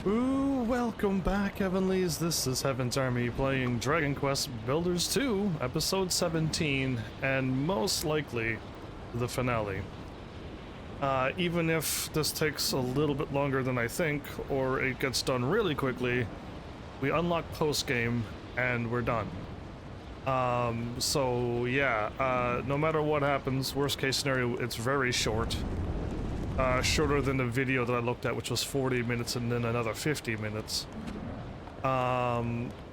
Ooh, welcome back, Heavenlies. This is Heaven's Army playing Dragon Quest Builders 2, Episode 17, and most likely the finale. Even if this takes a little bit longer than I think, or it gets done really quickly, we unlock post-game and we're done. So yeah, no matter what happens, worst case scenario, it's very short. Shorter than the video that I looked at, which was 40 minutes and then another 50 minutes. Yeah,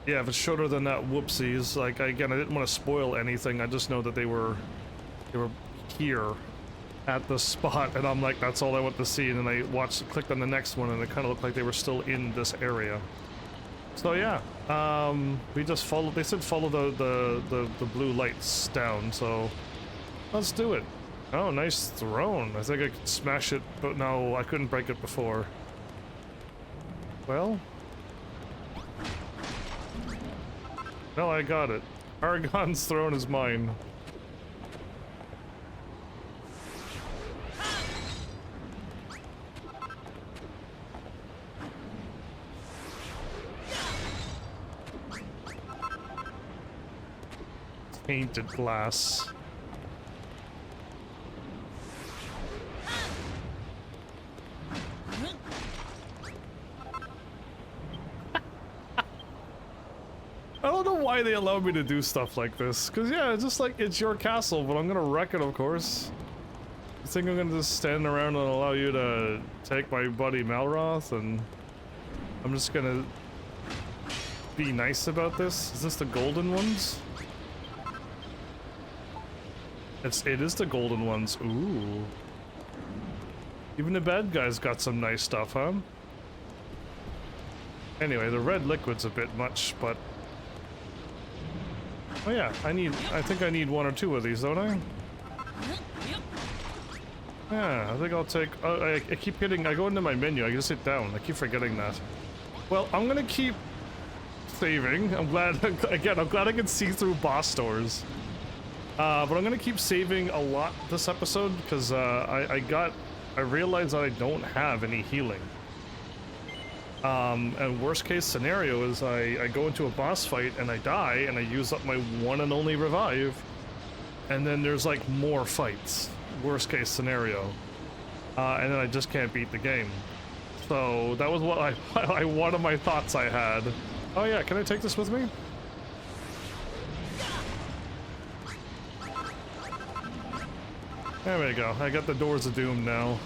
if it's shorter than that, whoopsies. Like, again, I didn't want to spoil anything. I just know that they were here at the spot, and I'm like, that's all I want to see. And then I clicked on the next one, and it kind of looked like they were still in this area. So yeah, we just followed. They said follow the blue lights down. So let's do it. Oh, nice throne. I think I could smash it, but no, I couldn't break it before. Well. No, I got it. Aragon's throne is mine. Painted glass. I don't know why they allow me to do stuff like this, because yeah, it's just like, it's your castle, but I'm gonna wreck it, of course. You think I'm gonna just stand around and allow you to take my buddy Malroth, and I'm just gonna be nice about this? Is this the golden ones? It is the golden ones. Ooh. Even the bad guys got some nice stuff, huh? Anyway, the red liquid's a bit much, but oh yeah, I think I need one or two of these, don't I? Yeah, I think I'll take, I keep hitting, I go into my menu, I just hit down, I keep forgetting that. Well, I'm gonna keep saving. I'm glad, again, I'm glad I can see through boss doors. But I'm gonna keep saving a lot this episode, because I realized that I don't have any healing. And worst case scenario is I go into a boss fight and I die and I use up my one and only revive, and then there's like more fights, worst case scenario, and then I just can't beat the game. So that was what one of my thoughts I had. Oh yeah, can I take this with me? There we go, I got the Doors of Doom now.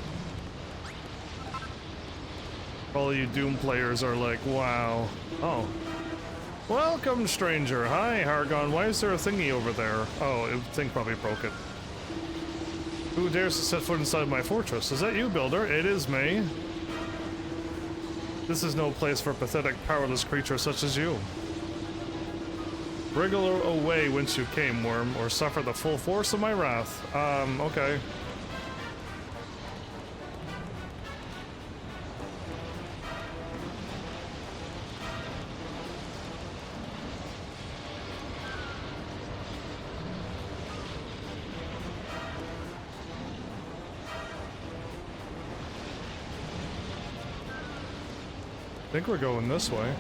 All you Doom players are like, wow. Oh. Welcome, stranger. Hi, Hargon. Why is there a thingy over there? Oh, the thing probably broke it. Who dares to set foot inside my fortress? Is that you, builder? It is me. This is no place for pathetic, powerless creatures such as you. Wriggle away whence you came, worm, or suffer the full force of my wrath. Okay. I think we're going this way.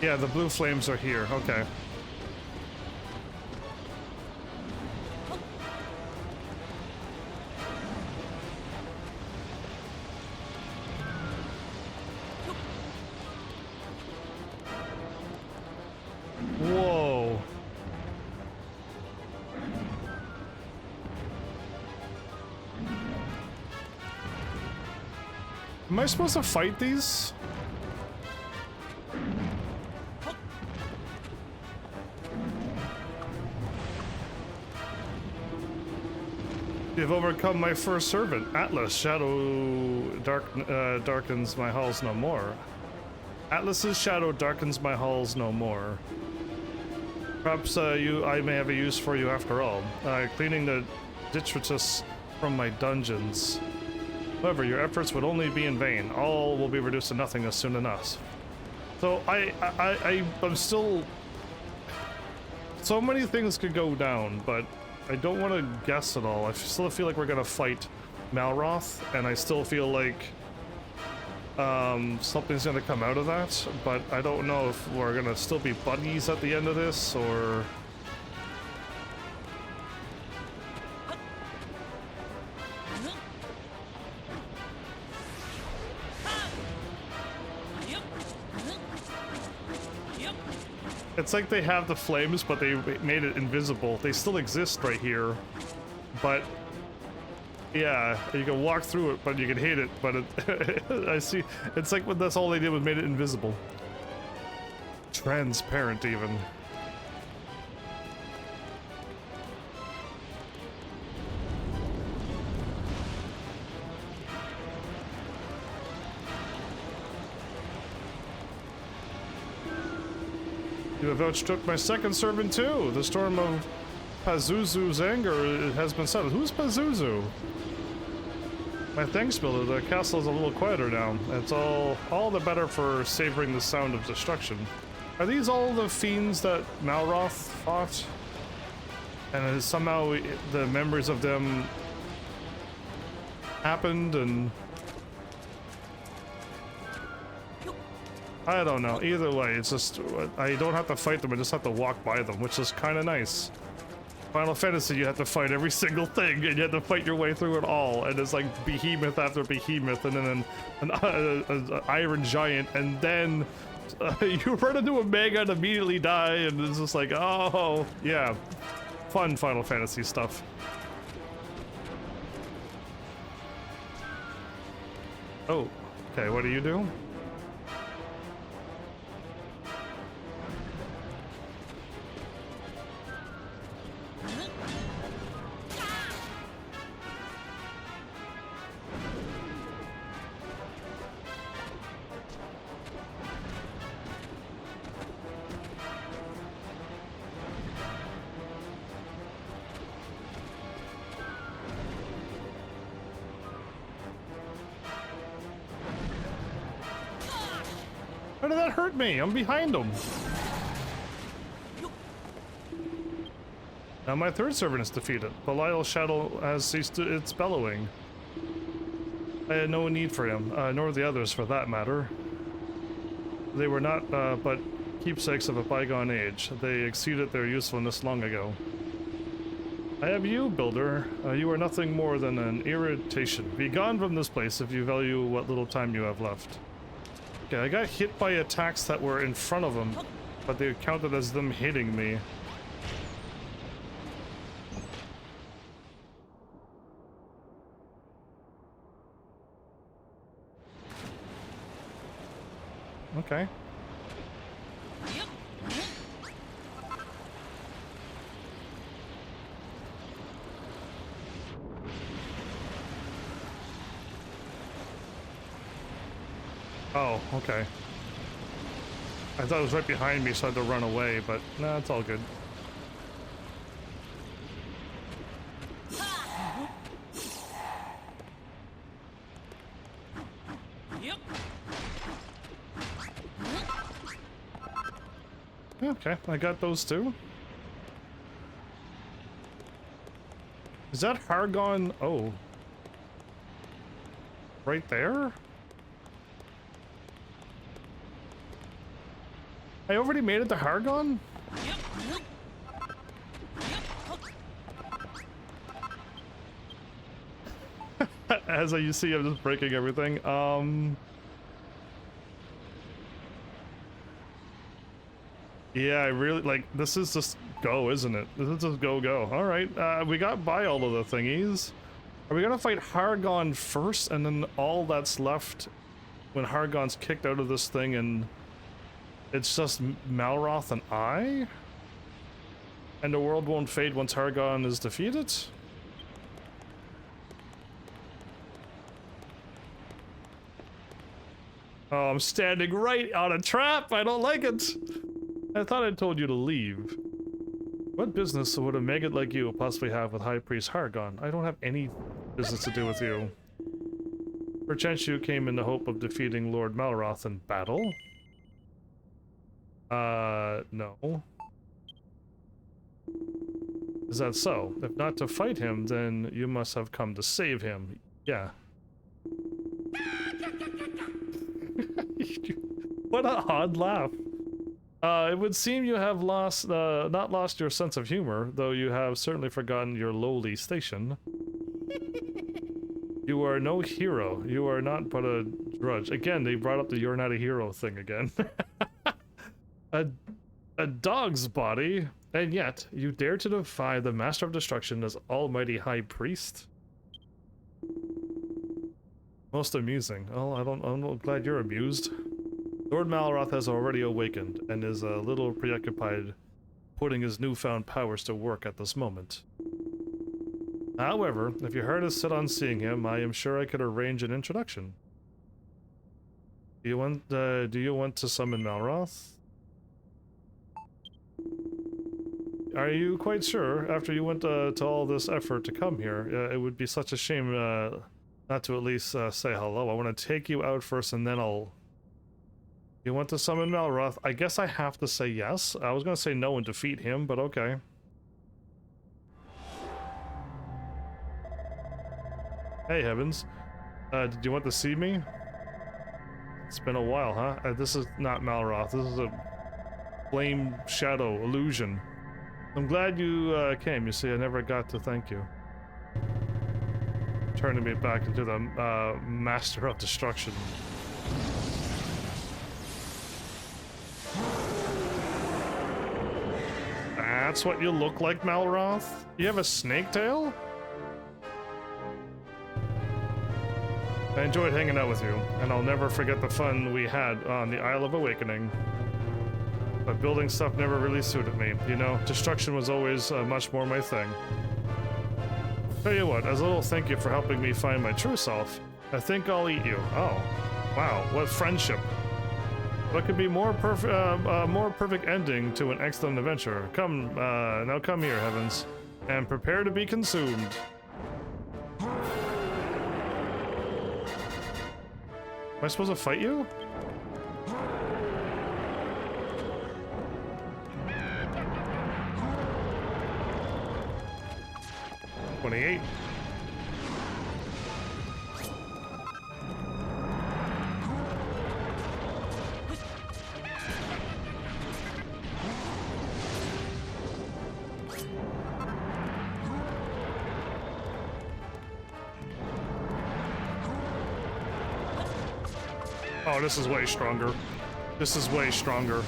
Yeah, the blue flames are here. Okay. Whoa. Am I supposed to fight these? You've overcome my first servant, Atlas. Shadow darkens my halls no more. Atlas's shadow darkens my halls no more. Perhaps I may have a use for you after all. Cleaning the detritus from my dungeons. However, your efforts would only be in vain. All will be reduced to nothingness soon enough. So I'm still... So many things could go down, but I don't want to guess at all. I still feel like we're gonna fight Malroth, and I still feel like something's gonna come out of that, but I don't know if we're gonna still be buddies at the end of this, or... It's like they have the flames, but they made it invisible. They still exist right here, but yeah, you can walk through it, but you can hit it, but it, I see, it's like that's all they did was made it invisible. Transparent, even. You have outstruck my second servant too. The storm of Pazuzu's anger has been settled. Who's Pazuzu? My thanks, Builder. The castle is a little quieter now. It's all the better for savoring the sound of destruction. Are these all the fiends that Malroth fought? And somehow the memories of them happened, and I don't know. Either way, it's just I don't have to fight them. I just have to walk by them, which is kind of nice. Final Fantasy, you have to fight every single thing, and you have to fight your way through it all, and it's like behemoth after behemoth, and then an iron giant, and then you run into a mega and immediately die, and it's just like, oh, yeah. Fun Final Fantasy stuff. Oh, okay, what do you do? How did that hurt me? I'm behind him. Now my third servant is defeated. Belial's shadow has ceased its bellowing. I had no need for him, nor the others for that matter. They were not but keepsakes of a bygone age. They exceeded their usefulness long ago. I have you, Builder. You are nothing more than an irritation. Be gone from this place if you value what little time you have left. Okay, I got hit by attacks that were in front of him, but they counted as them hitting me. Okay. Oh, okay. I thought it was right behind me, so I had to run away, but nah, it's all good. Okay, I got those two. Is that Hargon? Oh. Right there? I already made it to Hargon? As you see, I'm just breaking everything. Yeah, I really, like, this is just go, isn't it? This is just go. Alright, we got by all of the thingies. Are we gonna fight Hargon first, and then all that's left when Hargon's kicked out of this thing and it's just Malroth and I? And the world won't fade once Hargon is defeated? Oh, I'm standing right on a trap! I don't like it! I thought I told you to leave. What business would a maggot like you possibly have with High Priest Hargon? I don't have any business to do with you. Perchance you came in the hope of defeating Lord Malroth in battle? No. Is that so? If not to fight him, then you must have come to save him. Yeah. What an odd laugh. It would seem you have lost, not lost your sense of humor, though you have certainly forgotten your lowly station. You are no hero. You are not but a drudge. Again, they brought up the "you're not a hero" thing again. a dog's body, and yet you dare to defy the Master of Destruction as Almighty High Priest? Most amusing. Oh, I'm glad you're amused. Lord Malroth has already awakened and is a little preoccupied putting his newfound powers to work at this moment. However, if your heart is set on seeing him, I am sure I could arrange an introduction. Do you want to summon Malroth? Are you quite sure, after you went to all this effort to come here, it would be such a shame not to at least say hello? I want to take you out first and then I'll... You want to summon Malroth? I guess I have to say yes. I was going to say no and defeat him, but okay. Hey, Heavens. Did you want to see me? It's been a while, huh? This is not Malroth. This is a flame shadow illusion. I'm glad you came. You see, I never got to thank you. Turning me back into the Master of Destruction. That's what you look like, Malroth? You have a snake tail? I enjoyed hanging out with you, and I'll never forget the fun we had on the Isle of Awakening. But building stuff never really suited me. You know, destruction was always much more my thing. Tell you what, as a little thank you for helping me find my true self, I think I'll eat you. Oh, wow, what friendship. What could be more perfect ending to an excellent adventure? Come, now come here, Heavens, and prepare to be consumed. Am I supposed to fight you? $28. Oh, this is way stronger. This is way stronger.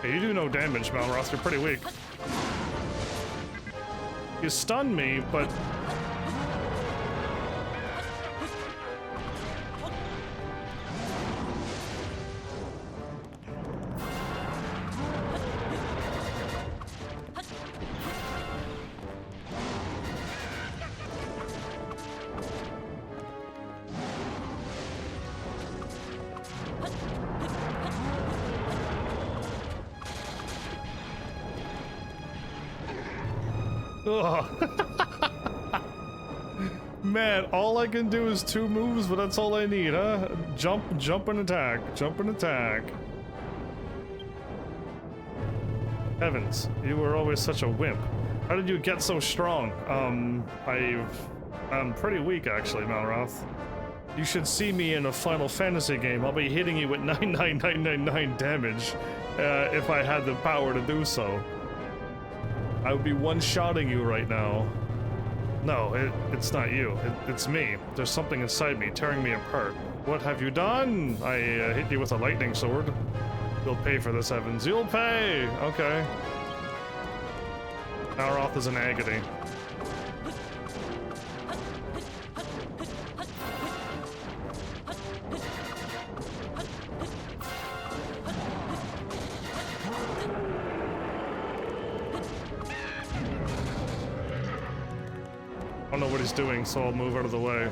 Hey, you do no damage, Malroth. You're pretty weak. You stunned me, but... Man, all I can do is 2 moves, but that's all I need, huh? Jump, and attack. Jump and attack. Heavens, you were always such a wimp. How did you get so strong? I'm pretty weak, actually, Malroth. You should see me in a Final Fantasy game. I'll be hitting you with 99999 damage if I had the power to do so. I would be one-shotting you right now. No, it's not you. It's me. There's something inside me tearing me apart. What have you done? I hit you with a lightning sword. You'll pay for this, Heavens. You'll pay! Okay. Malroth is in agony. I don't know what he's doing, so I'll move out of the way.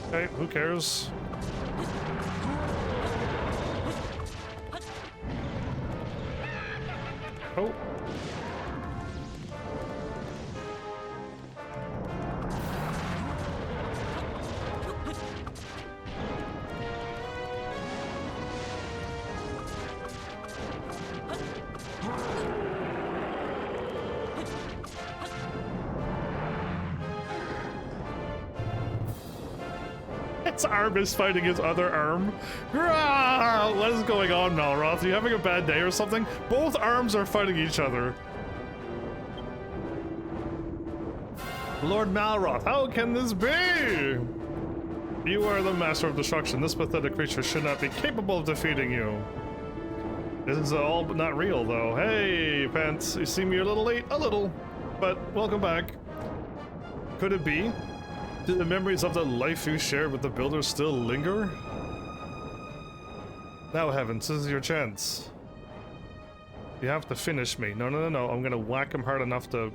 Okay, who cares? Oh. Its arm is fighting his other arm. Grah! What is going on, Malroth? Are you having a bad day or something? Both arms are fighting each other. Lord Malroth, how can this be? You are the master of destruction. This pathetic creature should not be capable of defeating you. This is all but not real, though. Hey, Pence, you seem you're a little late. A little. But welcome back. Could it be? Do the memories of the life you shared with the builders still linger? Now, Heavens, this is your chance. You have to finish me. No, no, no, no. I'm gonna whack him hard enough to...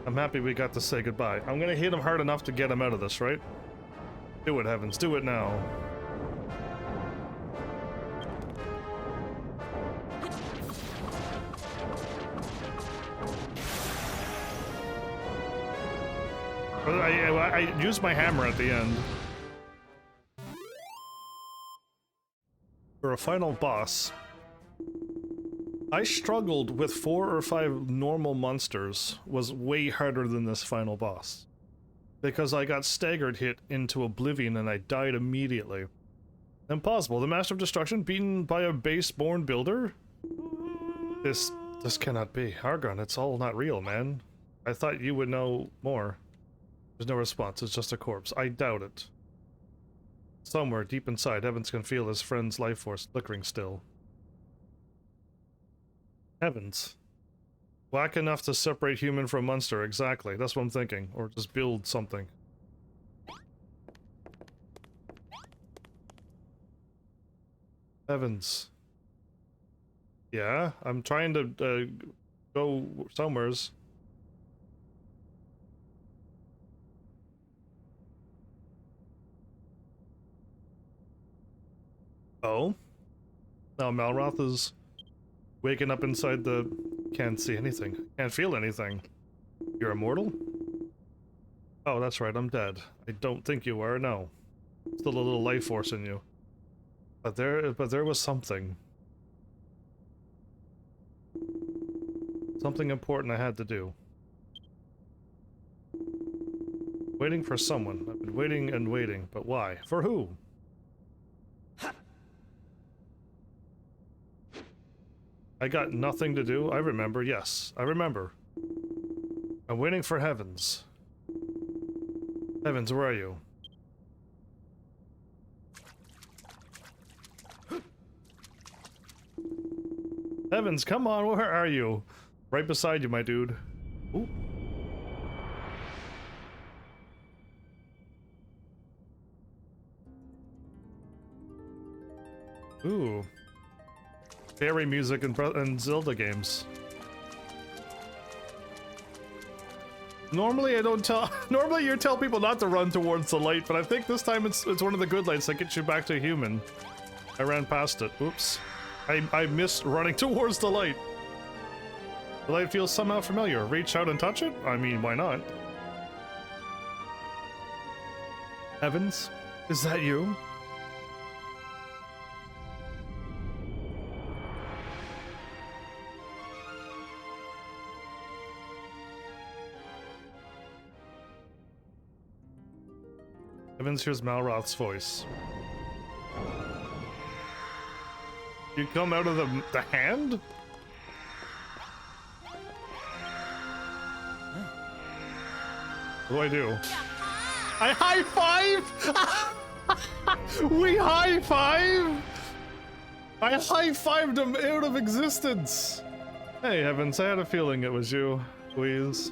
I'm happy we got to say goodbye. I'm gonna hit him hard enough to get him out of this, right? Do it, Heavens. Do it now. I used my hammer at the end. For a final boss, I struggled with 4 or 5 normal monsters. Was way harder than this final boss. Because I got staggered hit into oblivion and I died immediately. Impossible. The Master of Destruction beaten by a base-born builder? This cannot be. Argon, it's all not real, man. I thought you would know more. There's no response, it's just a corpse. I doubt it. Somewhere deep inside, Heavens can feel his friend's life force flickering still. Heavens. Whack enough to separate human from monster, exactly. That's what I'm thinking. Or just build something. Heavens. Yeah, I'm trying to go somewheres. Oh? Now Malroth is waking up inside the... Can't see anything. Can't feel anything. You're immortal? Oh, that's right, I'm dead. I don't think you are, no. Still a little life force in you. But there was something. Something important I had to do. Waiting for someone. I've been waiting and waiting, but why? For who? I got nothing to do? I remember, yes. I remember. I'm waiting for Heavens. Heavens, where are you? Heavens, come on, where are you? Right beside you, my dude. Ooh. Ooh. Fairy music and Zelda games. Normally I don't tell... Normally you tell people not to run towards the light, but I think this time it's one of the good lights that gets you back to a human. I ran past it. Oops. I missed running towards the light. The light feels somehow familiar. Reach out and touch it? I mean, why not? Heavens? Is that you? Heavens, hears Malroth's voice. You come out of the hand? What do I do? I high five! We high five! I high fived him out of existence! Hey, Heavens, I had a feeling it was you, please.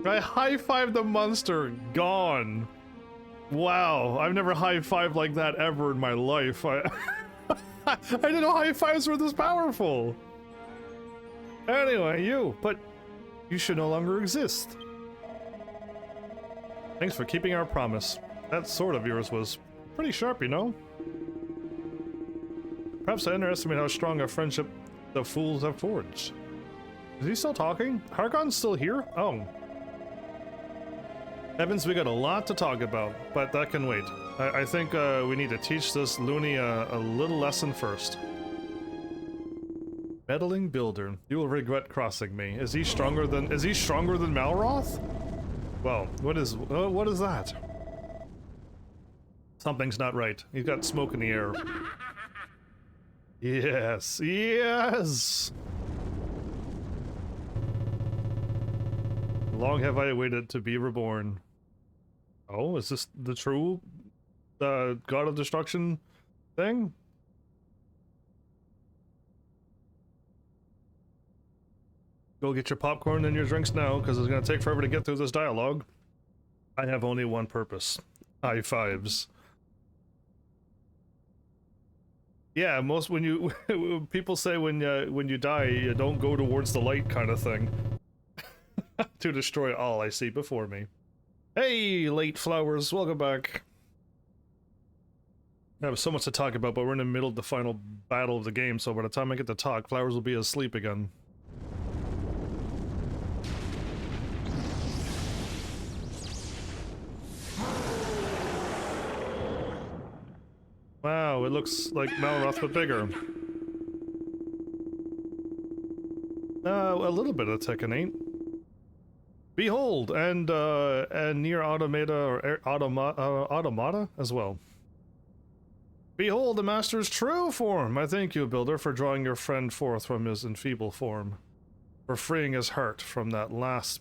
I high fived the monster, gone. Wow, I've never high-fived like that ever in my life. I didn't know high-fives were this powerful. Anyway, but you should no longer exist. Thanks for keeping our promise. That sword of yours was pretty sharp, you know? Perhaps I underestimated how strong our friendship the fools have forged. Is he still talking? Hargon's still here? Oh. Evans, we got a lot to talk about, but that can wait. I think we need to teach this loony a little lesson first. Meddling builder. You will regret crossing me. Is he stronger than Malroth? Well, what is that? Something's not right. He's got smoke in the air. Yes, yes! Long have I waited to be reborn. Oh, is this the true God of Destruction thing? Go get your popcorn and your drinks now, because it's going to take forever to get through this dialogue. I have only one purpose. High fives. Yeah, most when you people say when you die, you don't go towards the light kind of thing. To destroy all I see before me. Hey, late flowers, welcome back. I have so much to talk about, but we're in the middle of the final battle of the game, so by the time I get to talk, Flowers will be asleep again. Wow, it looks like Malroth but bigger. A little bit of Tekken ain't. Behold, and near Automata or Automata as well. Behold the Master's true form! I thank you, Builder, for drawing your friend forth from his enfeebled form. For freeing his heart from that last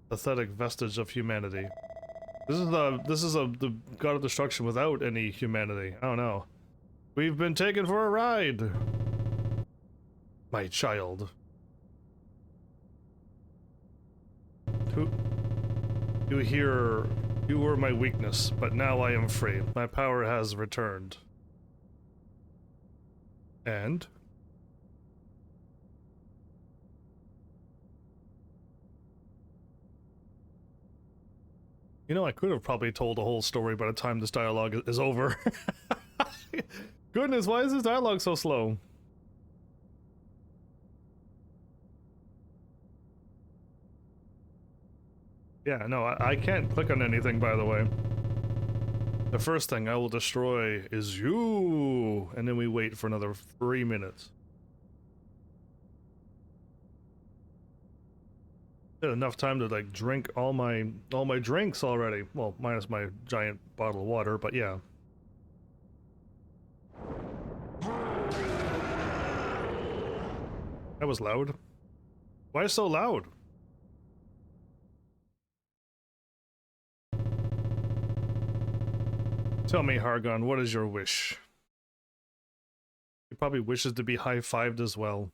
pathetic vestige of humanity. This is the God of Destruction without any humanity. I don't know. We've been taken for a ride! My child. You were my weakness, but now I am free. My power has returned. And? You know, I could have probably told the whole story by the time this dialogue is over. Goodness, why is this dialogue so slow? Yeah, no, I can't click on anything, by the way. The first thing I will destroy is you! And then we wait for another 3 minutes. Had enough time to, like, drink all my drinks already. Well, minus my giant bottle of water, but yeah. That was loud. Why so loud? Tell me, Hargon, what is your wish? He probably wishes to be high-fived as well.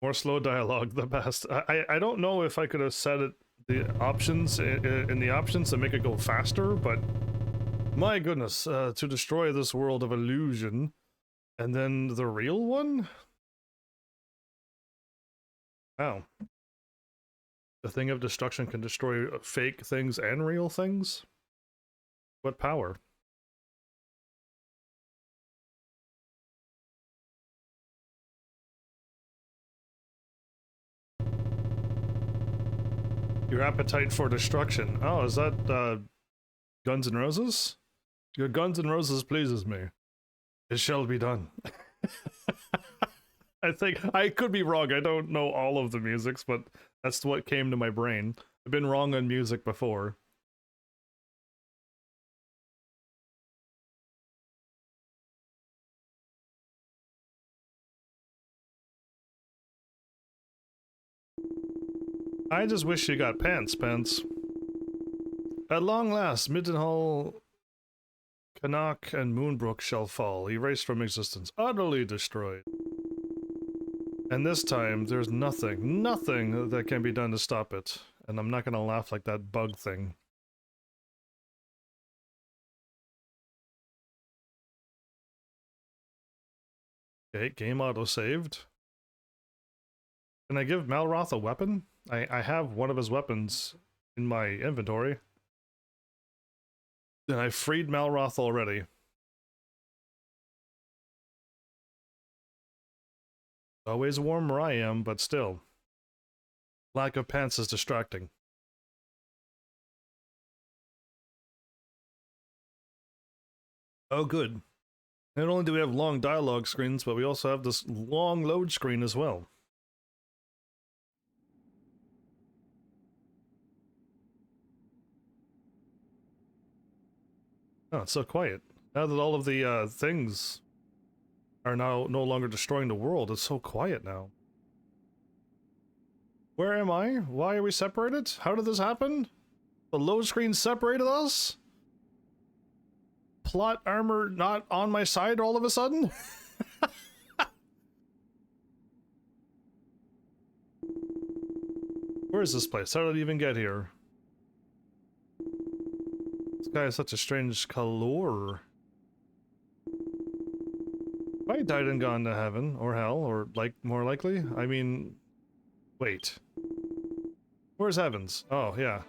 More slow dialogue, the best. I don't know if I could have set it the options in the options to make it go faster, but my goodness, to destroy this world of illusion, and then the real one? Wow. The thing of destruction can destroy fake things and real things? What power? Your appetite for destruction. Oh, is that, Guns N' Roses? Your Guns N' Roses pleases me. It shall be done. I think, I could be wrong, I don't know all of the musics, but that's what came to my brain. I've been wrong on music before. I just wish you got pants, Pence. At long last, Middenhall, Canuck, and Moonbrook shall fall, erased from existence, utterly destroyed. And this time, there's nothing that can be done to stop it. And I'm not gonna laugh like that bug thing. Okay, game auto-saved. Can I give Malroth a weapon? I have one of his weapons in my inventory. And I freed Malroth already. Always warm where I am, but still. Lack of pants is distracting. Oh, good. Not only do we have long dialogue screens, but we also have this long load screen as well. Oh, it's so quiet. Now that all of the things are now no longer destroying the world, it's so quiet now. Where am I? Why are we separated? How did this happen? The load screen separated us? Plot armor not on my side all of a sudden? Where is this place? How did I even get here? This guy has such a strange color. I died and gone to heaven, or hell, or like more likely. I mean, wait. Where's heavens? Oh, yeah.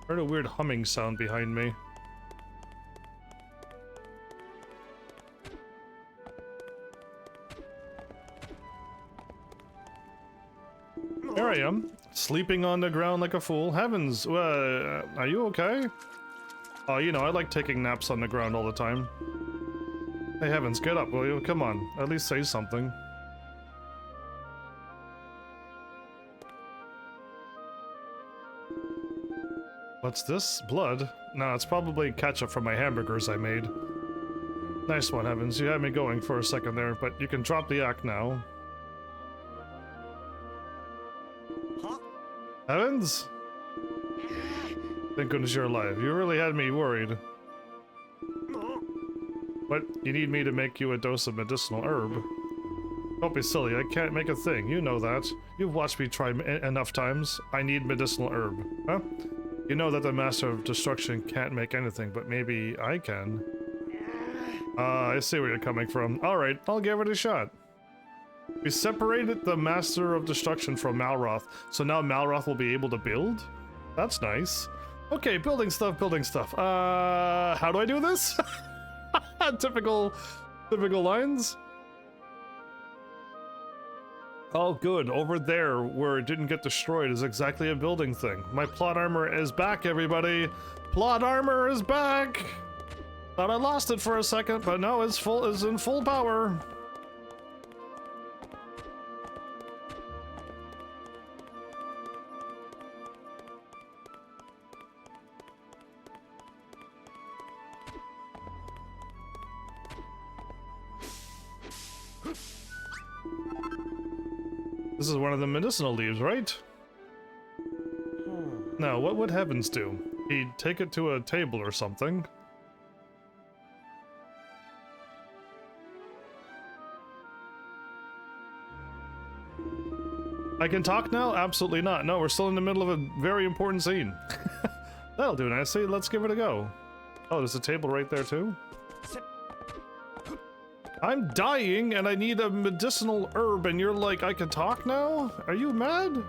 Heard a weird humming sound behind me. There I am, sleeping on the ground like a fool. Heavens, are you okay? Oh, you know, I like taking naps on the ground all the time. Hey, Heavens, get up, will you? Come on, at least say something. What's this? Blood? No, it's probably ketchup from my hamburgers I made. Nice one, Heavens. You had me going for a second there, but you can drop the act now. Huh? Heavens? Thank goodness you're alive. You really had me worried. What? You need me to make you a dose of medicinal herb? Don't be silly, I can't make a thing. You know that. You've watched me try enough times. I need medicinal herb. Huh? You know that the Master of Destruction can't make anything, but maybe I can. I see where you're coming from. Alright, I'll give it a shot. We separated the Master of Destruction from Malroth, so now Malroth will be able to build? That's nice. Okay, building stuff, building stuff. How do I do this? Typical lines. Oh, good. Over there, where it didn't get destroyed, is exactly a building thing. My plot armor is back, everybody. Plot armor is back. Thought I lost it for a second, but no, it's in full power. This is one of the medicinal leaves, right? Now, what would Heavens do? He'd take it to a table or something. I can talk now? Absolutely not. No, we're still in the middle of a very important scene. That'll do nicely. Let's give it a go. Oh, there's a table right there too? I'm dying and I need a medicinal herb and you're like, I can talk now? Are you mad?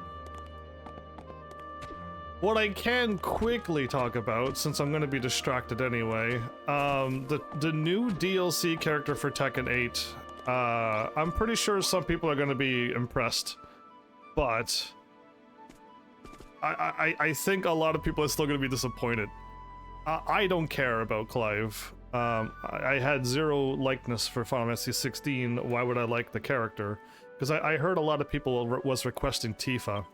What I can quickly talk about, since I'm going to be distracted anyway, the new DLC character for Tekken 8, I'm pretty sure some people are going to be impressed, but I think a lot of people are still going to be disappointed. I don't care about Clive. I had zero likeness for Final Fantasy 16. Why would I like the character? Because I heard a lot of people was requesting Tifa.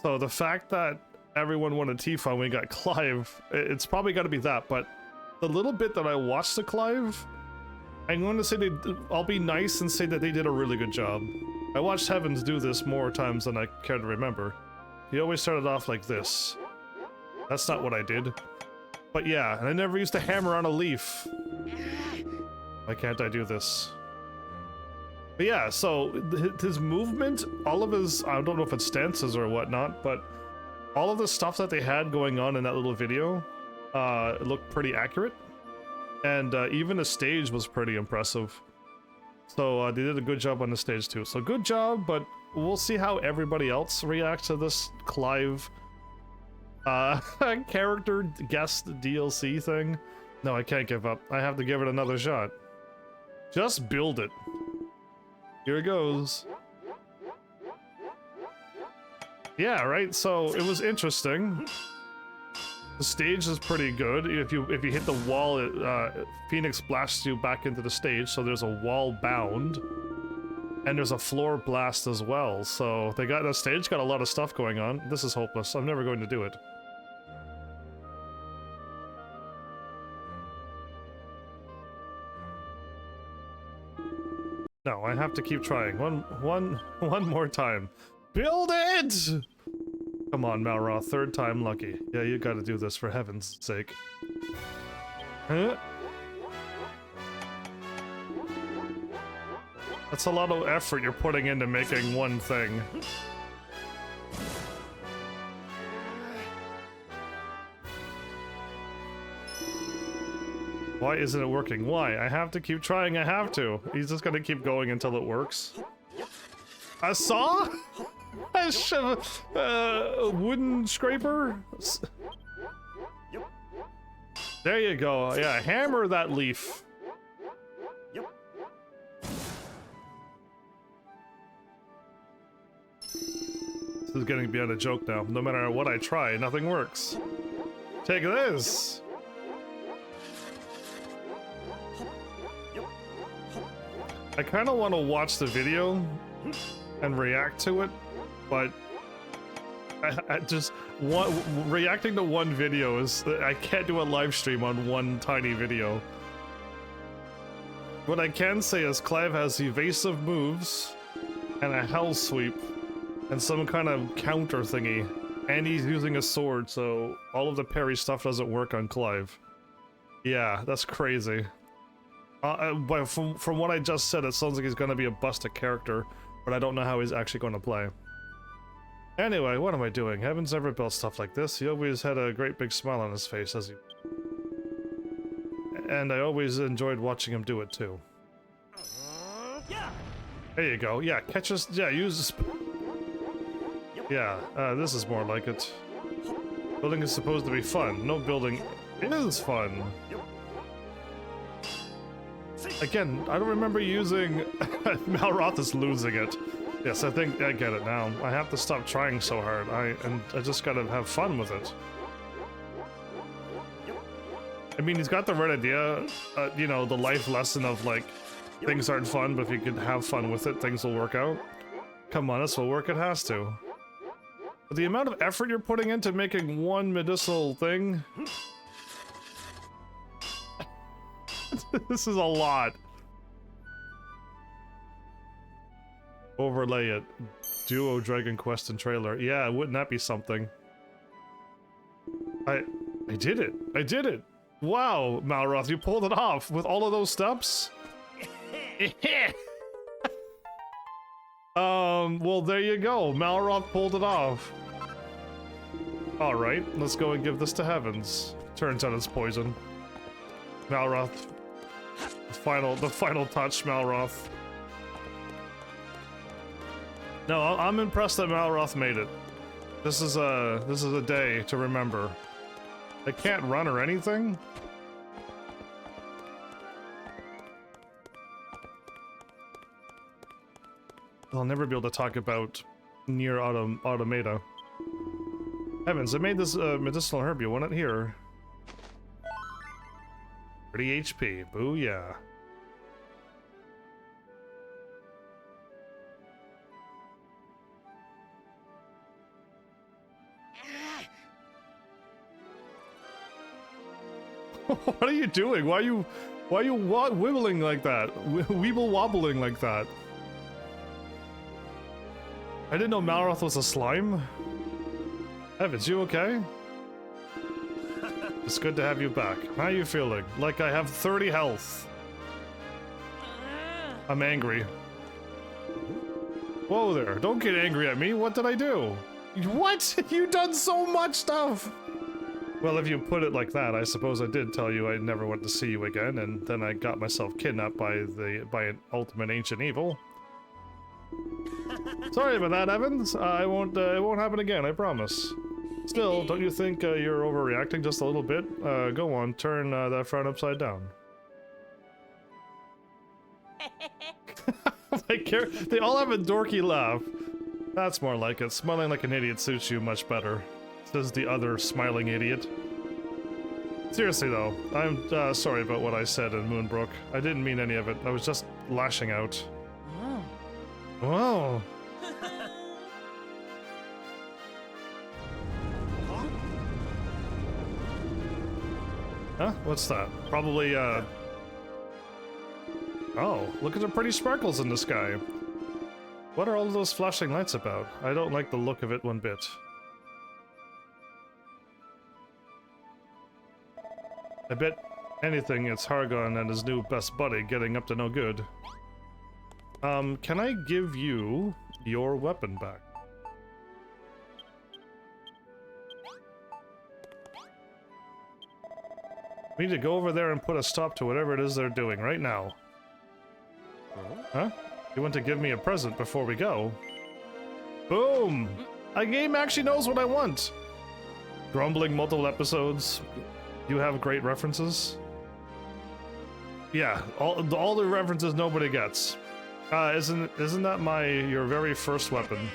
So the fact that everyone wanted Tifa when we got Clive, it's probably got to be that. But the little bit that I watched the Clive, I'm going to say I'll be nice and say that they did a really good job. I watched Heavens do this more times than I care to remember. He always started off like this. That's not what I did. But yeah, and I never used to hammer on a leaf. Why can't I do this? But yeah, so his movement, all of his, I don't know if it's stances or whatnot, but all of the stuff that they had going on in that little video looked pretty accurate. And even the stage was pretty impressive. So they did a good job on the stage too. So good job, but we'll see how everybody else reacts to this Clive character guest DLC thing. No, I can't give up. I have to give it another shot. Just build it. Here it goes. Yeah, right. So it was interesting. The stage is pretty good. If you hit the wall, Phoenix blasts you back into the stage. So there's a wall bound, and there's a floor blast as well. So they got the stage got a lot of stuff going on. This is hopeless. I'm never going to do it. No, I have to keep trying. One more time. Build it! Come on, Malroth, third time lucky. Yeah, you gotta do this for heaven's sake. Huh? That's a lot of effort you're putting into making one thing. Why isn't it working? Why? I have to keep trying, I have to. He's just gonna keep going until it works. A saw? A wooden scraper? There you go. Yeah, hammer that leaf. This is getting beyond a joke now. No matter what I try, nothing works. Take this. I kind of want to watch the video and react to it, but I just reacting to one video is I can't do a live stream on one tiny video. What I can say is Clive has evasive moves and a hell sweep and some kind of counter thingy, and he's using a sword, so all of the parry stuff doesn't work on Clive. Yeah, that's crazy. But from what I just said, it sounds like he's gonna be a busted character, but I don't know how he's actually going to play. Anyway, what am I doing? Heaven's never built stuff like this. He always had a great big smile on his face as he... And I always enjoyed watching him do it too. There you go. Yeah, catch us. Yeah, use... Yeah, this is more like it. Building is supposed to be fun. No building is fun. Again, I don't remember using... Malroth is losing it. Yes, I think I get it now. I have to stop trying so hard. I just gotta have fun with it. I mean, he's got the right idea. You know, the life lesson of, like, things aren't fun, but if you can have fun with it, things will work out. Come on, this will work. It has to. But the amount of effort you're putting into making one medicinal thing... This is a lot. Overlay it. Duo Dragon Quest and trailer. Yeah, wouldn't that be something? I did it. I did it. Wow, Malroth, you pulled it off with all of those steps? Well, there you go. Malroth pulled it off. Alright, let's go and give this to Heavens. Turns out it's poison. Malroth. The final touch, Malroth. No, I'm impressed that Malroth made it. This is a day to remember. They can't run or anything? I'll never be able to talk about Nier Automata. Heavens, I made this medicinal herb. You want it here? 30 HP. Booyah. What are you doing? Why are you wibbling like that? Weeble wobbling like that? I didn't know Malroth was a slime. Heavens, you okay? It's good to have you back. How are you feeling? Like I have 30 health. I'm angry. Whoa there, don't get angry at me. What did I do? What? You done so much stuff! Well, if you put it like that, I suppose I did tell you I never want to see you again, and then I got myself kidnapped by an ultimate ancient evil. Sorry about that, Evans. It won't happen again, I promise. Still, don't you think you're overreacting just a little bit? Go on, turn that frown upside down. They all have a dorky laugh. That's more like it. Smiling like an idiot suits you much better, says the other smiling idiot. Seriously though, I'm sorry about what I said in Moonbrook. I didn't mean any of it. I was just lashing out. Oh. Whoa. Huh? What's that? Probably, Oh, look at the pretty sparkles in the sky. What are all those flashing lights about? I don't like the look of it one bit. I bet anything it's Hargon and his new best buddy getting up to no good. Can I give you your weapon back? We need to go over there and put a stop to whatever it is they're doing right now. Huh? You want to give me a present before we go? Boom! A game actually knows what I want! Grumbling multiple episodes. You have great references? Yeah, all the references nobody gets. Isn't that your very first weapon?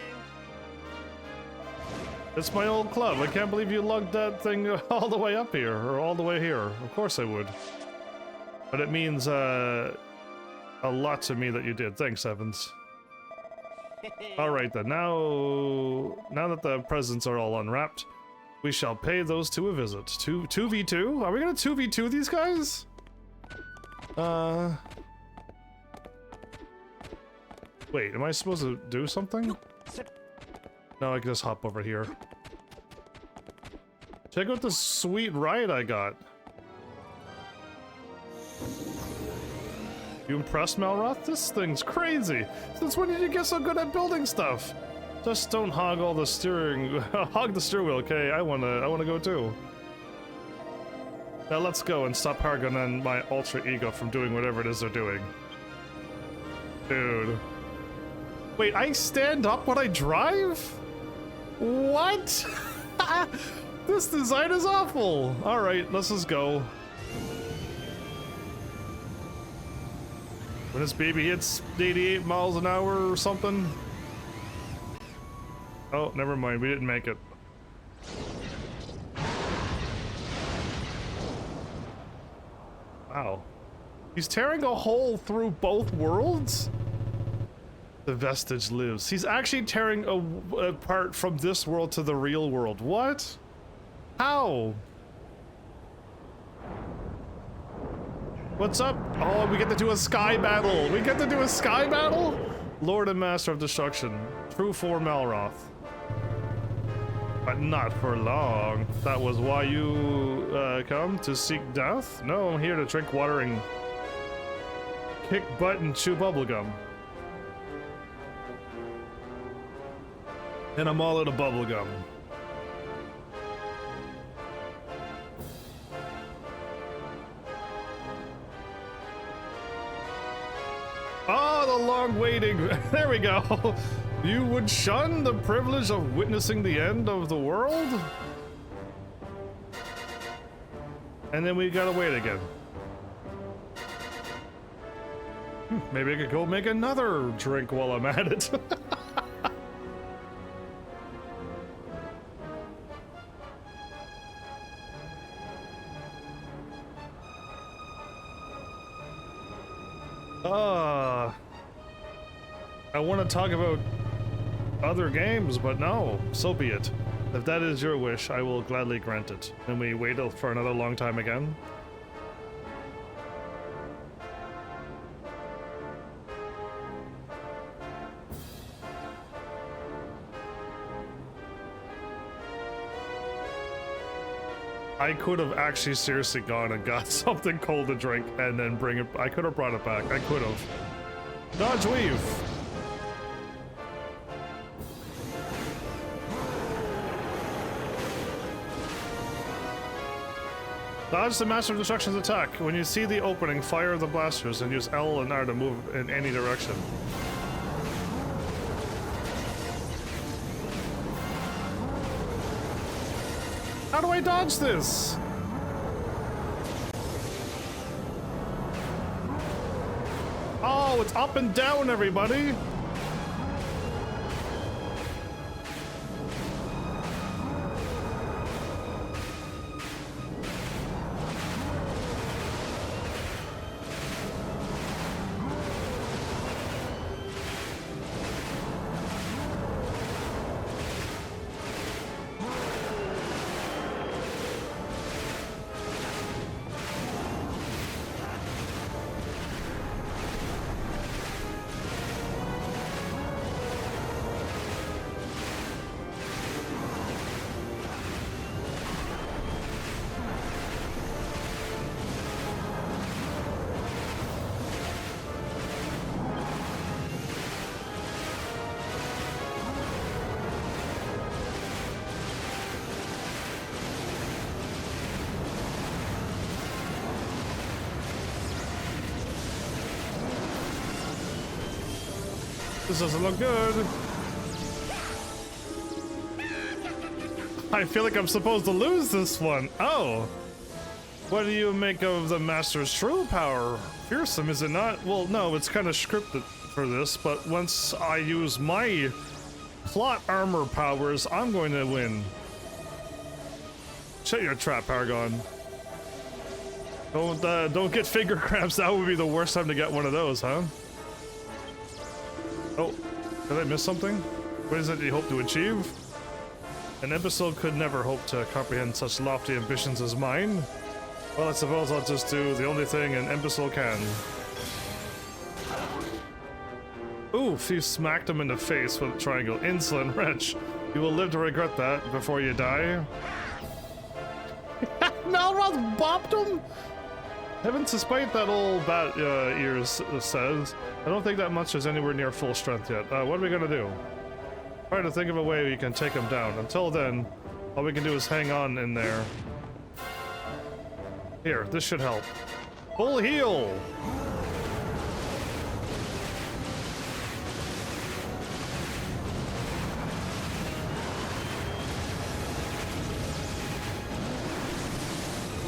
It's my old club. I can't believe you lugged that thing all the way up here, or all the way here. Of course I would. But it means, a lot to me that you did. Thanks, Evans. Alright then, now that the presents are all unwrapped, we shall pay those two a visit. 2v2? Are we gonna 2v2 these guys? Wait, am I supposed to do something? No, I can just hop over here. Check out the sweet ride I got. You impressed, Malroth? This thing's crazy. Since when did you get so good at building stuff? Just don't hog all the steering, hog the steering wheel, okay? I wanna go too. Now let's go and stop Hargon and my ultra ego from doing whatever it is they're doing. Dude. Wait, I stand up when I drive? What? This design is awful. Alright, let's just go. When this baby hits 88 miles an hour or something. Oh, never mind, we didn't make it. Wow. He's tearing a hole through both worlds? The vestige lives. He's actually tearing apart from this world to the real world. What? How? What's up? Oh, we get to do a sky battle. We get to do a sky battle? Lord and Master of Destruction. True for Malroth. But not for long. That was why you come to seek death? No, I'm here to drink water and kick butt and chew bubblegum. And I'm all out of bubblegum. Oh, the long waiting. There we go. You would shun the privilege of witnessing the end of the world? And then we gotta wait again. Maybe I could go make another drink while I'm at it. I want to talk about other games, but no, so be it. If that is your wish, I will gladly grant it. And we wait for another long time again. I could have actually seriously gone and got something cold to drink and then bring it. I could have brought it back. I could have. Dodge weave. Dodge the Master of Destruction's attack. When you see the opening, fire the blasters and use L and R to move in any direction. How do I dodge this? Oh, it's up and down, everybody. This doesn't look good. I feel like I'm supposed to lose this one. Oh. What do you make of the Master's true power? Fearsome, is it not? Well, no, it's kind of scripted for this, but once I use my plot armor powers, I'm going to win. Shut your trap, Paragon. Don't get finger cramps. That would be the worst time to get one of those, huh? Oh, did I miss something? What is it you hope to achieve? An episode could never hope to comprehend such lofty ambitions as mine. Well, I suppose I'll just do the only thing an imbecile can. Oof, you smacked him in the face with a triangle. Insolent wretch. You will live to regret that before you die. Malroth bopped him? Heavens, despite that old bat ears says, I don't think that monster's anywhere near full strength yet. What are we gonna do? Try to think of a way we can take him down. Until then, all we can do is hang on in there. Here, this should help. Full heal!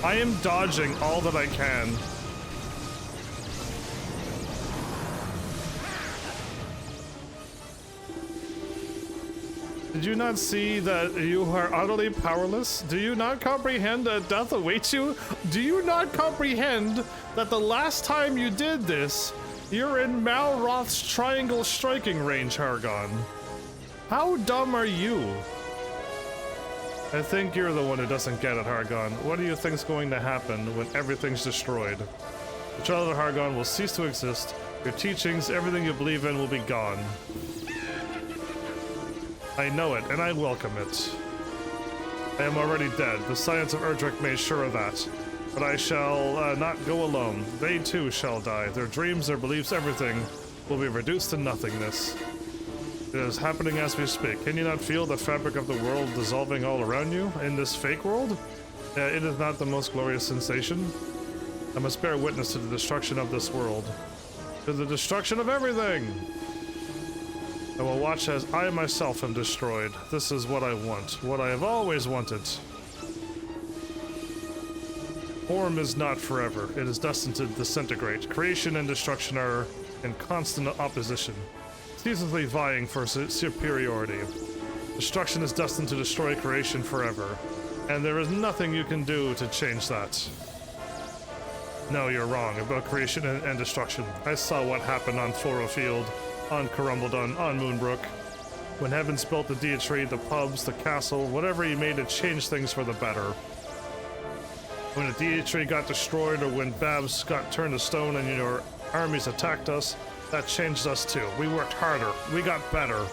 I am dodging all that I can. Did you not see that you are utterly powerless? Do you not comprehend that death awaits you? Do you not comprehend that the last time you did this, you're in Malroth's triangle striking range, Hargon? How dumb are you? I think you're the one who doesn't get it, Hargon. What do you think's going to happen when everything's destroyed? The child of Hargon will cease to exist. Your teachings, everything you believe in will be gone. I know it, and I welcome it. I am already dead. The science of Erdrick made sure of that. But I shall not go alone. They too shall die. Their dreams, their beliefs, everything will be reduced to nothingness. It is happening as we speak. Can you not feel the fabric of the world dissolving all around you in this fake world? It is not the most glorious sensation. I must bear witness to the destruction of this world. To the destruction of everything! I will watch as I myself am destroyed. This is what I want. What I have always wanted. Form is not forever. It is destined to disintegrate. Creation and destruction are in constant opposition, ceaselessly vying for superiority. Destruction is destined to destroy creation forever, and there is nothing you can do to change that. No, you're wrong about creation and destruction. I saw what happened on Forofield, on Carumbledon, on Moonbrook. When Heavens built the Deitry, the pubs, the castle, whatever he made to change things for the better. When the Deitry got destroyed, or when Babs got turned to stone and your armies attacked us, that changed us too. We worked harder. We got better.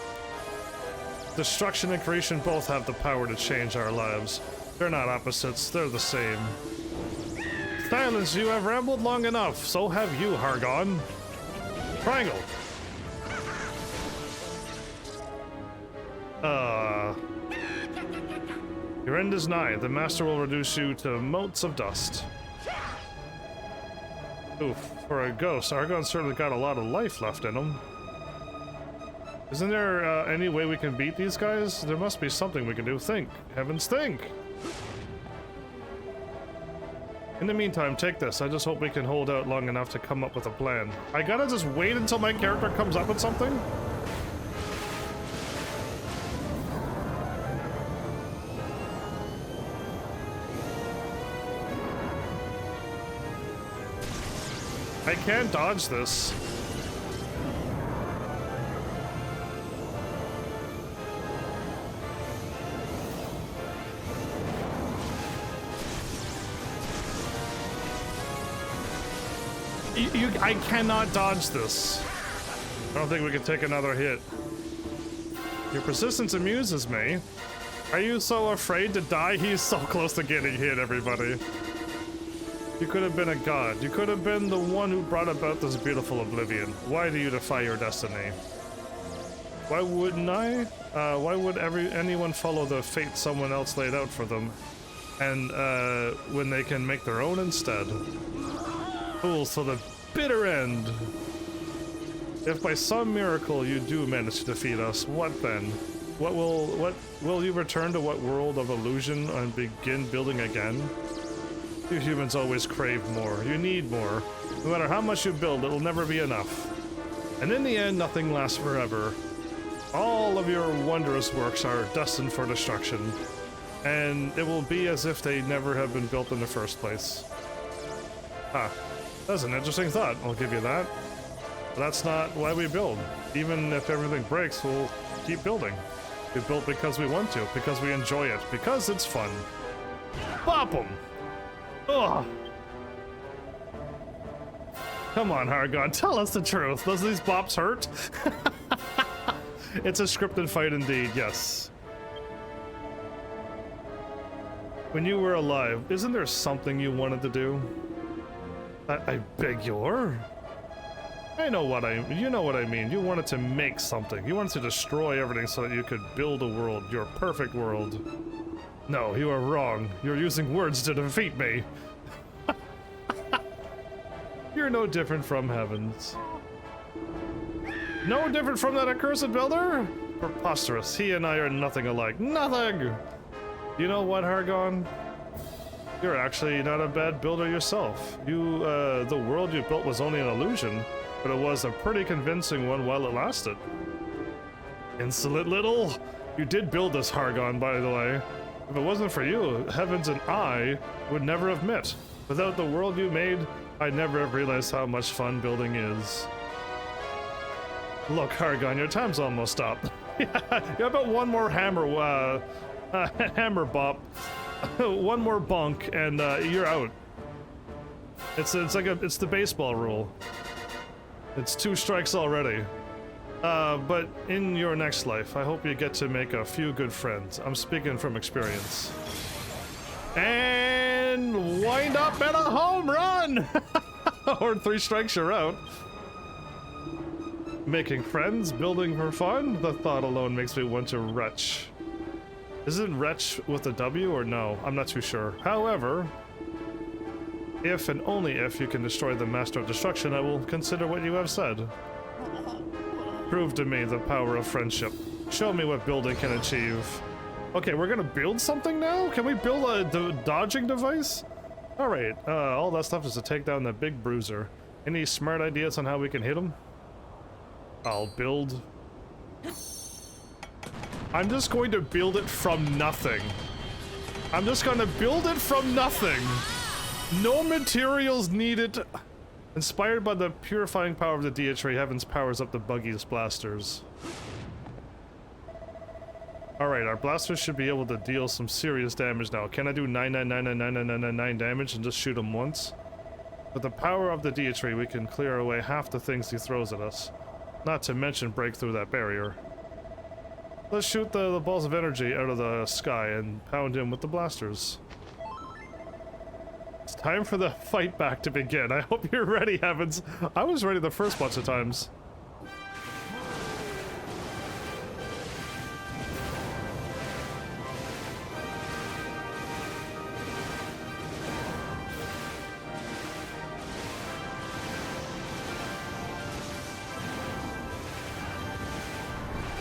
Destruction and creation both have the power to change our lives. They're not opposites, they're the same. Silence, you have rambled long enough. So have you, Hargon. Triangle. Your end is nigh. The master will reduce you to motes of dust. Oof, for a ghost, Argon's certainly got a lot of life left in him. Isn't there any way we can beat these guys? There must be something we can do. Think. Heavens, think! In the meantime, take this. I just hope we can hold out long enough to come up with a plan. I gotta just wait until my character comes up with something? I can't dodge this. I cannot dodge this. I don't think we can take another hit. Your persistence amuses me. Are you so afraid to die? He's so close to getting hit, everybody. You could have been a god. You could have been the one who brought about this beautiful oblivion. Why do you defy your destiny? Why wouldn't I? Why would anyone follow the fate someone else laid out for them? And when they can make their own instead? Fools to the bitter end. If by some miracle you do manage to defeat us, what then? What will you return to what world of illusion and begin building again? You humans always crave more. You need more. No matter how much you build, it will never be enough. And in the end, nothing lasts forever. All of your wondrous works are destined for destruction. And it will be as if they never have been built in the first place. Huh. That's an interesting thought, I'll give you that. But that's not why we build. Even if everything breaks, we'll keep building. We build because we want to, because we enjoy it, because it's fun. Bop 'em! Ugh! Come on, Hargon, tell us the truth. Does these bops hurt? It's a scripted fight indeed, yes. When you were alive, isn't there something you wanted to do? I beg your? You know what I mean. You wanted to make something. You wanted to destroy everything so that you could build a world, your perfect world. No, you are wrong. You're using words to defeat me. You're no different from Heavens. No different from that accursed builder? Preposterous. He and I are nothing alike. Nothing! You know what, Hargon? You're actually not a bad builder yourself. The world you built was only an illusion, but it was a pretty convincing one while it lasted. Insolent little! You did build this, Hargon, by the way. If it wasn't for you, Heavens and I would never have met. Without the world you made, I'd never have realized how much fun building is. Look, Hargon, your time's almost up. Yeah, how about one more hammer bop? One more bonk and you're out. It's the baseball rule. It's 2 strikes already. But in your next life, I hope you get to make a few good friends. I'm speaking from experience. And wind up at a home run! Or 3 strikes, you're out. Making friends, building for fun? The thought alone makes me want to retch. Is it retch with a W or no? I'm not too sure. However, if and only if you can destroy the Master of Destruction, I will consider what you have said. Prove to me the power of friendship. Show me what building can achieve. Okay, we're gonna build something now? Can we build a dodging device? Alright, all that stuff is to take down that big bruiser. Any smart ideas on how we can hit him? I'll build... I'm just going to build it from nothing. I'm just gonna build it from nothing. No materials needed. Inspired by the purifying power of the DHA, Heavens powers up the buggiest blasters. Alright, our blasters should be able to deal some serious damage now. Can I do 9999999 damage and just shoot him once? With the power of the DHA, we can clear away half the things he throws at us. Not to mention break through that barrier. Let's shoot the balls of energy out of the sky and pound him with the blasters. It's time for the fight back to begin. I hope you're ready, Heavens. I was ready the first bunch of times.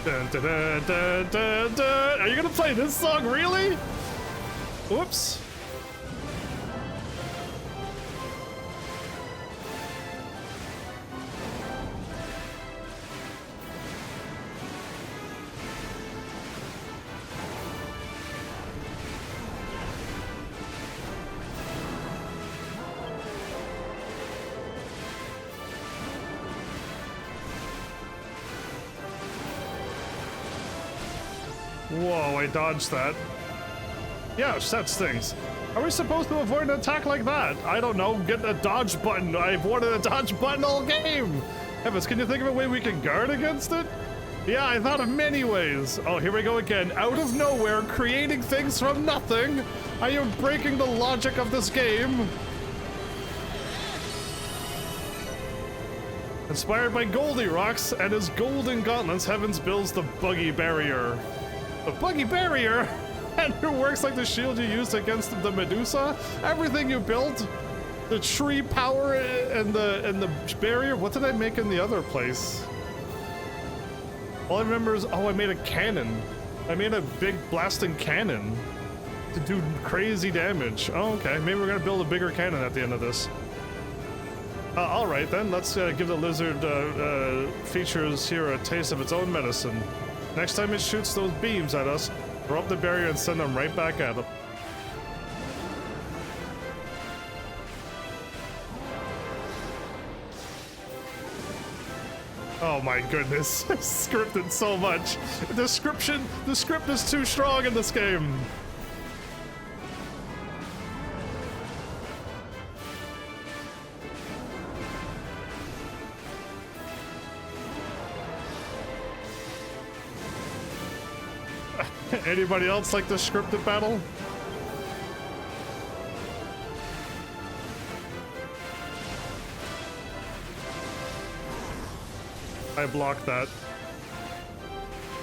Dun, dun, dun, dun, dun, dun. Are you gonna play this song, really? Whoops. Whoa, I dodged that. Yeah, that stings. Are we supposed to avoid an attack like that? I don't know, get a dodge button. I've wanted a dodge button all game. Evans, can you think of a way we can guard against it? Yeah, I thought of many ways. Oh, here we go again. Out of nowhere, creating things from nothing. I am breaking the logic of this game. Inspired by Goldilocks and his golden gauntlets, Heavens builds the buggy barrier. The buggy barrier? And it works like the shield you used against the Medusa? Everything you built? The tree power and the barrier? What did I make in the other place? All I remember is, oh, I made a cannon. I made a big blasting cannon to do crazy damage. Oh, okay. Maybe we're gonna build a bigger cannon at the end of this. All right then, let's give the lizard features here a taste of its own medicine. Next time it shoots those beams at us, throw up the barrier and send them right back at them. Oh my goodness, scripted so much. The script is too strong in this game. Anybody else like the scripted battle? I blocked that.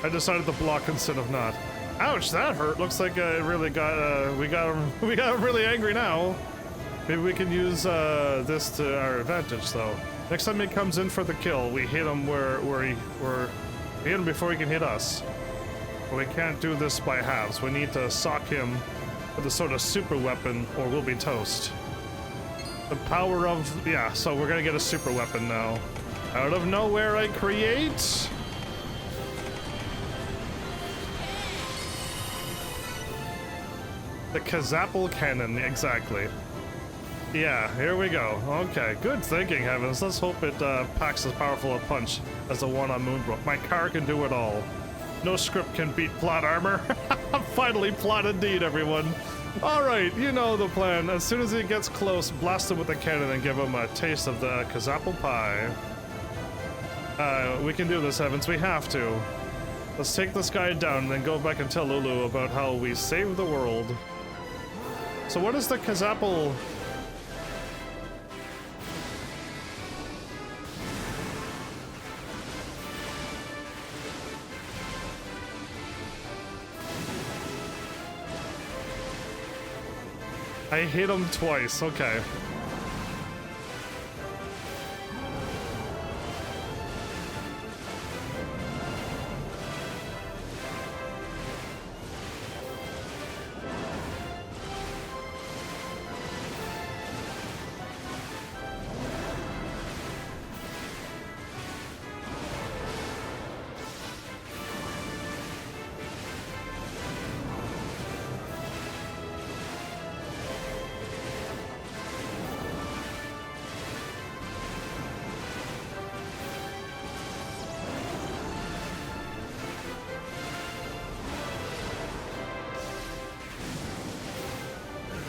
I decided to block instead of not. Ouch, that hurt. Looks like it really got we got him really angry now. Maybe we can use this to our advantage though. Next time he comes in for the kill, we hit him we hit him before he can hit us. But we can't do this by halves. We need to sock him with a sort of super weapon or we'll be toast. The power of, yeah, so we're gonna get a super weapon now. Out of nowhere I create the Kazapple cannon, exactly. Yeah, here we go. Okay, good thinking, Heavens. Let's hope it packs as powerful a punch as the one on Moonbrook. My car can do it all. No script can beat plot armor. Finally plot indeed, everyone. All right, you know the plan. As soon as he gets close, blast him with the cannon and give him a taste of the Kazapple pie. We can do this, Heavens. We have to. Let's take this guy down and then go back and tell Lulu about how we saved the world. So what is the Kazapple? I hit him twice, okay.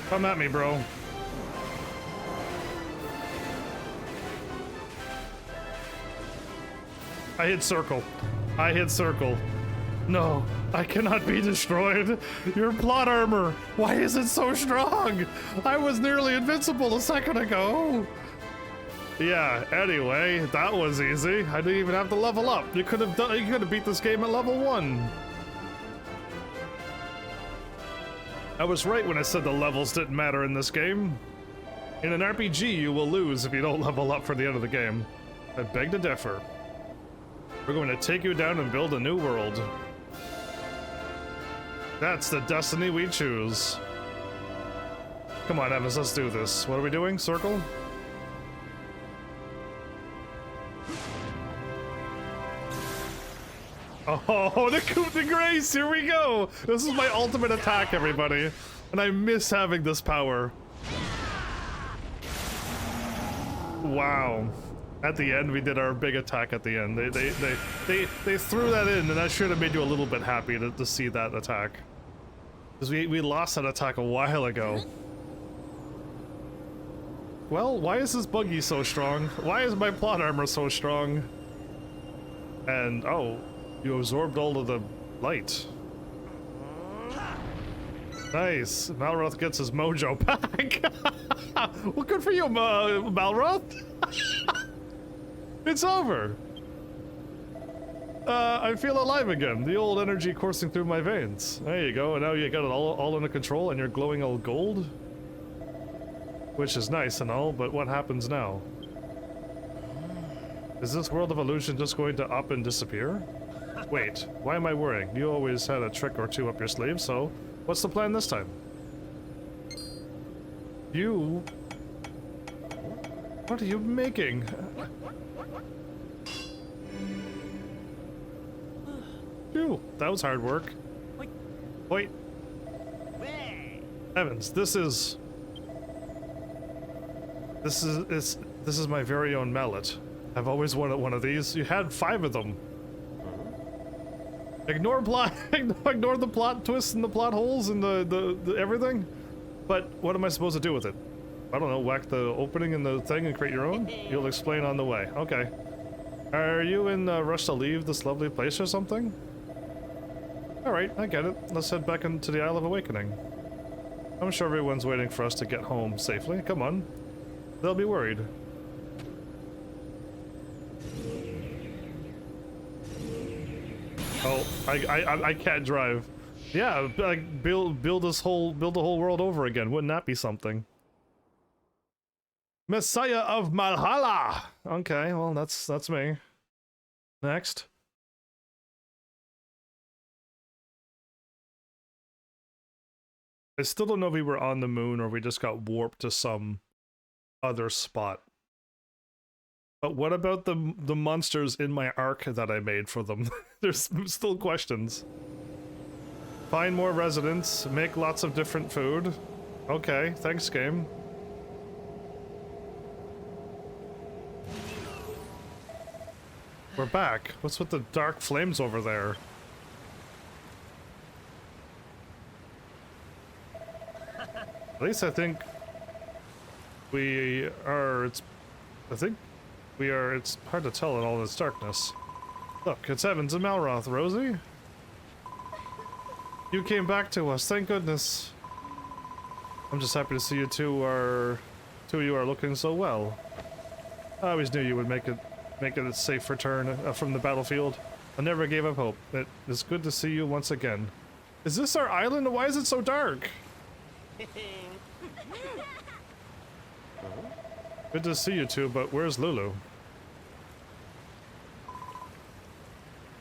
Come at me, bro. I hit circle. I hit circle. No, I cannot be destroyed. Your plot armor. Why is it so strong? I was nearly invincible a second ago. Yeah, anyway, that was easy. I didn't even have to level up. You could have beat this game at level 1. I was right when I said the levels didn't matter in this game. In an RPG, you will lose if you don't level up for the end of the game. I beg to differ. We're going to take you down and build a new world. That's the destiny we choose. Come on, Evans, let's do this. What are we doing? Circle? Oh, the coup de grace! Here we go! This is my ultimate attack, everybody. And I miss having this power. Wow. At the end, we did our big attack at the end. They threw that in, and that should have made you a little bit happy to see that attack. Because we lost that attack a while ago. Well, why is this buggy so strong? Why is my plot armor so strong? And, oh, you absorbed all of the light. Nice. Malroth gets his mojo back. Well, good for you, Malroth. It's over. I feel alive again. The old energy coursing through my veins. There you go. And now you got it all under control and you're glowing all gold. Which is nice and all, but what happens now? Is this world of illusion just going to up and disappear? Wait, why am I worrying? You always had a trick or two up your sleeve, so what's the plan this time? You... What are you making? Phew, that was hard work. Wait. Evans, this is my very own mallet. I've always wanted one of these. You had 5 of them. Ignore the plot twists and the plot holes and the everything. But what am I supposed to do with it? I don't know, whack the opening in the thing and create your own? You'll explain on the way. Okay. Are you in a rush to leave this lovely place or something? Alright, I get it. Let's head back into the Isle of Awakening. I'm sure everyone's waiting for us to get home safely. Come on. They'll be worried. Oh, I can't drive. Yeah, like build the whole world over again. Wouldn't that be something? Messiah of Malhalla. Okay, well that's me. Next. I still don't know if we were on the moon or we just got warped to some other spot. But what about the monsters in my ark that I made for them? There's still questions. Find more residents, make lots of different food. Okay, thanks game. We're back. What's with the dark flames over there? At least I think we are, it's hard to tell in all this darkness. Look, it's Evans and Malroth, Rosie. You came back to us, thank goodness. I'm just happy to see you two of you are looking so well. I always knew you would make it a safe return from the battlefield. I never gave up hope. It is good to see you once again. Is this our island? Why is it so dark? Good to see you two, but where's Lulu?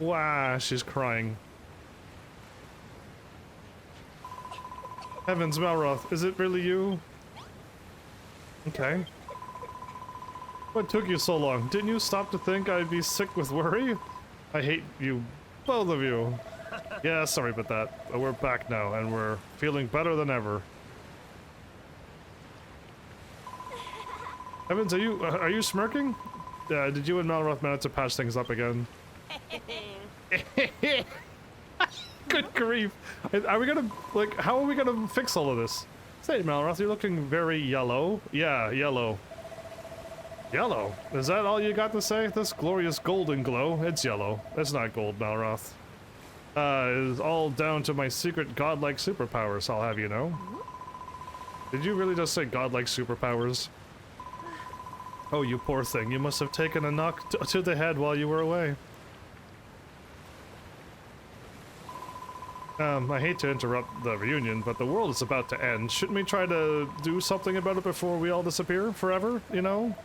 Wow, she's crying. Heavens, Malroth, is it really you? Okay. What took you so long? Didn't you stop to think I'd be sick with worry? I hate you, both of you. Yeah, sorry about that. But we're back now, and we're feeling better than ever. Evans, are you smirking? Did you and Malroth manage to patch things up again? Good grief. Are we gonna, like, how are we gonna fix all of this? Say, Malroth, you're looking very yellow. Yeah, yellow. Yellow? Is that all you got to say? This glorious golden glow? It's yellow. It's not gold, Malroth. It is all down to my secret godlike superpowers, I'll have you know. Did you really just say godlike superpowers? Oh, you poor thing. You must have taken a knock to the head while you were away. I hate to interrupt the reunion, but the world is about to end. Shouldn't we try to do something about it before we all disappear forever, you know?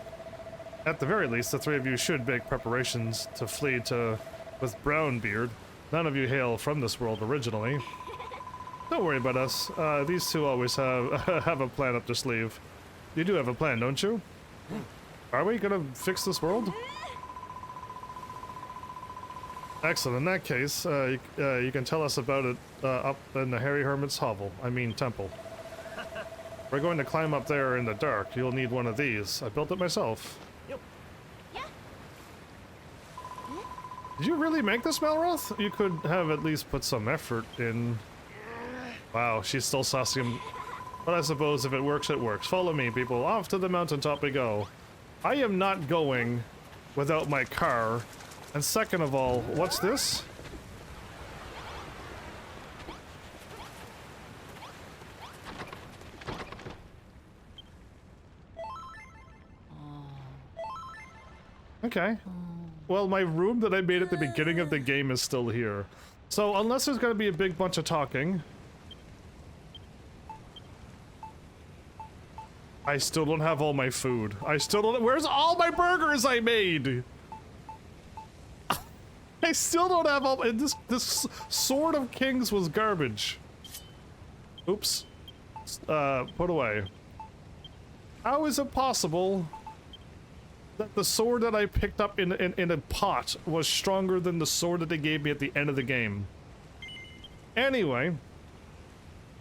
At the very least, the three of you should make preparations to flee with Brownbeard. None of you hail from this world originally. Don't worry about us. These two always have a plan up their sleeve. You do have a plan, don't you? Are we gonna fix this world? Excellent. In that case, you can tell us about it up in the Harry Hermit's hovel. I mean, temple. We're going to climb up there in the dark. You'll need one of these. I built it myself. Yep. Yeah. Did you really make this, Malroth? You could have at least put some effort in. Wow, she's still saucing him. But I suppose if it works, it works. Follow me, people. Off to the mountaintop we go. I am not going without my car. And second of all, what's this? Okay. Well, my room that I made at the beginning of the game is still here. So, unless there's gonna be a big bunch of talking... I still don't have all my food. I still don't... Where's all my burgers I made? I still don't have all... This Sword of Kings was garbage. Oops. Put away. How is it possible that the sword that I picked up in a pot was stronger than the sword that they gave me at the end of the game? Anyway...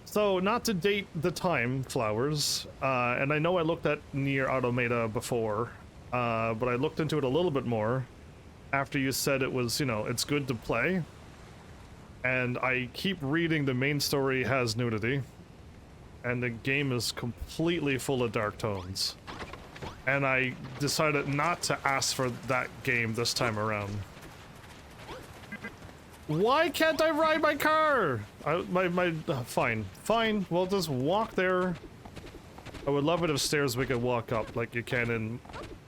So, not to date the time, Flowers, and I know I looked at Nier Automata before, but I looked into it a little bit more after you said it was, you know, it's good to play, and I keep reading the main story has nudity, and the game is completely full of dark tones, and I decided not to ask for that game this time around. Why can't I ride my car? Fine. We'll just walk there. I would love it if stairs we could walk up like you can in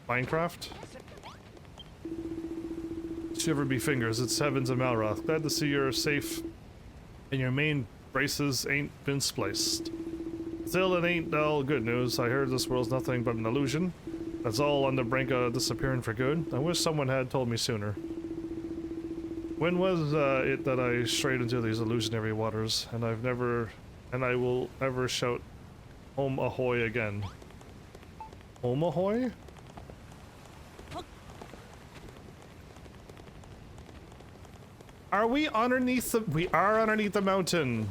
Minecraft. Shiver me fingers, it's Heavens and Malroth. Glad to see you're safe and your main braces ain't been spliced. Still, it ain't all good news. I heard this world's nothing but an illusion. That's all on the brink of disappearing for good. I wish someone had told me sooner. When was it that I strayed into these illusionary waters, and I will never shout home ahoy again? Home ahoy? Are we underneath the... We are underneath the mountain.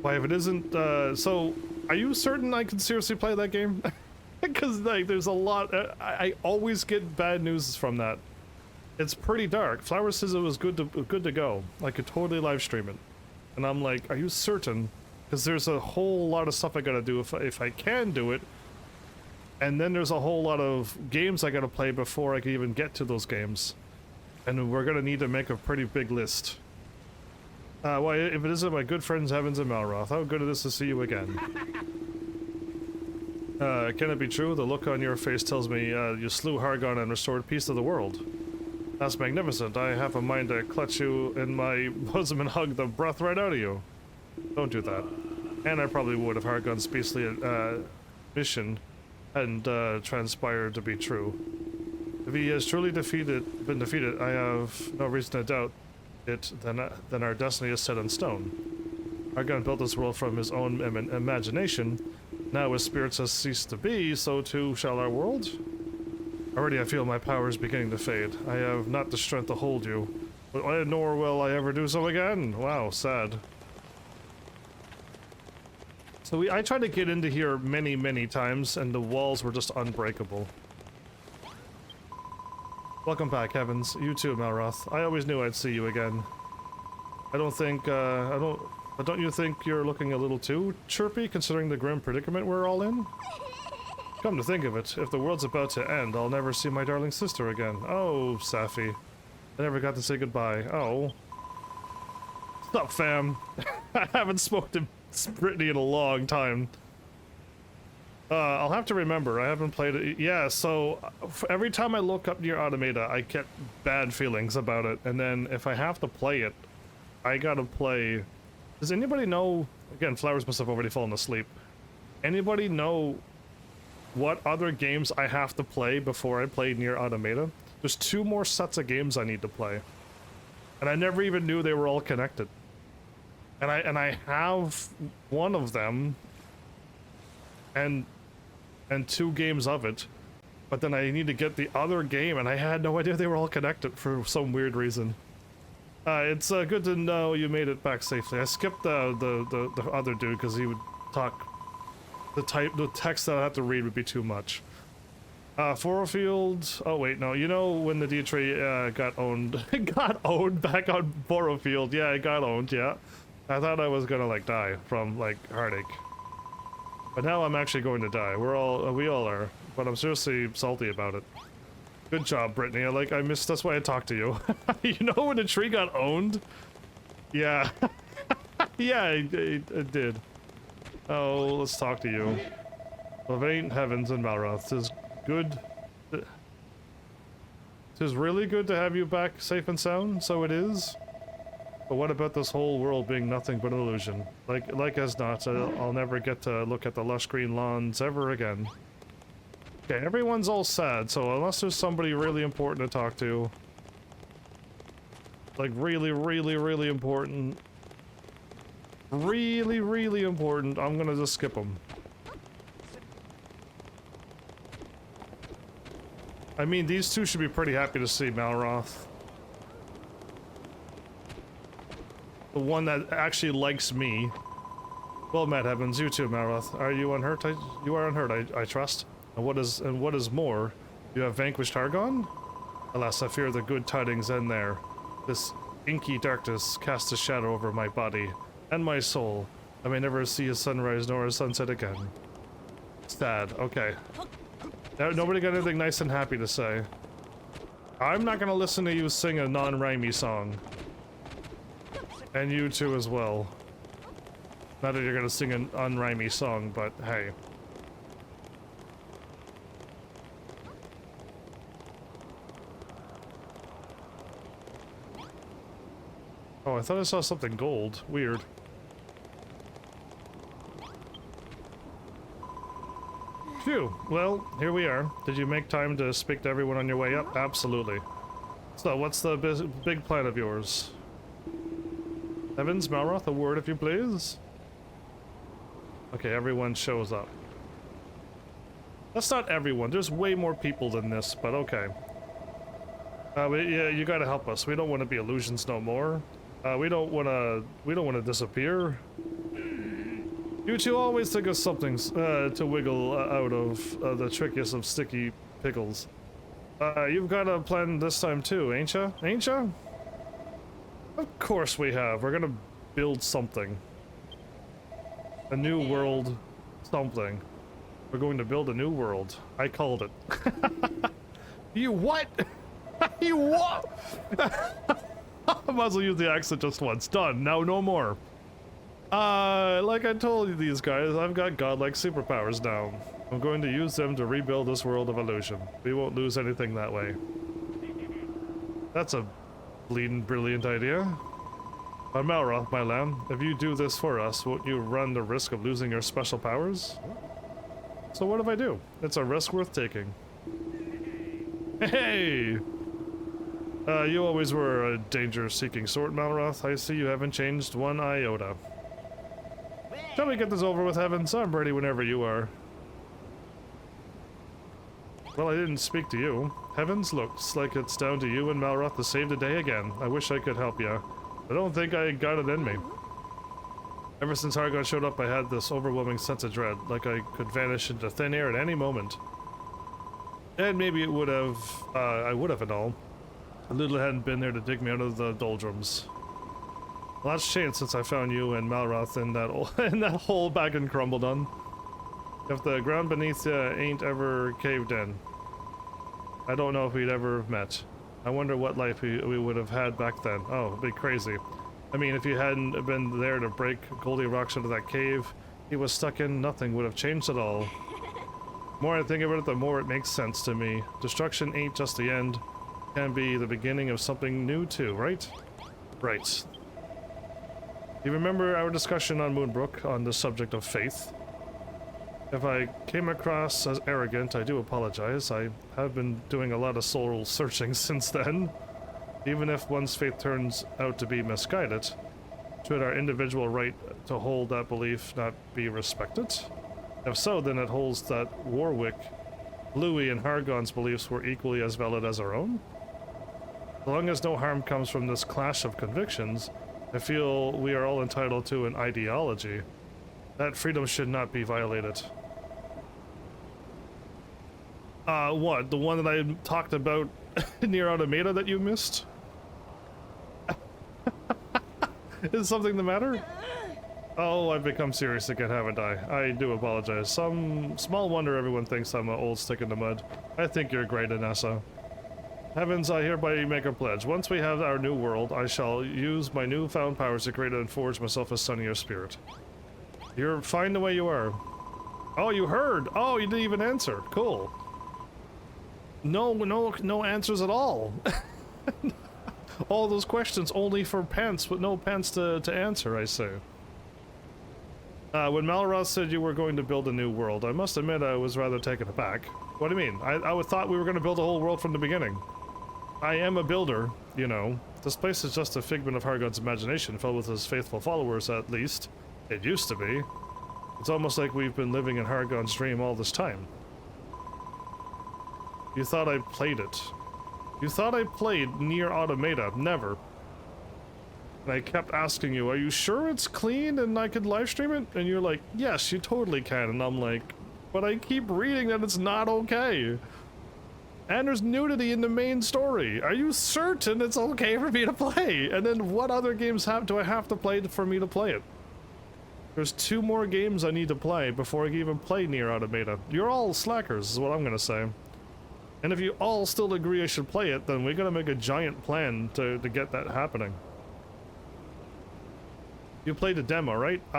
Why, if it isn't, so, are you certain I can seriously play that game? Because, like, there's a lot, I always get bad news from that. It's pretty dark. Flower says it was good to go. I could totally live stream it. And I'm like, are you certain? Because there's a whole lot of stuff I gotta do if I can do it. And then there's a whole lot of games I gotta play before I can even get to those games. And we're gonna need to make a pretty big list. Why, if it isn't my good friends Heavens and Malroth, how good it is to see you again. Can it be true? The look on your face tells me you slew Hargon and restored peace to the world. That's magnificent. I have a mind to clutch you in my bosom and hug the breath right out of you. Don't do that. And I probably would if Hargon's beastly mission hadn't transpired to be true. If he has truly been defeated, I have no reason to doubt it, then our destiny is set in stone. Hargon built this world from his own imagination. Now his spirits has ceased to be, so too shall our world? Already I feel my powers beginning to fade. I have not the strength to hold you, nor will I ever do so again. Wow, sad. So I tried to get into here many times, and the walls were just unbreakable. Welcome back, Heavens. You too, Malroth. I always knew I'd see you again. I don't think, but don't you think you're looking a little too chirpy, considering the grim predicament we're all in? Come to think of it, if the world's about to end, I'll never see my darling sister again. Oh, Safi. I never got to say goodbye. Oh. What's up, fam? I haven't spoken to Brittany in a long time. I'll have to remember. I haven't played it. Yeah, so every time I look up Nier Automata, I get bad feelings about it. And then if I have to play it, I gotta play... Does anybody know... Again, Flowers must have already fallen asleep. Anybody know what other games I have to play before I play Nier Automata. There's 2 more sets of games I need to play. And I never even knew they were all connected. And I have one of them and 2 games of it. But then I need to get the other game, and I had no idea they were all connected for some weird reason. It's good to know you made it back safely. I skipped the other dude because he would talk. The text that I have to read would be too much. Forofield. Oh wait, no. You know when the D-Tree got owned? Got owned back on Forofield. Yeah, it got owned. Yeah. I thought I was gonna like die from like heartache, but now I'm actually going to die. We all are. But I'm seriously salty about it. Good job, Brittany. I missed. That's why I talked to you. You know when the tree got owned? Yeah. Yeah, it did. Oh, let's talk to you. Levain, Heavens, and Malroth. 'Tis good. 'Tis really good to have you back safe and sound, so it is. But what about this whole world being nothing but an illusion? Like as not, I'll never get to look at the lush green lawns ever again. Okay, everyone's all sad, so unless there's somebody really important to talk to, like really, really, really important, really, really important, I'm gonna just skip them. I mean, these 2 should be pretty happy to see Malroth. The one that actually likes me. Well met, Heavens. You too, Malroth. Are you unhurt? You are unhurt, I trust. And what is more, you have vanquished Hargon? Alas, I fear the good tidings end there. This inky darkness casts a shadow over my body and my soul. I may never see a sunrise nor a sunset again. Sad. Okay. Now, nobody got anything nice and happy to say. I'm not gonna listen to you sing a non-rhymey song. And you too as well. Not that you're gonna sing an unrhymey song, but hey. Oh, I thought I saw something gold. Weird. Phew. Well, here we are. Did you make time to speak to everyone on your way up? Absolutely. So, what's the big plan of yours? Heavens, Malroth, a word if you please? Okay, everyone shows up. That's not everyone. There's way more people than this, but okay. Yeah, you gotta help us. We don't want to be illusions no more. We don't want to disappear. You 2 always think of something to wiggle out of the trickiest of sticky pickles. You've got a plan this time too, ain't ya? Ain't ya? Of course we have. We're gonna build something. A new world something. We're going to build a new world. I called it. You what? You what? I might as well use the accent just once. Done. Now no more. Like I told you these guys, I've got godlike superpowers now. I'm going to use them to rebuild this world of illusion. We won't lose anything that way. That's a bleeding brilliant idea. Malroth, my lamb, if you do this for us, won't you run the risk of losing your special powers? So what if I do? It's a risk worth taking. Hey! You always were a danger-seeking sort, Malroth. I see you haven't changed one iota. Shall we get this over with, Heavens? I'm ready whenever you are. Well, I didn't speak to you. Heavens, looks like it's down to you and Malroth to save the day again. I wish I could help you. I don't think I got it in me. Ever since Hargon showed up, I had this overwhelming sense of dread, like I could vanish into thin air at any moment. And maybe it would have, I would have and all. Little hadn't been there to dig me out of the doldrums. A lot's changed since I found you and Malroth in that hole back in Crumbledon. If the ground beneath you ain't ever caved in, I don't know if we'd ever have met. I wonder what life we would have had back then. Oh, it'd be crazy. I mean, if you hadn't been there to break Goldie rocks into that cave he was stuck in, nothing would have changed at all. The more I think about it, the more it makes sense to me. Destruction ain't just the end. It can be the beginning of something new too, right? Right. You remember our discussion on Moonbrook on the subject of faith? If I came across as arrogant, I do apologize. I have been doing a lot of soul searching since then. Even if one's faith turns out to be misguided, should our individual right to hold that belief not be respected? If so, then it holds that Warwick, Louis, and Hargon's beliefs were equally as valid as our own? As long as no harm comes from this clash of convictions, I feel we are all entitled to an ideology. That freedom should not be violated. What? The one that I talked about near Automata that you missed? Is something the matter? Oh, I've become serious again, haven't I? I do apologize. Some small wonder everyone thinks I'm an old stick in the mud. I think you're great, Anessa. Heavens, I hereby make a pledge. Once we have our new world, I shall use my newfound powers to create and forge myself a sunnier spirit. You're fine the way you are. Oh, you heard! Oh, you didn't even answer. Cool. No answers at all. All those questions only for pants, with no pants to answer, I say. When Malroth said you were going to build a new world, I must admit I was rather taken aback. What do you mean? I thought we were going to build a whole world from the beginning. I am a builder, you know. This place is just a figment of Hargon's imagination, filled with his faithful followers, at least. It used to be. It's almost like we've been living in Hargon's dream all this time. You thought I played it. You thought I played Nier Automata. Never. And I kept asking you, are you sure it's clean and I could live stream it? And you're like, yes, you totally can. And I'm like, but I keep reading that it's not okay. And there's nudity in the main story. Are you certain it's okay for me to play? And then what other games do I have to play for me to play it? There's 2 more games I need to play before I can even play Nier Automata. You're all slackers, is what I'm gonna say. And if you all still agree I should play it, then we gotta make a giant plan to get that happening. You played a demo, right? Did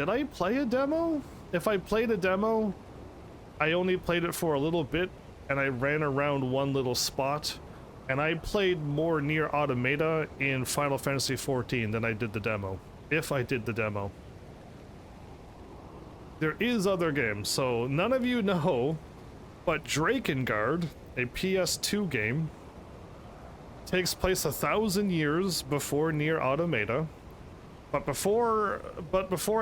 I play a demo? If I played a demo, I only played it for a little bit, and I ran around one little spot, and I played more Nier Automata in Final Fantasy XIV than I did the demo. If I did the demo. There is other games, so none of you know, but Drakengard, a PS2 game, takes place 1,000 years before Nier Automata. But before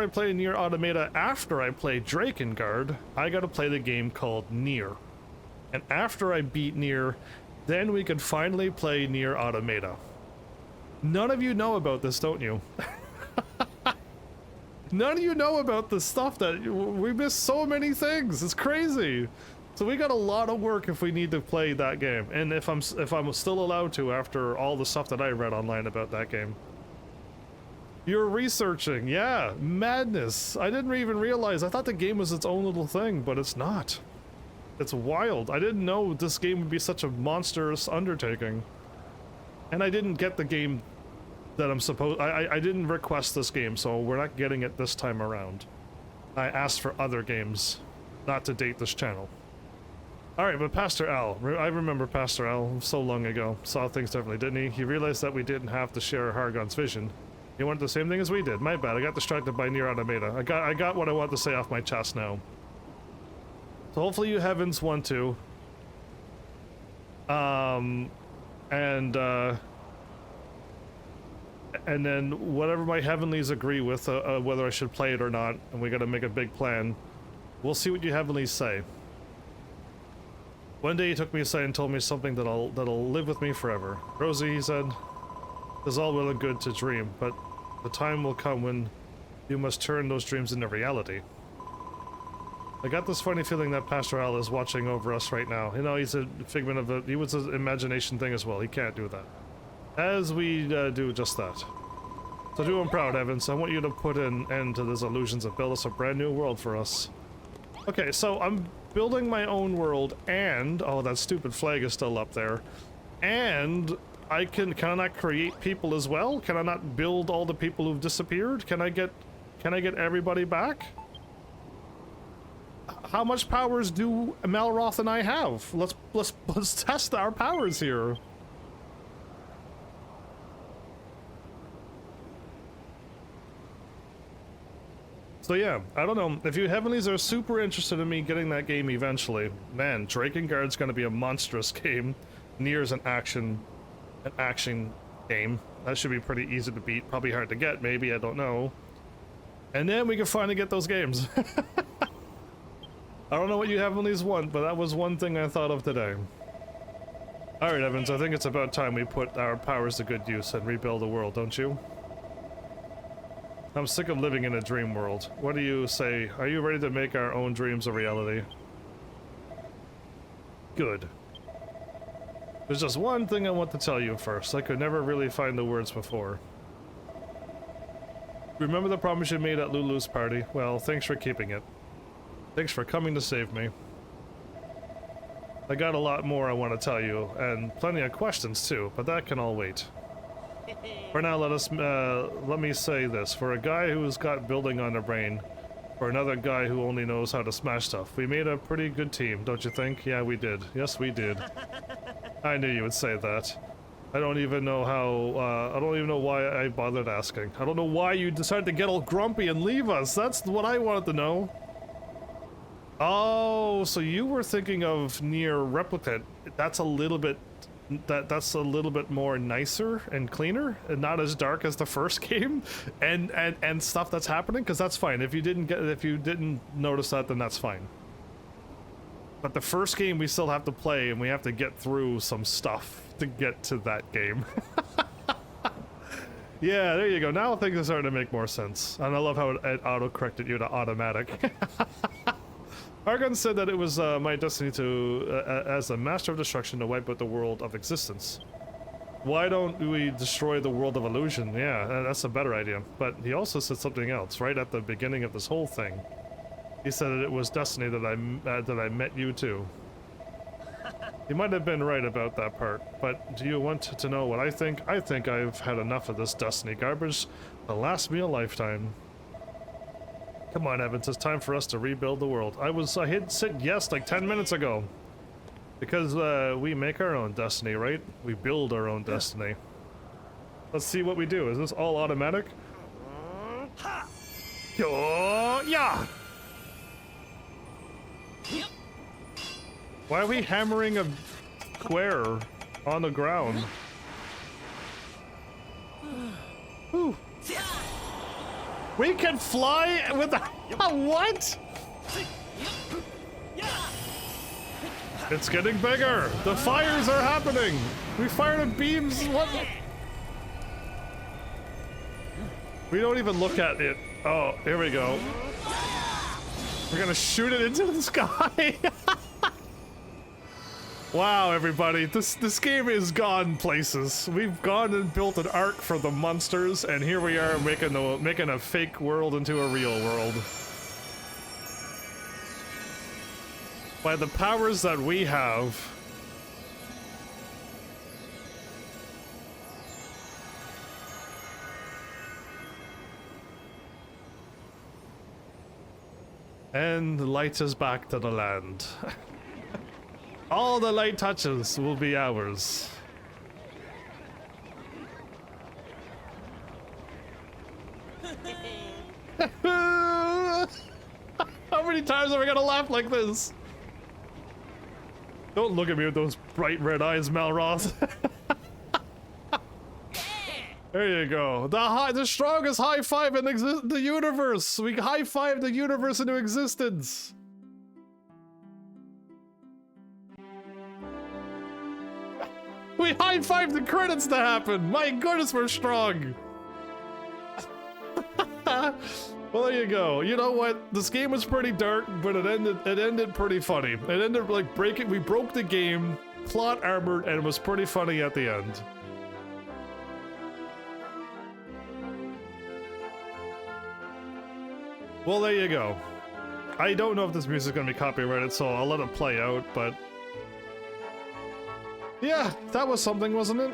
I play Nier Automata, after I play Drakengard, I gotta play the game called Nier. And after I beat Nier, then we can finally play Nier Automata. None of you know about this, don't you? None of you know about this stuff that we missed so many things. It's crazy. So we got a lot of work if we need to play that game. And if I'm still allowed to after all the stuff that I read online about that game. You're researching, yeah, madness. I didn't even realize. I thought the game was its own little thing, but it's not. It's wild. I didn't know this game would be such a monstrous undertaking. And I didn't get the game that I'm supposed... I didn't request this game, so we're not getting it this time around. I asked for other games, not to date this channel. Alright, but Pastor Al. I remember Pastor Al so long ago. Saw things differently, didn't he? He realized that we didn't have to share Hargon's vision. He wanted the same thing as we did. My bad, I got distracted by Nier Automata. I got what I want to say off my chest now. So hopefully you heavens want to. And then whatever my heavenlies agree with, whether I should play it or not, and we gotta make a big plan. We'll see what you heavenlies say. One day he took me aside and told me something that'll live with me forever. Rosie, he said, it's all well and good to dream, but the time will come when you must turn those dreams into reality. I got this funny feeling that Pastor Al is watching over us right now. You know, he's a figment of he was an imagination thing as well. He can't do that. As we do just that. So do him proud, Evans. I want you to put an end to these illusions and build us a brand new world for us. Okay, so I'm building my own world and... Oh, that stupid flag is still up there. And can I not create people as well? Can I not build all the people who've disappeared? Can I get everybody back? How much powers do Malroth and I have? Let's test our powers here. So yeah, I don't know. If you Heavenlies are super interested in me getting that game eventually, man, Drakengard's gonna be a monstrous game. Nier's an action game. That should be pretty easy to beat. Probably hard to get, maybe, I don't know. And then we can finally get those games. I don't know what you Heavenlies want, but that was one thing I thought of today. Alright, Evans, I think it's about time we put our powers to good use and rebuild the world, don't you? I'm sick of living in a dream world. What do you say? Are you ready to make our own dreams a reality? Good. There's just one thing I want to tell you first. I could never really find the words before. Remember the promise you made at Lulu's party? Well, thanks for keeping it. Thanks for coming to save me. I got a lot more I want to tell you, and plenty of questions too, but that can all wait. For now, let me say this. For a guy who's got building on the brain, for another guy who only knows how to smash stuff, we made a pretty good team, don't you think? Yeah, we did. Yes, we did. I knew you would say that. I don't even know how, I don't even know why I bothered asking. I don't know why you decided to get all grumpy and leave us. That's what I wanted to know. Oh, so you were thinking of Nier Replicant. That's a little bit... That's a little bit more nicer and cleaner and not as dark as the first game and stuff that's happening, because that's fine. If you didn't notice that, then that's fine. But the first game we still have to play, and we have to get through some stuff to get to that game. Yeah, there you go. Now things are starting to make more sense. And I love how it auto-corrected you to automatic. Argon said that it was my destiny to, as the master of destruction, to wipe out the world of existence. Why don't we destroy the world of illusion? Yeah, that's a better idea. But he also said something else right at the beginning of this whole thing. He said that it was destiny that I met you too. He might have been right about that part, but do you want to know what I think? I think I've had enough of this destiny garbage to last me a lifetime. Come on, Evans, it's time for us to rebuild the world. I hit said yes like 10 minutes ago. Because we make our own destiny, right? We build our own destiny. Let's see what we do. Is this all automatic? Yeah! Why are we hammering a square on the ground? Ooh. We can fly with a what? It's getting bigger. The fires are happening. We fired at beams. What? We don't even look at it. Oh, here we go. We're gonna shoot it into the sky. Wow, everybody, this game has gone places. We've gone and built an ark for the monsters, and here we are making a fake world into a real world. By the powers that we have. And the light is back to the land. All the light touches will be ours. How many times are we gonna laugh like this? Don't look at me with those bright red eyes, Malroth. There you go. The strongest high five in the universe. We high five the universe into existence. We high-fived the credits to happen! My goodness, we're strong! Well, there you go. You know what? This game was pretty dark, but it ended pretty funny. It ended like we broke the game, plot armored, and it was pretty funny at the end. Well, there you go. I don't know if this music is gonna be copyrighted, so I'll let it play out, but... yeah, that was something, wasn't it?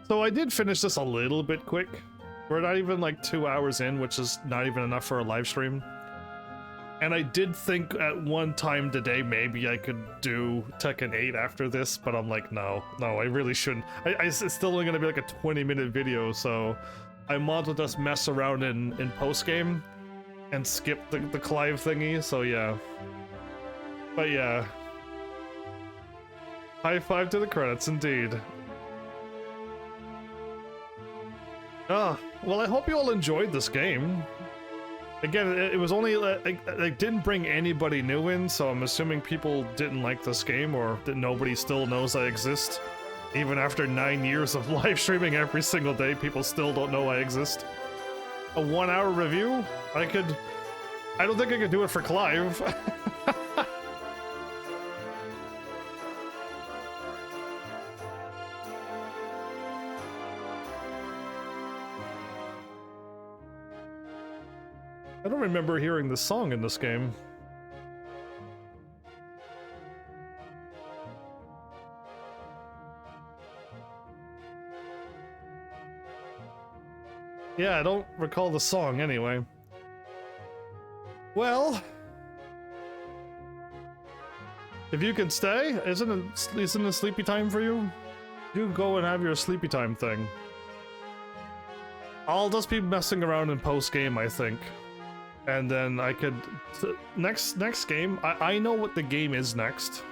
So I did finish this a little bit quick. We're not even like 2 hours in, which is not even enough for a live stream. And I did think at one time today maybe I could do Tekken 8 after this, but I'm like, no, I really shouldn't. It's still only gonna be like a 20-minute video, so I might as well just mess around in post-game and skip the Clive thingy, so yeah. But yeah. High five to the credits, indeed. Ah, well, I hope you all enjoyed this game. Again, it was only, I didn't bring anybody new in, so I'm assuming people didn't like this game, or that nobody still knows I exist. Even after 9 years of live streaming every single day, people still don't know I exist. A 1-hour review? I don't think I could do it for Clive. I don't remember hearing this song in this game. Yeah, I don't recall the song anyway. Well, if you can stay, isn't it sleepy time for you? You go and have your sleepy time thing. I'll just be messing around in post game, I think. And then I could next game. I know what the game is next.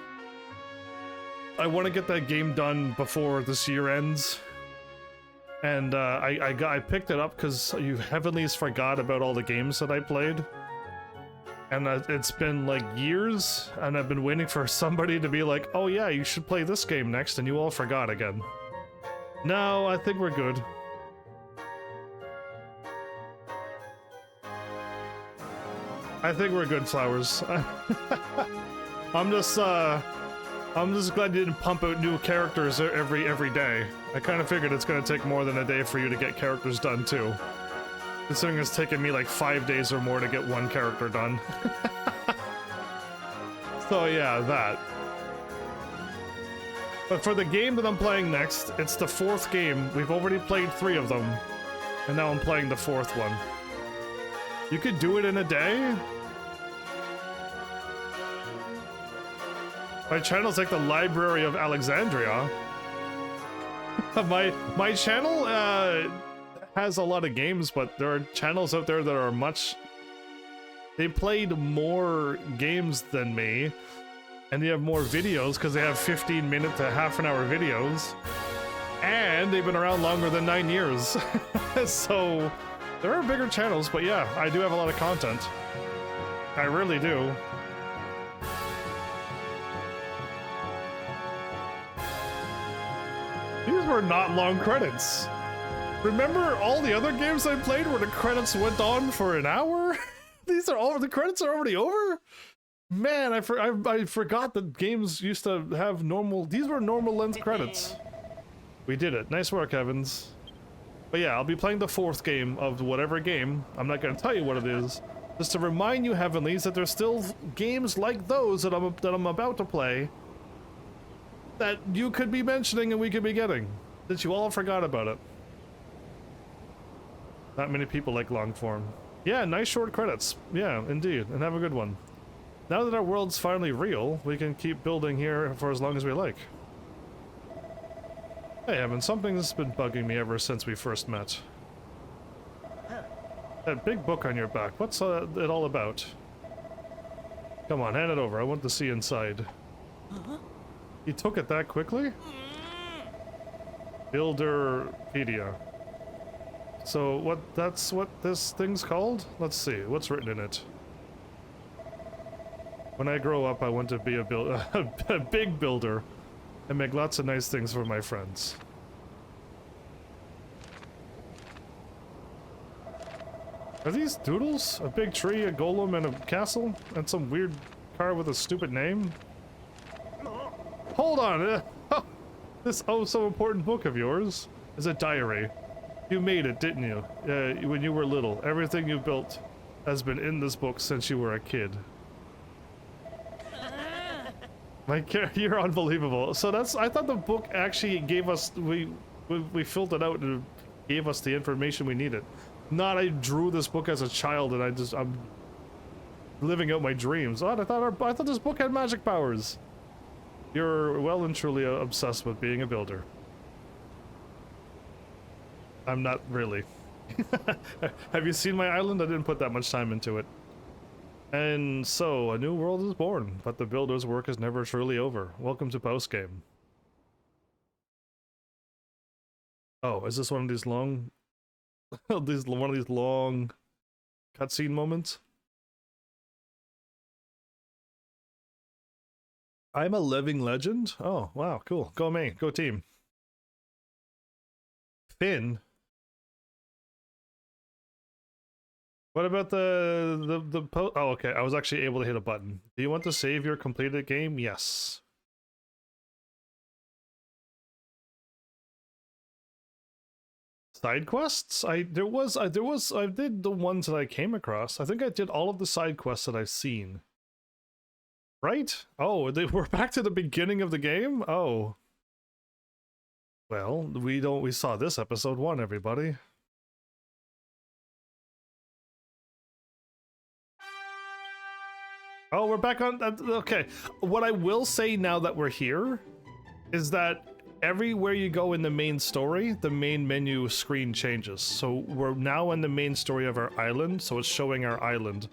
I want to get that game done before this year ends. And I picked it up because you heavenlies forgot about all the games that I played. And it's been like years, and I've been waiting for somebody to be like, oh yeah, you should play this game next, and you all forgot again. No, I think we're good. I think we're good, Flowers. I'm just glad you didn't pump out new characters every day. I kind of figured it's gonna take more than a day for you to get characters done too. Considering it's taken me like 5 days or more to get one character done. So yeah, that. But for the game that I'm playing next, it's the 4th game. We've already played 3 of them, and now I'm playing the 4th one. You could do it in a day? My channel's like the Library of Alexandria. My channel has a lot of games, but there are channels out there that are much... They played more games than me, and they have more videos because they have 15-minute to half-an-hour videos, and they've been around longer than 9 years. So... There are bigger channels, but yeah, I do have a lot of content. I really do. These were not long credits. Remember all the other games I played where the credits went on for an hour? The credits are already over? Man, I forgot that games used to have these were normal length credits. We did it. Nice work, Evans. But yeah, I'll be playing the 4th game of whatever game. I'm not going to tell you what it is. Just to remind you, Heavenlies, that there's still games like those that I'm about to play that you could be mentioning and we could be getting. That you all forgot about it. Not many people like long form. Yeah, nice short credits. Yeah, indeed. And have a good one. Now that our world's finally real, we can keep building here for as long as we like. Hey, Evan, something's been bugging me ever since we first met. That big book on your back, what's it all about? Come on, hand it over, I want to see inside. You took it that quickly? Builderpedia. So that's what this thing's called? Let's see, what's written in it? When I grow up, I want to be a big builder. And make lots of nice things for my friends. Are these doodles? A big tree, a golem, and a castle? And some weird car with a stupid name? Hold on! This oh so important book of yours is a diary. You made it, didn't you? When you were little. Everything you built has been in this book since you were a kid. You're unbelievable. So I thought the book actually gave us, we filled it out and it gave us the information we needed. Not I drew this book as a child and Living out my dreams. What? I thought this book had magic powers. You're well and truly obsessed with being a builder. I'm not really. Have you seen my island? I didn't put that much time into it. And so, a new world is born, but the builder's work is never truly over. Welcome to postgame. Oh, is this one of these long... one of these long cutscene moments? I'm a living legend? Oh, wow, cool. Go me, go team. Finn? What about the post? Oh, okay, I was actually able to hit a button. Do you want to save your completed game? Yes. Side quests? I did the ones that I came across. I think I did all of the side quests that I've seen. Right? Oh, we're back to the beginning of the game? Oh. Well, we saw this episode 1, everybody. Oh, we're back on, okay. What I will say now that we're here is that everywhere you go in the main story, the main menu screen changes. So we're now in the main story of our island, so it's showing our island.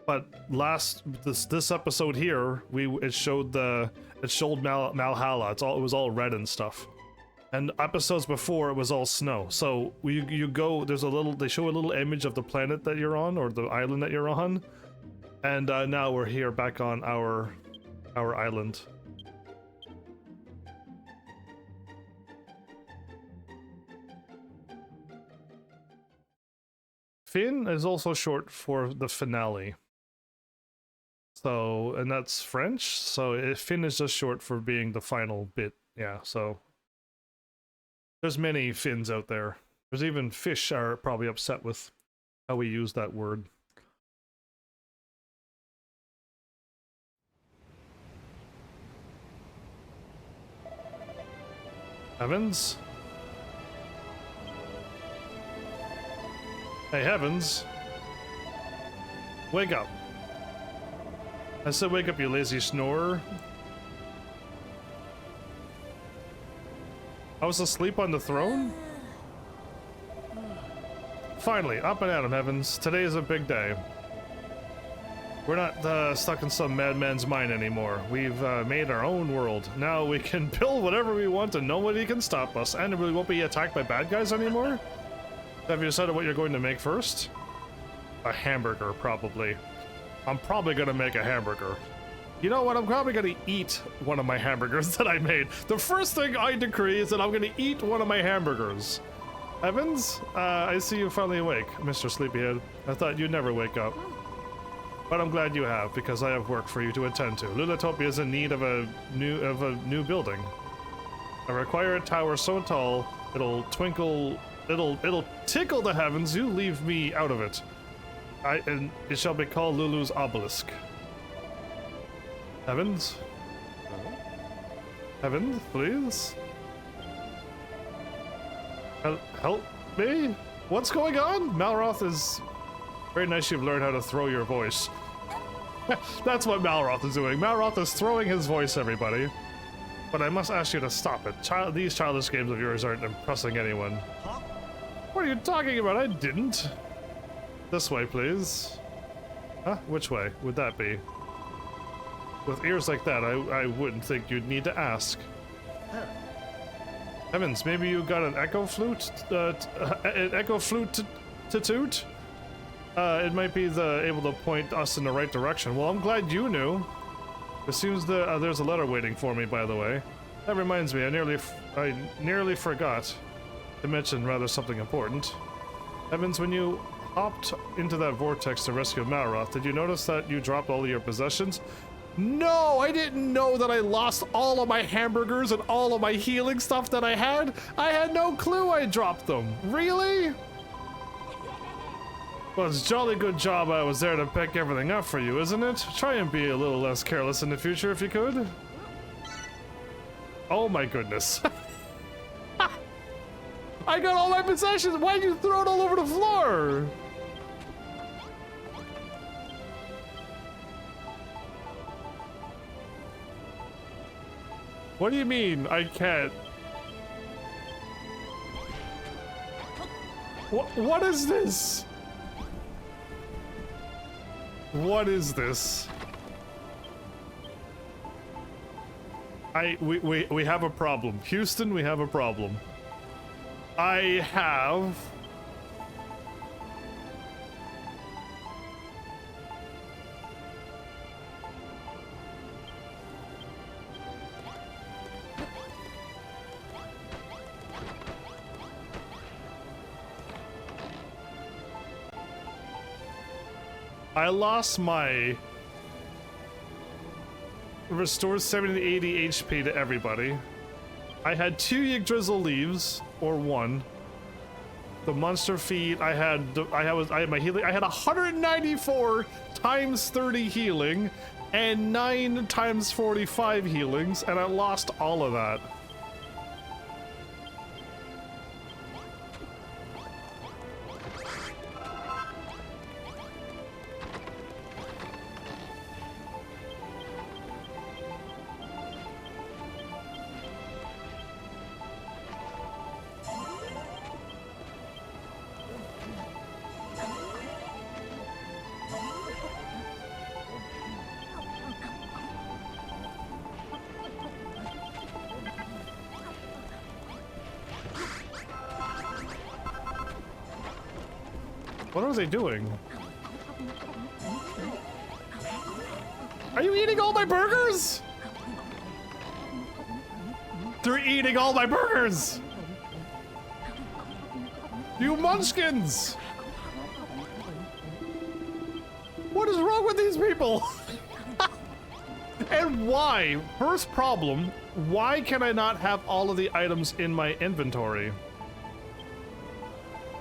But this episode here, it showed Malhalla. It was all red and stuff. And episodes before, it was all snow. So you go, they show a little image of the planet that you're on, or the island that you're on. And now we're here back on our island. Fin is also short for the finale. So, and that's French, so Fin is just short for being the final bit. Yeah, so there's many Finns out there. There's even fish are probably upset with how we use that word. Heavens? Hey, Heavens. Wake up. I said wake up, you lazy snorer. I was asleep on the throne? Finally, up and at 'em, Heavens. Today is a big day. We're not stuck in some madman's mind anymore. We've made our own world. Now we can build whatever we want and nobody can stop us. And we won't be attacked by bad guys anymore? Have you decided what you're going to make first? A hamburger, probably. I'm probably gonna make a hamburger. You know what? I'm probably gonna eat one of my hamburgers that I made. The first thing I decree is that I'm gonna eat one of my hamburgers. Evans, I see you finally awake, Mr. Sleepyhead. I thought you'd never wake up. But I'm glad you have, because I have work for you to attend to. Lulatopia is in need of a new building. I require a tower so tall it'll tickle the heavens. You leave me out of it. And it shall be called Lulu's Obelisk. Heavens? Heavens, please? Help me? What's going on? Malroth is... Very nice you've learned how to throw your voice. That's what Malroth is doing. Malroth is throwing his voice, everybody. But I must ask you to stop it. These childish games of yours aren't impressing anyone. Huh? What are you talking about? I didn't. This way, please. Huh? Which way would that be? With ears like that, I wouldn't think you'd need to ask. Huh. Heavens, maybe you got an echo flute? An echo flute to toot? It might be able to point us in the right direction. Well, I'm glad you knew. It seems there's a letter waiting for me, by the way. That reminds me, I nearly forgot to mention rather something important. Heavens, when you hopped into that vortex to rescue Malroth, did you notice that you dropped all of your possessions? No, I didn't know that I lost all of my hamburgers and all of my healing stuff that I had. I had no clue I dropped them. Really? Well, it's a jolly good job I was there to pick everything up for you, isn't it? Try and be a little less careless in the future if you could. Oh my goodness. I got all my possessions! Why'd you throw it all over the floor? What do you mean I can't? What is this? What is this? We have a problem. Houston, we have a problem. I have... I lost my... Restores 70 to 80 HP to everybody. I had 2 Yggdrasil leaves, or 1. The monster feed, I had my healing. I had 194 times 30 healing, and 9 times 45 healings, and I lost all of that. What are they doing? Are you eating all my burgers? They're eating all my burgers! You munchkins! What is wrong with these people? And why? First problem, why can I not have all of the items in my inventory?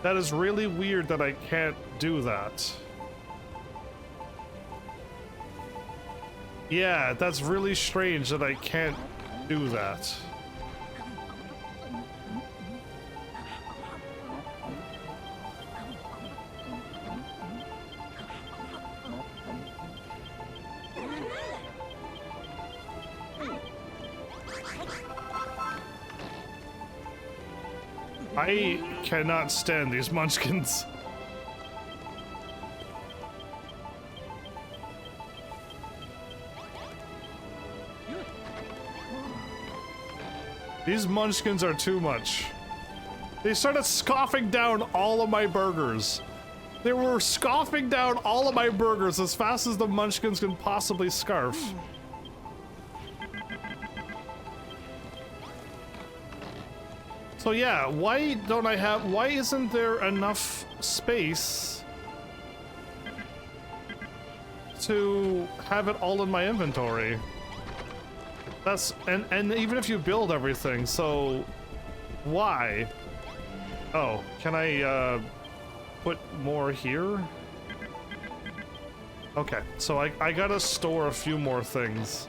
That is really weird that I can't do that. Yeah, that's really strange that I can't do that. I cannot stand these munchkins. These munchkins are too much. They started scoffing down all of my burgers. They were scoffing down all of my burgers as fast as the munchkins can possibly scarf. So yeah, why isn't there enough space to have it all in my inventory? And even if you build everything, so why? Oh, can I put more here? Okay, so I gotta store a few more things.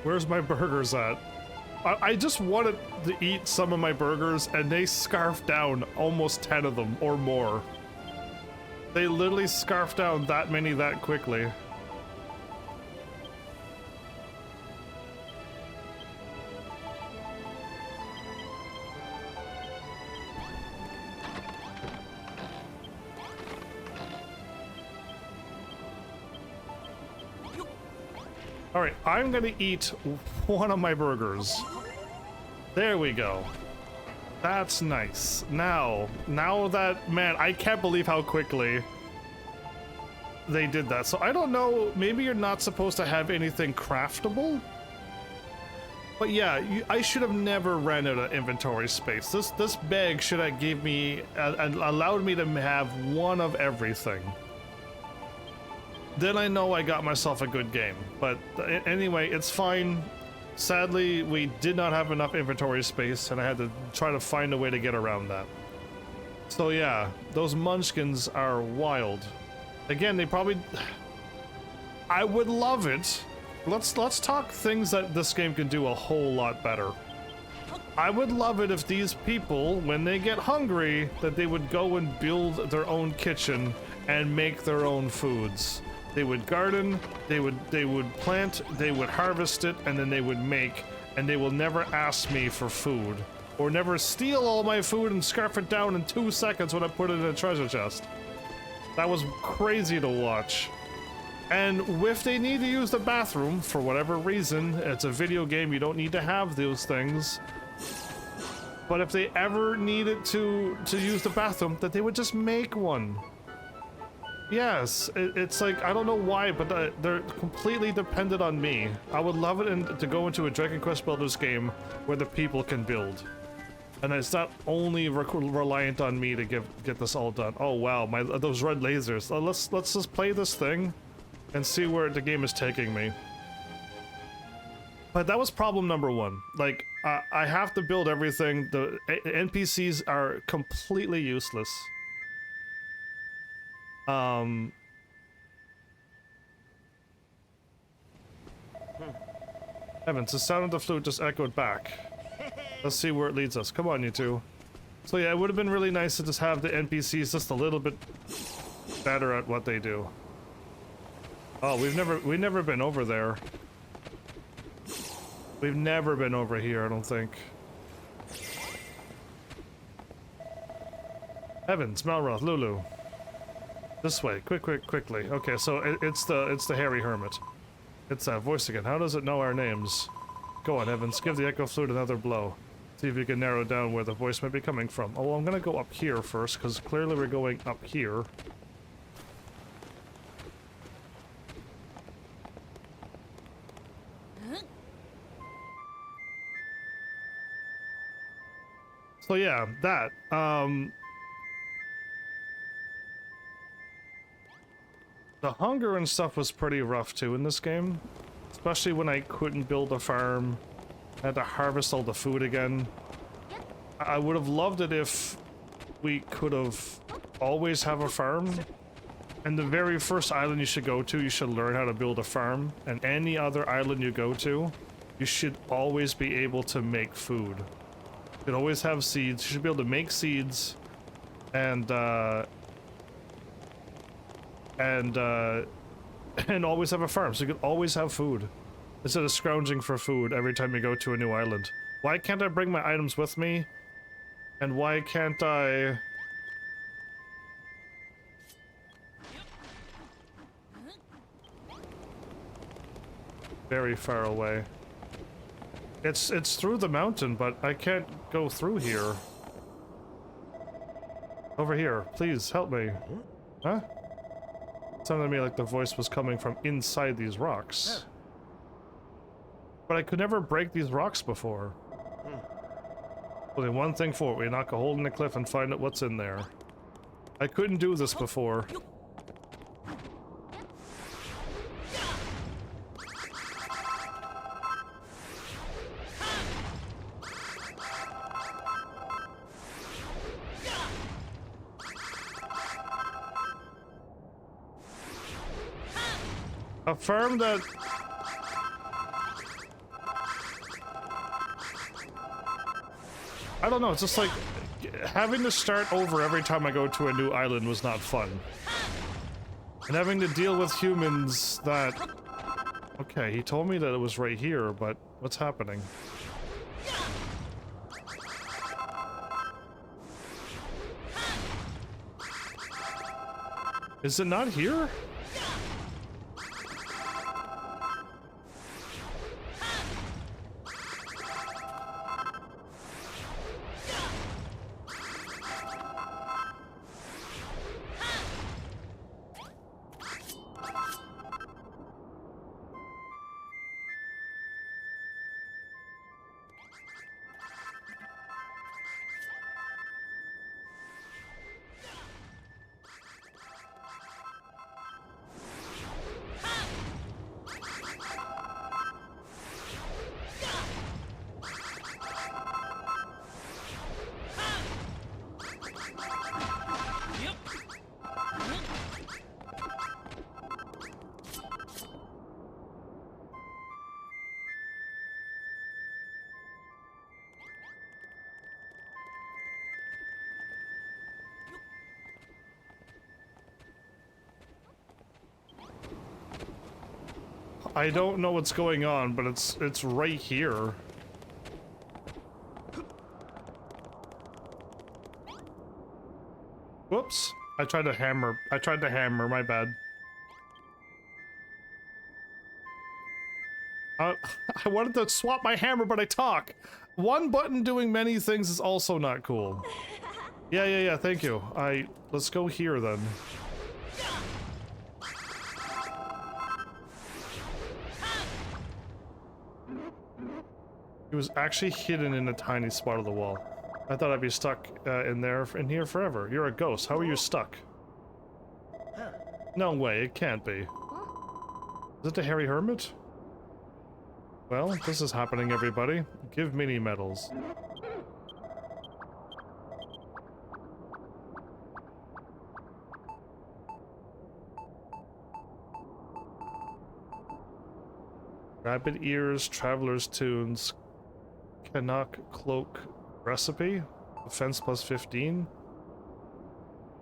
Where's my burgers at? I just wanted to eat some of my burgers and they scarfed down almost 10 of them or more. They literally scarfed down that many that quickly. Alright, I'm gonna eat one of my burgers. There we go. That's nice. Now that, man, I can't believe how quickly they did that. So I don't know, maybe you're not supposed to have anything craftable? But yeah, I should have never ran out of inventory space. This bag should have gave me, allowed me to have one of everything. Then I know I got myself a good game. But anyway, it's fine. Sadly, we did not have enough inventory space, and I had to try to find a way to get around that. So yeah, those munchkins are wild. Again, they probably... I would love it. Let's talk things that this game can do a whole lot better. I would love it if these people, when they get hungry, that they would go and build their own kitchen and make their own foods. They would garden, they would plant, they would harvest it, and then they would make, and they will never ask me for food. Or never steal all my food and scarf it down in 2 seconds when I put it in a treasure chest. That was crazy to watch. And if they need to use the bathroom, for whatever reason, it's a video game, you don't need to have those things. But if they ever needed to use the bathroom, that they would just make one. Yes, it's like, I don't know why, but they're completely dependent on me. I would love it to go into a Dragon Quest Builders game where the people can build. And it's not only reliant on me to get this all done. Oh wow, those red lasers. Let's just play this thing and see where the game is taking me. But that was problem number one. Like, I have to build everything. The NPCs are completely useless. Heavens, the sound of the flute just echoed back. Let's see where it leads us. Come on, you two. So yeah, it would have been really nice to just have the NPCs just a little bit better at what they do. Oh, we've never been over there. We've never been over here, I don't think. Heavens, Malroth, Lulu. This way, quickly. Okay, so it's the hairy hermit. It's that voice again. How does it know our names? Go on, Evans. Give the echo flute another blow. See if you can narrow down where the voice might be coming from. Oh, well, I'm gonna go up here first, because clearly we're going up here. So yeah, that. The hunger and stuff was pretty rough too in this game. Especially when I couldn't build a farm. I had to harvest all the food again. I would have loved it if we could have always have a farm. And the very first island you should go to, you should learn how to build a farm. And any other island you go to, you should always be able to make food. You should always have seeds. You should be able to make seeds and always have a farm, so you can always have food instead of scrounging for food every time you go to a new island. Why can't I bring my items with me? And why can't I... Very far away. It's through the mountain, but I can't go through here. Over here, please help me. Huh? It sounded to me like the voice was coming from inside these rocks. But I could never break these rocks before. Only one thing for it, we knock a hole in the cliff and find out what's in there. I couldn't do this before. Affirm that... I don't know, it's just like... having to start over every time I go to a new island was not fun. And having to deal with humans that... Okay, he told me that it was right here, but what's happening? Is it not here? I don't know what's going on, but it's right here. Whoops. I tried to hammer, my bad. I wanted to swap my hammer, but I talk. One button doing many things is also not cool. Yeah, thank you. Let's go here then. He was actually hidden in a tiny spot of the wall. I thought I'd be stuck in here forever. You're a ghost. How are you stuck? No way, it can't be. Is it the hairy hermit? Well, this is happening, everybody. Give mini medals. Rabbit ears, traveler's tunes, Canuck cloak recipe, defense plus 15,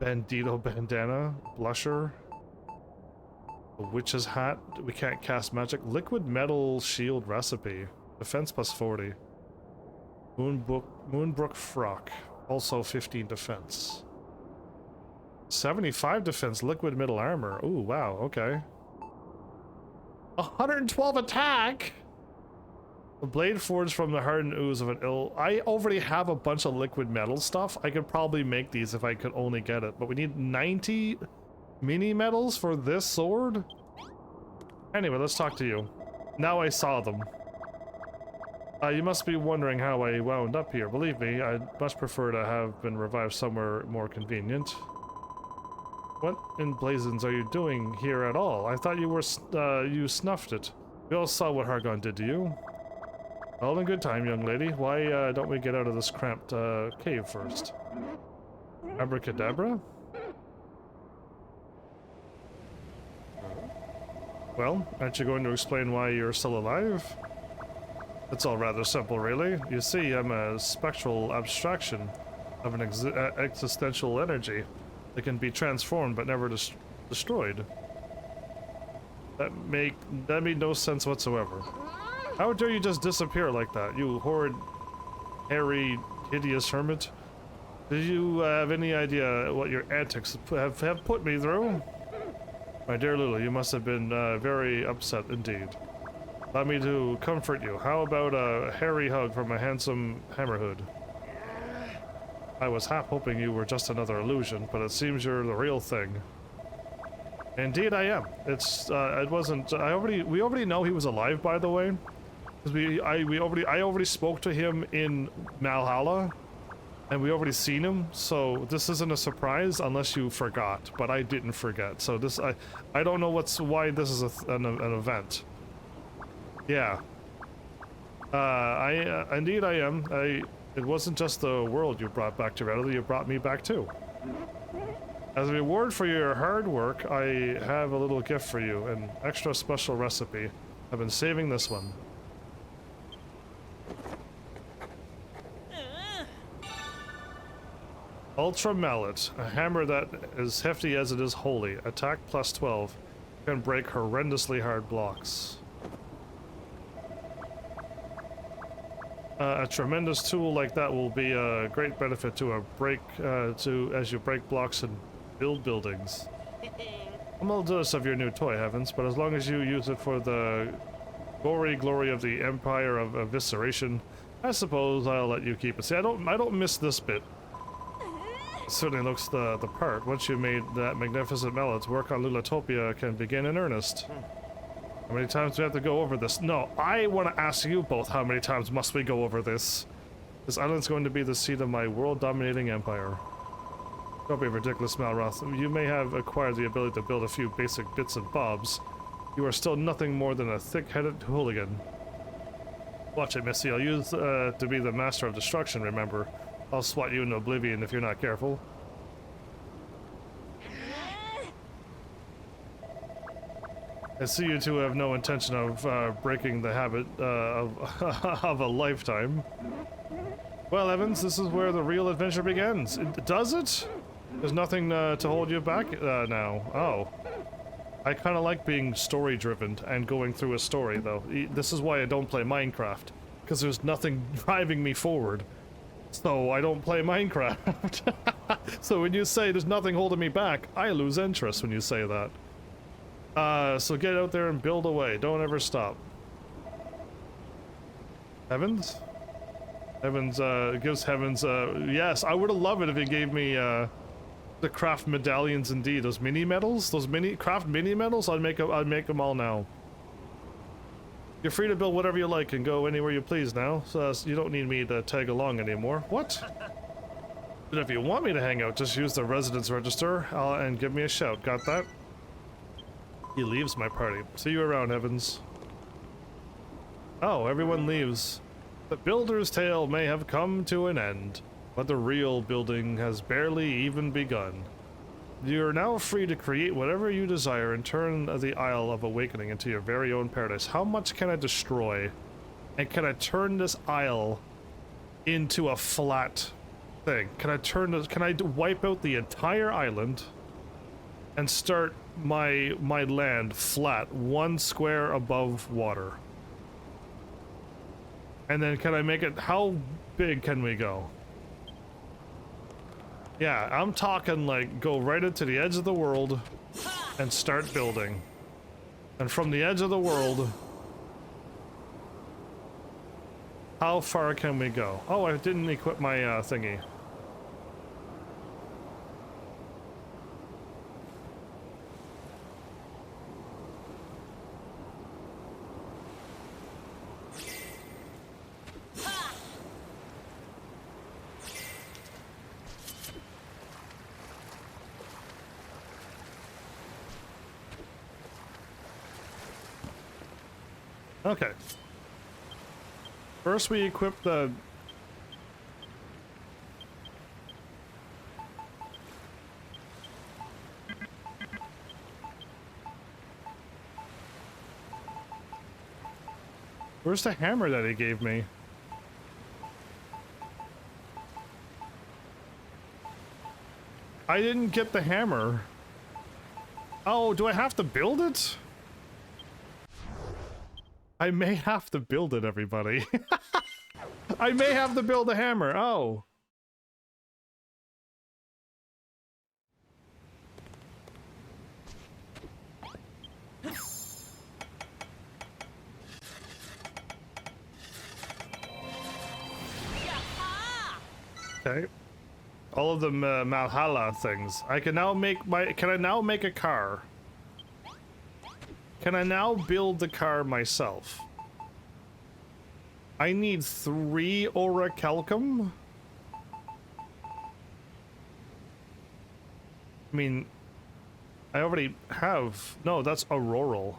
bandito bandana, blusher, a witch's hat, we can't cast magic, liquid metal shield recipe, defense plus 40, Moonbrook frock, also 15 defense, 75 defense, liquid metal armor. Ooh, wow, okay. 112 attack! A blade forged from the hardened ooze of an ill... I already have a bunch of liquid metal stuff. I could probably make these if I could only get it, but we need 90 mini medals for this sword? Anyway, let's talk to you. Now I saw them. You must be wondering how I wound up here. Believe me, I'd much prefer to have been revived somewhere more convenient. What in blazons are you doing here at all? I thought you were, you snuffed it. We all saw what Hargon did to you. All in good time, young lady. Why, don't we get out of this cramped, cave first? Abracadabra? Well, aren't you going to explain why you're still alive? It's all rather simple, really. You see, I'm a spectral abstraction of an existential energy that can be transformed but never destroyed. That made no sense whatsoever. How dare you just disappear like that, you horrid, hairy, hideous hermit? Did you have any idea what your antics have put me through? My dear Lulu, you must have been very upset indeed. Allow me to comfort you. How about a hairy hug from a handsome hammerhood? I was half hoping you were just another illusion, but it seems you're the real thing. Indeed, I am. It wasn't. We already know he was alive, by the way, because I already spoke to him in Valhalla, and we already seen him. So this isn't a surprise unless you forgot, but I didn't forget. So this, I don't know why this is an event. Yeah. Indeed, I am. It wasn't just the world you brought back to reality, you brought me back too. As a reward for your hard work, I have a little gift for you, an extra special recipe. I've been saving this one. Ultra Mallet, a hammer that is hefty as it is holy. Attack plus 12, can break horrendously hard blocks. A tremendous tool like that will be a great benefit to as you break blocks and build buildings. I'm all jealous of your new toy, Heavens, but as long as you use it for the gory glory of the Empire of Evisceration, I suppose I'll let you keep it. See, I don't miss this bit. It certainly looks the part. Once you made that magnificent mallet, work on Lulatopia can begin in earnest. How many times do we have to go over this? No, I want to ask you both how many times must we go over this? This island's going to be the seat of my world-dominating empire. Don't be ridiculous, Malroth. You may have acquired the ability to build a few basic bits and bobs. You are still nothing more than a thick-headed hooligan. Watch it, Missy. I'll use to be the master of destruction, remember. I'll swat you into oblivion if you're not careful. I see you two have no intention of breaking the habit of a lifetime. Well, Evans, this is where the real adventure begins. Does it? There's nothing to hold you back now. Oh. I kind of like being story-driven and going through a story, though. This is why I don't play Minecraft, because there's nothing driving me forward. So I don't play Minecraft. So when you say there's nothing holding me back, I lose interest when you say that. So get out there and build away. Don't ever stop. Heavens? Heavens, gives Heavens, yes, I would have loved it if he gave me, the craft medallions indeed. Those mini medals? Those craft mini medals? I'd make them all now. You're free to build whatever you like and go anywhere you please now, so you don't need me to tag along anymore. What? But if you want me to hang out, just use the residence register and give me a shout. Got that? He leaves my party. See you around, Heavens. Oh, everyone leaves. The builder's tale may have come to an end, but the real building has barely even begun. You are now free to create whatever you desire and turn the Isle of Awakening into your very own paradise. How much can I destroy? And can I turn this isle into a flat thing? Can I turn this, can I wipe out the entire island and start my land flat, 1 square above water? And then can I make it, how big can we go? Yeah, I'm talking like go right into the edge of the world and start building. And from the edge of the world, how far can we go? Oh, I didn't equip my thingy. Okay. First we equip the... Where's the hammer that he gave me? I didn't get the hammer. Oh, do I have to build it? I may have to build it, everybody. I may have to build a hammer. Oh. Okay. All of the Malhalla things. I can now make my... Can I now make a car? Can I now build the car myself? I need 3 orichalcum? I mean... I already have... No, that's auroral.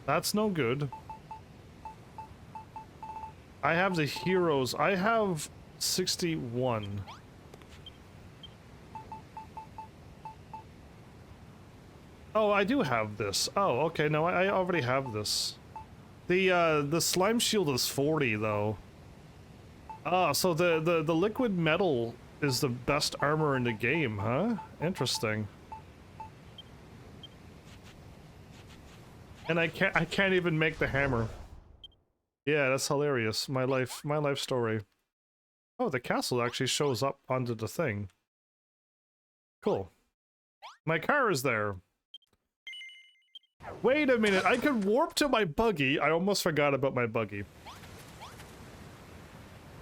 That's no good. I have the heroes. I have 61. Oh, I do have this. Oh, okay. No, I already have this. The slime shield is 40 though. Ah, so the liquid metal is the best armor in the game, huh? Interesting. And I can't even make the hammer. Yeah, that's hilarious. My life story. Oh, the castle actually shows up onto the thing. Cool. My car is there. Wait a minute, I could warp to my buggy. I almost forgot about my buggy.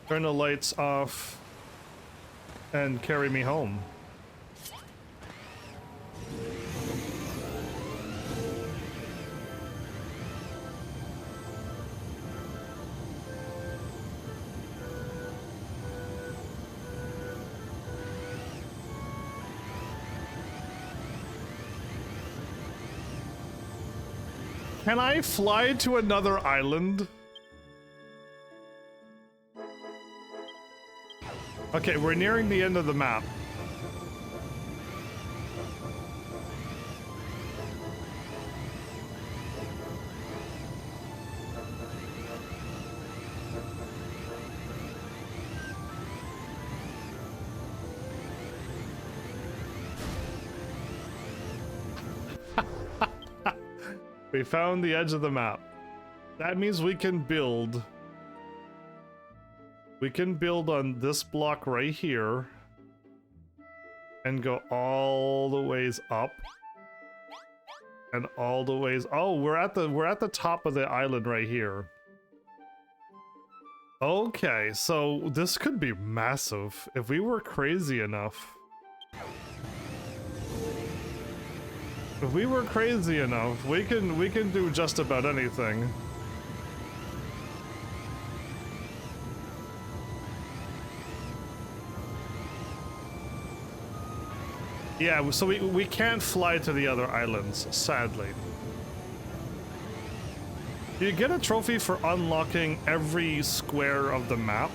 Turn the lights off and carry me home. Can I fly to another island? Okay, we're nearing the end of the map. We found the edge of the map. That means we can build. We can build on this block right here. And go all the ways up. And all the ways. Oh, we're at the top of the island right here. Okay, so this could be massive if we were crazy enough. If we were crazy enough, we can do just about anything. Yeah, so we can't fly to the other islands, sadly. You get a trophy for unlocking every square of the map.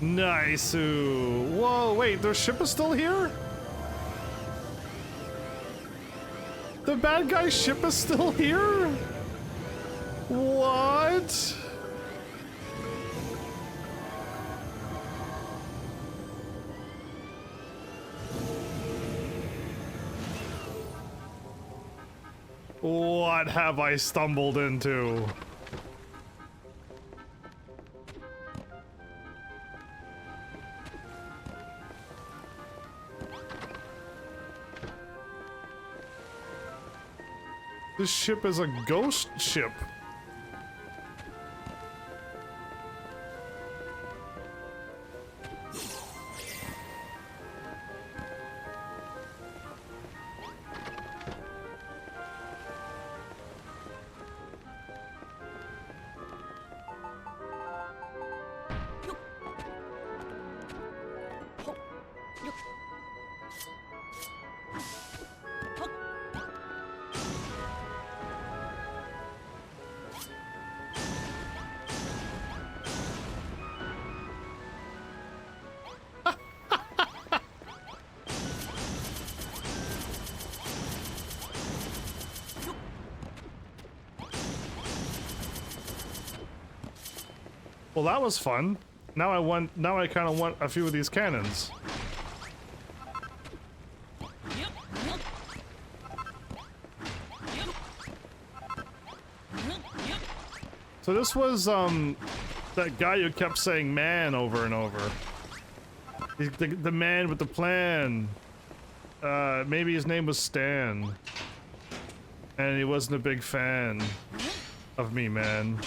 Nice. Whoa, wait, their ship is still here? The bad guy's ship is still here? What? What have I stumbled into? This ship is a ghost ship. Well, that was fun. Now I kind of want a few of these cannons. So this was that guy who kept saying man over and over. The man with the plan. Maybe his name was Stan. And he wasn't a big fan of me, man.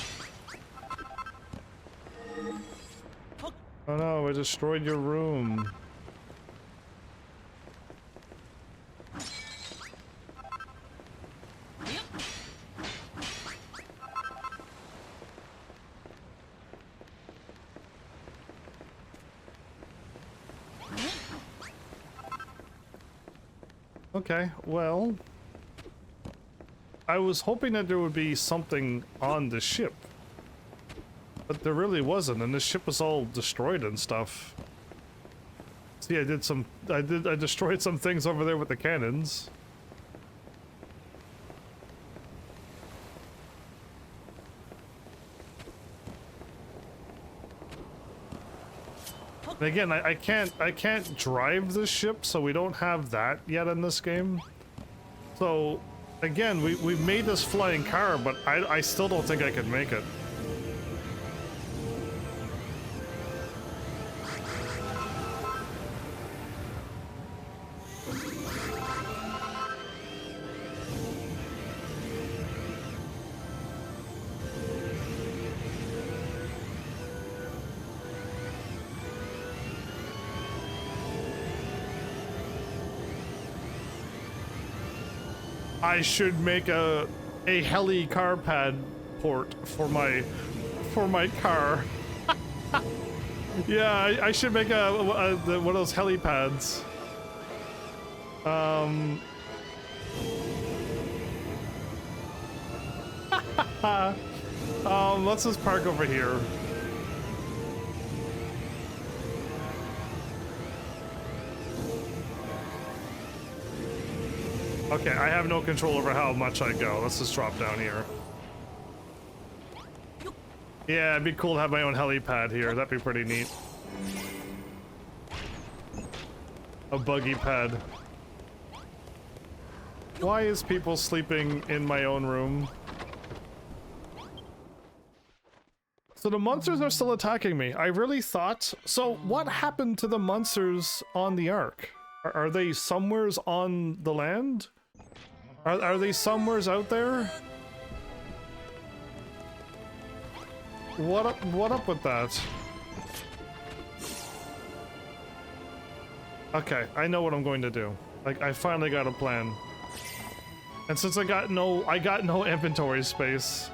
Oh no, I destroyed your room. Okay, well, I was hoping that there would be something on the ship. But there really wasn't, and the ship was all destroyed and stuff. See, I destroyed some things over there with the cannons. And again, I can't drive this ship, so we don't have that yet in this game. So, again, we've made this flying car, but I still don't think I could make it. I should make a heli car pad port for my car. Yeah, I should make one of those heli pads. Let's just park over here. Okay, I have no control over how much I go. Let's just drop down here. Yeah, it'd be cool to have my own helipad here. That'd be pretty neat. A buggy pad. Why is people sleeping in my own room? So the monsters are still attacking me. I really thought... So what happened to the monsters on the Ark? Are they somewheres on the land? Are they somewheres out there? What up with that? Okay, I know what I'm going to do. Like, I finally got a plan. And since I got no inventory space.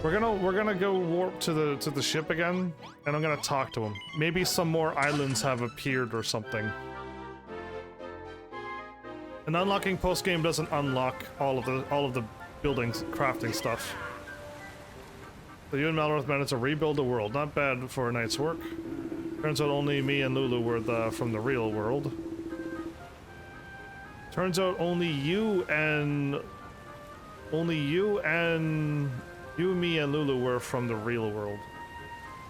We're gonna go warp to the ship again, and I'm gonna talk to him. Maybe some more islands have appeared or something. And unlocking post game doesn't unlock all of the buildings, crafting stuff. So you and Malroth managed to rebuild the world. Not bad for a night's work. Turns out only me and Lulu were from the real world. Turns out only you, me, and Lulu were from the real world.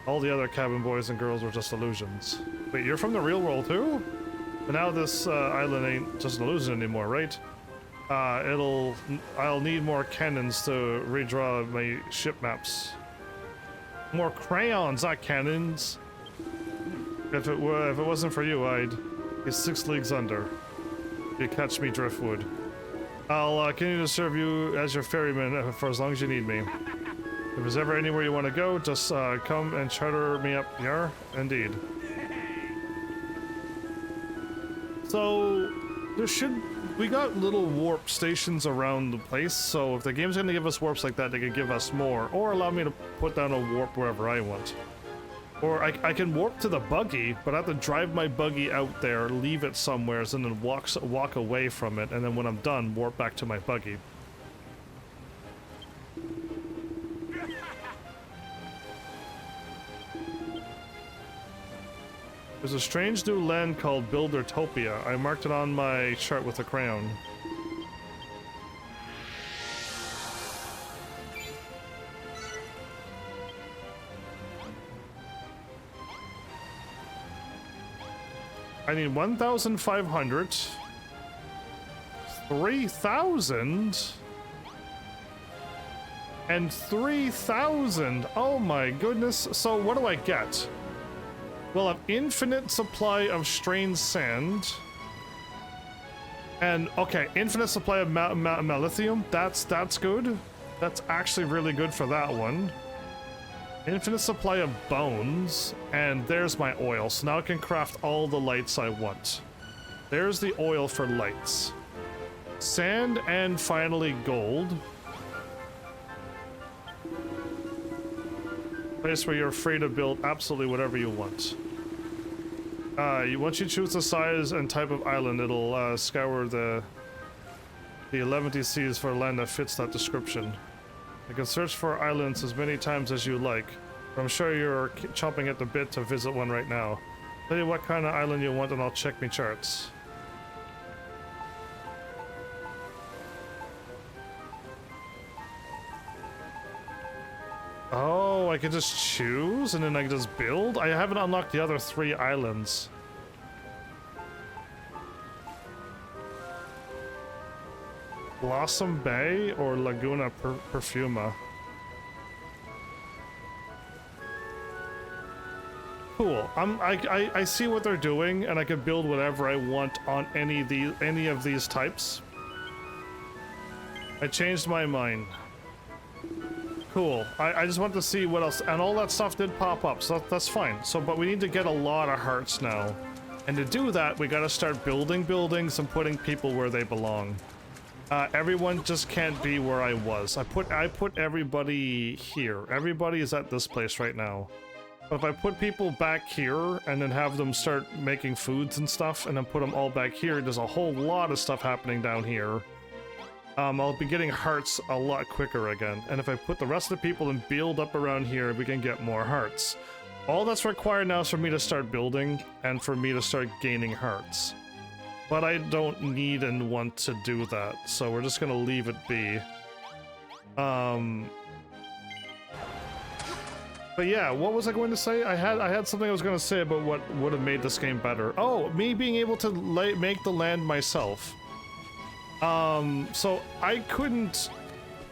All the other cabin boys and girls were just illusions. Wait, you're from the real world too? But now this island ain't just an illusion anymore, right? I'll need more cannons to redraw my ship maps. More crayons, not cannons. If it wasn't for you, I'd be 6 leagues under. You catch me, driftwood. I'll continue to serve you as your ferryman for as long as you need me. If there's ever anywhere you want to go, just come and charter me up here. Indeed. So, we got little warp stations around the place, so if the game's gonna give us warps like that, they can give us more, or allow me to put down a warp wherever I want. Or I can warp to the buggy, but I have to drive my buggy out there, leave it somewhere, and then walk away from it, and then when I'm done, warp back to my buggy. There's a strange new land called Buildertopia. I marked it on my chart with a crayon. I need 1,500, 3,000, and 3,000. Oh my goodness. So what do I get? We'll have infinite supply of strained sand. And, okay, infinite supply of lithium. That's good. That's actually really good for that one. Infinite supply of bones. And there's my oil. So now I can craft all the lights I want. There's the oil for lights. Sand and finally gold. Place where you're free to build absolutely whatever you want. Once you choose the size and type of island, it'll scour the 11 seas for land that fits that description. You can search for islands as many times as you like, but I'm sure you're chomping at the bit to visit one right now. Tell you what kind of island you want and I'll check me charts. Oh, I can just choose and then I can just build? I haven't unlocked the other 3 islands. Blossom Bay or Laguna Perfuma? Cool. I see what they're doing and I can build whatever I want on any of these types. I changed my mind. Cool. I just want to see what else, and all that stuff did pop up, so that's fine. So, but we need to get a lot of hearts now. And to do that, we gotta start building buildings and putting people where they belong. Everyone just can't be where I was. I put everybody here. Everybody is at this place right now. But if I put people back here, and then have them start making foods and stuff, and then put them all back here, there's a whole lot of stuff happening down here. I'll be getting hearts a lot quicker again. And if I put the rest of the people and build up around here, we can get more hearts. All that's required now is for me to start building and for me to start gaining hearts. But I don't need and want to do that, so we're just gonna leave it be. But yeah, what was I going to say? I had something I was going to say about what would have made this game better. Oh, me being able to make the land myself. So I couldn't...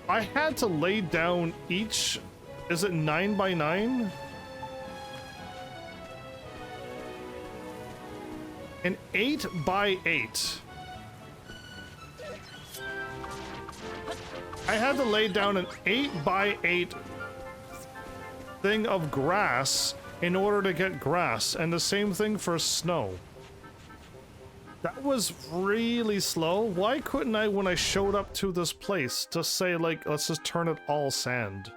I had to lay down each... Is it 9 by 9? An 8 by 8. I had to lay down an 8 by 8 thing of grass in order to get grass, and the same thing for snow. That was really slow. Why couldn't I, when I showed up to this place, just say, like, let's just turn it all sand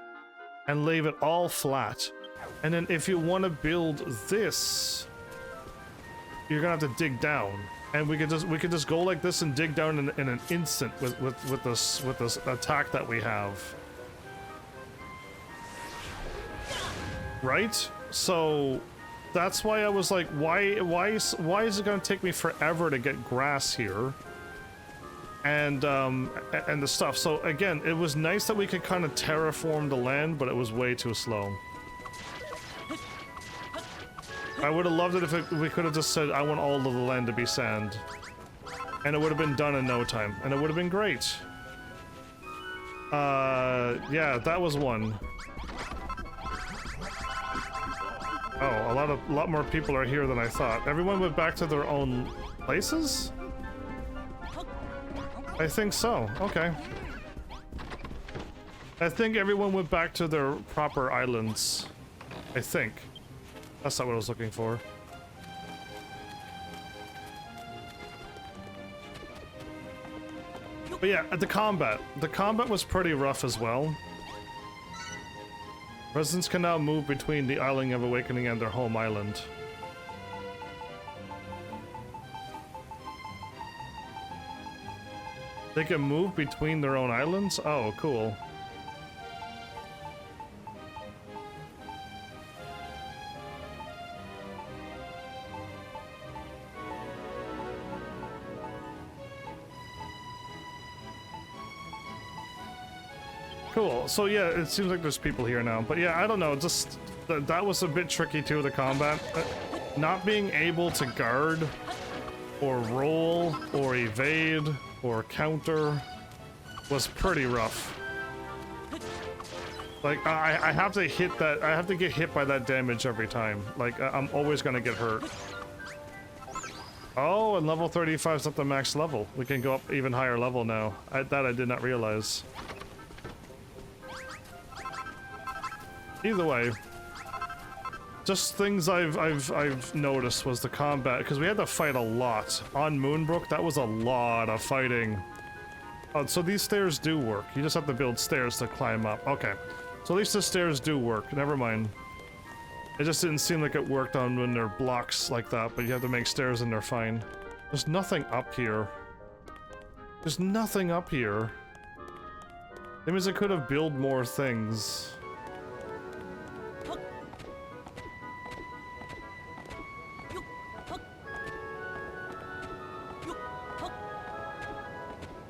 and leave it all flat, and then if you want to build this, you're gonna have to dig down, and we could just go like this and dig down in an instant with this attack that we have. Right? So that's why I was like, why is it gonna take me forever to get grass here? And the stuff. So again, it was nice that we could kind of terraform the land, but it was way too slow. I would have loved it if we could have just said, I want all of the land to be sand. And it would have been done in no time. And it would have been great. Yeah, that was one. Oh, a lot more people are here than I thought. Everyone went back to their own places? I think so. Okay. I think everyone went back to their proper islands. I think. That's not what I was looking for. But yeah, the combat. The combat was pretty rough as well. Residents can now move between the Island of Awakening and their home island. They can move between their own islands? Oh, cool. Cool. So yeah, it seems like there's people here now. But yeah, I don't know. Just that was a bit tricky too, the combat. Not being able to guard or roll or evade or counter was pretty rough. Like I have to hit that. I have to get hit by that damage every time. Like I'm always gonna get hurt. Oh, and level 35 is not the max level. We can go up even higher level now. That I did not realize. Either way, just things I've noticed was the combat, because we had to fight a lot on Moonbrook. That was a lot of fighting. Oh, so these stairs do work. You just have to build stairs to climb up. Okay, so at least the stairs do work. Never mind. It just didn't seem like it worked on when they're blocks like that, but you have to make stairs and they're fine. There's nothing up here. There's nothing up here. That means I could have built more things.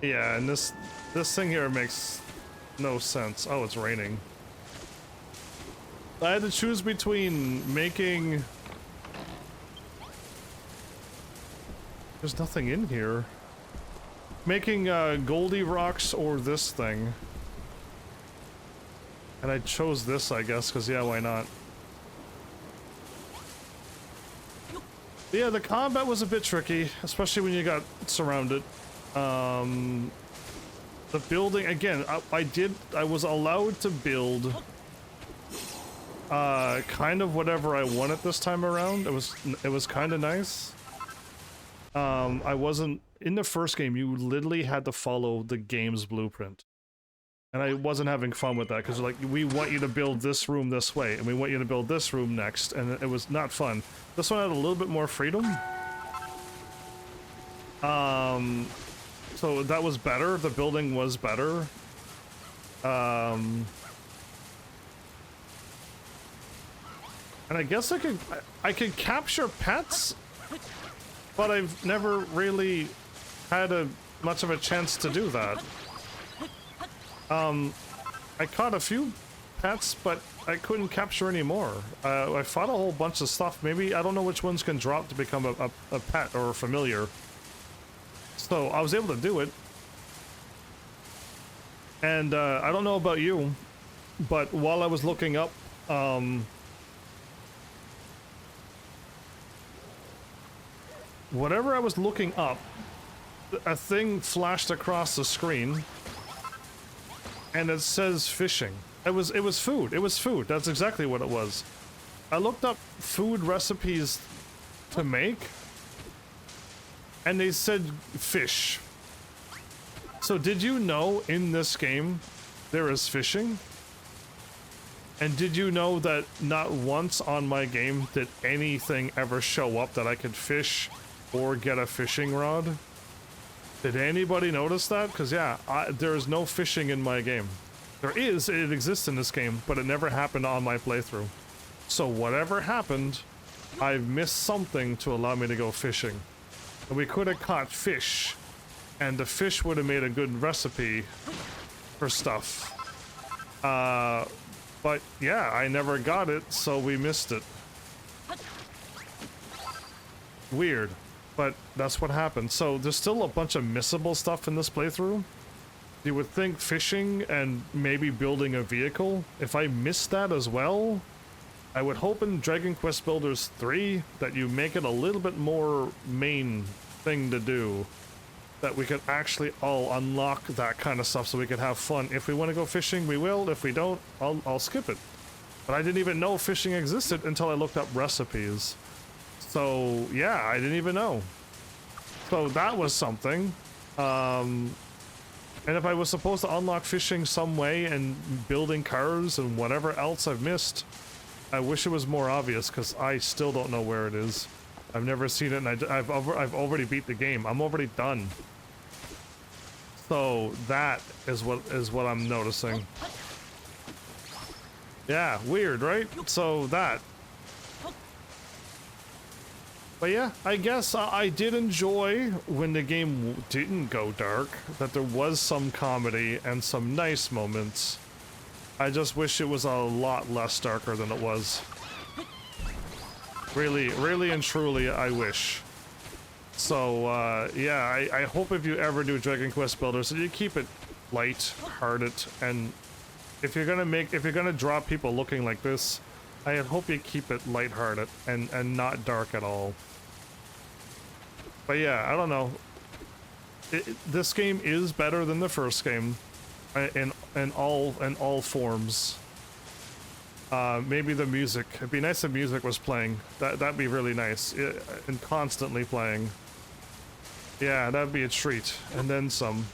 Yeah, and this thing here makes no sense. Oh, it's raining. I had to choose between making... There's nothing in here. Making Goldie Rocks or this thing. And I chose this, I guess, because yeah, why not? Yeah, the combat was a bit tricky, especially when you got surrounded. The building, again, I was allowed to build kind of whatever I wanted this time around. It was kind of nice. I wasn't, in the first game, you literally had to follow the game's blueprint. And I wasn't having fun with that, because like, we want you to build this room this way, and we want you to build this room next, and it was not fun. This one had a little bit more freedom. So that was better. The building was better. And And I guess I could capture pets, but I've never really had much of a chance to do that. I caught a few pets, but I couldn't capture any more. I fought a whole bunch of stuff. Maybe, I don't know which ones can drop to become a pet or a familiar. So I was able to do it. And I don't know about you, but while I was looking up, whatever I was looking up, a thing flashed across the screen, and it says fishing. It was food. It was food. That's exactly what it was. I looked up food recipes to make, and they said fish. So did you know in this game there is fishing? And did you know that not once on my game did anything ever show up that I could fish or get a fishing rod? Did anybody notice that? Because yeah, there is no fishing in my game. It exists in this game, but it never happened on my playthrough. So whatever happened, I've missed something to allow me to go fishing. And we could have caught fish, and the fish would have made a good recipe for stuff. But yeah, I never got it, so we missed it. Weird, but that's what happened. So there's still a bunch of missable stuff in this playthrough. You would think fishing and maybe building a vehicle. If I missed that as well, I would hope in Dragon Quest Builders 3 that you make it a little bit more main thing to do. That we could actually all unlock that kind of stuff so we could have fun. If we want to go fishing, we will. If we don't, I'll skip it. But I didn't even know fishing existed until I looked up recipes. So yeah, I didn't even know. So that was something. And if I was supposed to unlock fishing some way and building cars and whatever else I've missed, I wish it was more obvious, because I still don't know where it is. I've never seen it, and I've already beat the game. I'm already done. So that is what I'm noticing. Yeah, weird, right? So that. But yeah, I guess I did enjoy when the game didn't go dark, that there was some comedy and some nice moments. I just wish it was a lot less darker than it was. Really, really and truly, I wish. So, yeah, I hope if you ever do Dragon Quest Builders that you keep it light-hearted, and if you're gonna draw people looking like this, I hope you keep it light-hearted and not dark at all. But yeah, I don't know. This game is better than the first game, in all forms. Maybe the music. It'd be nice if music was playing. That'd be really nice, and constantly playing. Yeah, that'd be a treat, and then some.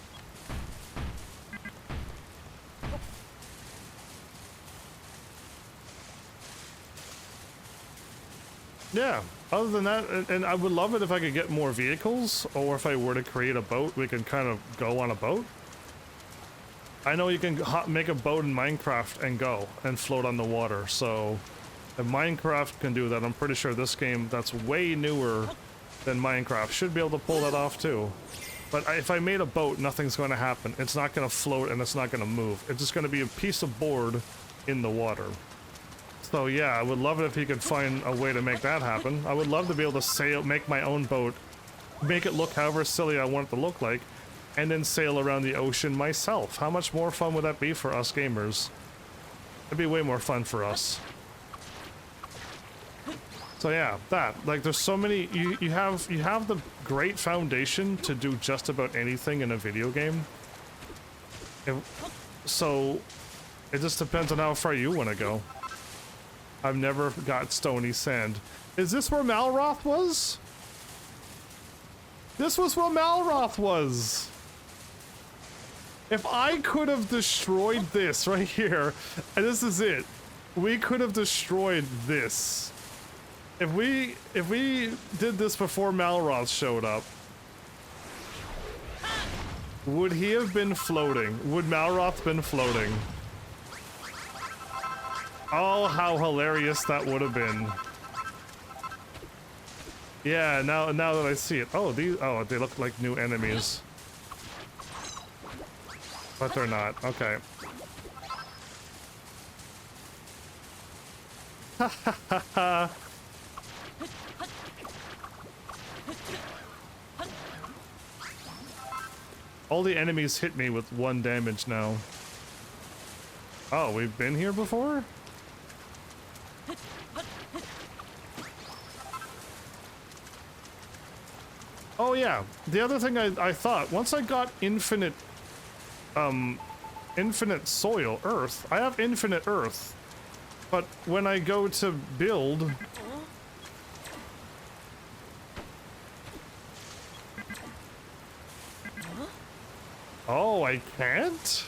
Yeah, other than that, and I would love it if I could get more vehicles, or if I were to create a boat, we can kind of go on a boat. I know you can make a boat in Minecraft and go, and float on the water, so if Minecraft can do that, I'm pretty sure this game that's way newer than Minecraft should be able to pull that off too. But if I made a boat, nothing's going to happen. It's not going to float and it's not going to move. It's just going to be a piece of board in the water. So yeah, I would love it if you could find a way to make that happen. I would love to be able to sail, make my own boat, make it look however silly I want it to look like, and then sail around the ocean myself. How much more fun would that be for us gamers? It'd be way more fun for us. So yeah, like there's so many, you have the great foundation to do just about anything in a video game. So it just depends on how far you want to go. I've never got stony sand. Is this where Malroth was? This was where Malroth was. If I could have destroyed this right here, and this is it, we could have destroyed this. If we did this before Malroth showed up, would he have been floating? Would Malroth been floating? Oh, how hilarious that would have been. Yeah, now that I see it. Oh, they look like new enemies. But they're not. Okay. Ha ha ha ha. All the enemies hit me with 1 damage now. Oh, we've been here before? Oh yeah, the other thing I thought, once I got infinite soil, earth, I have infinite earth, but when I go to build, oh, I can't?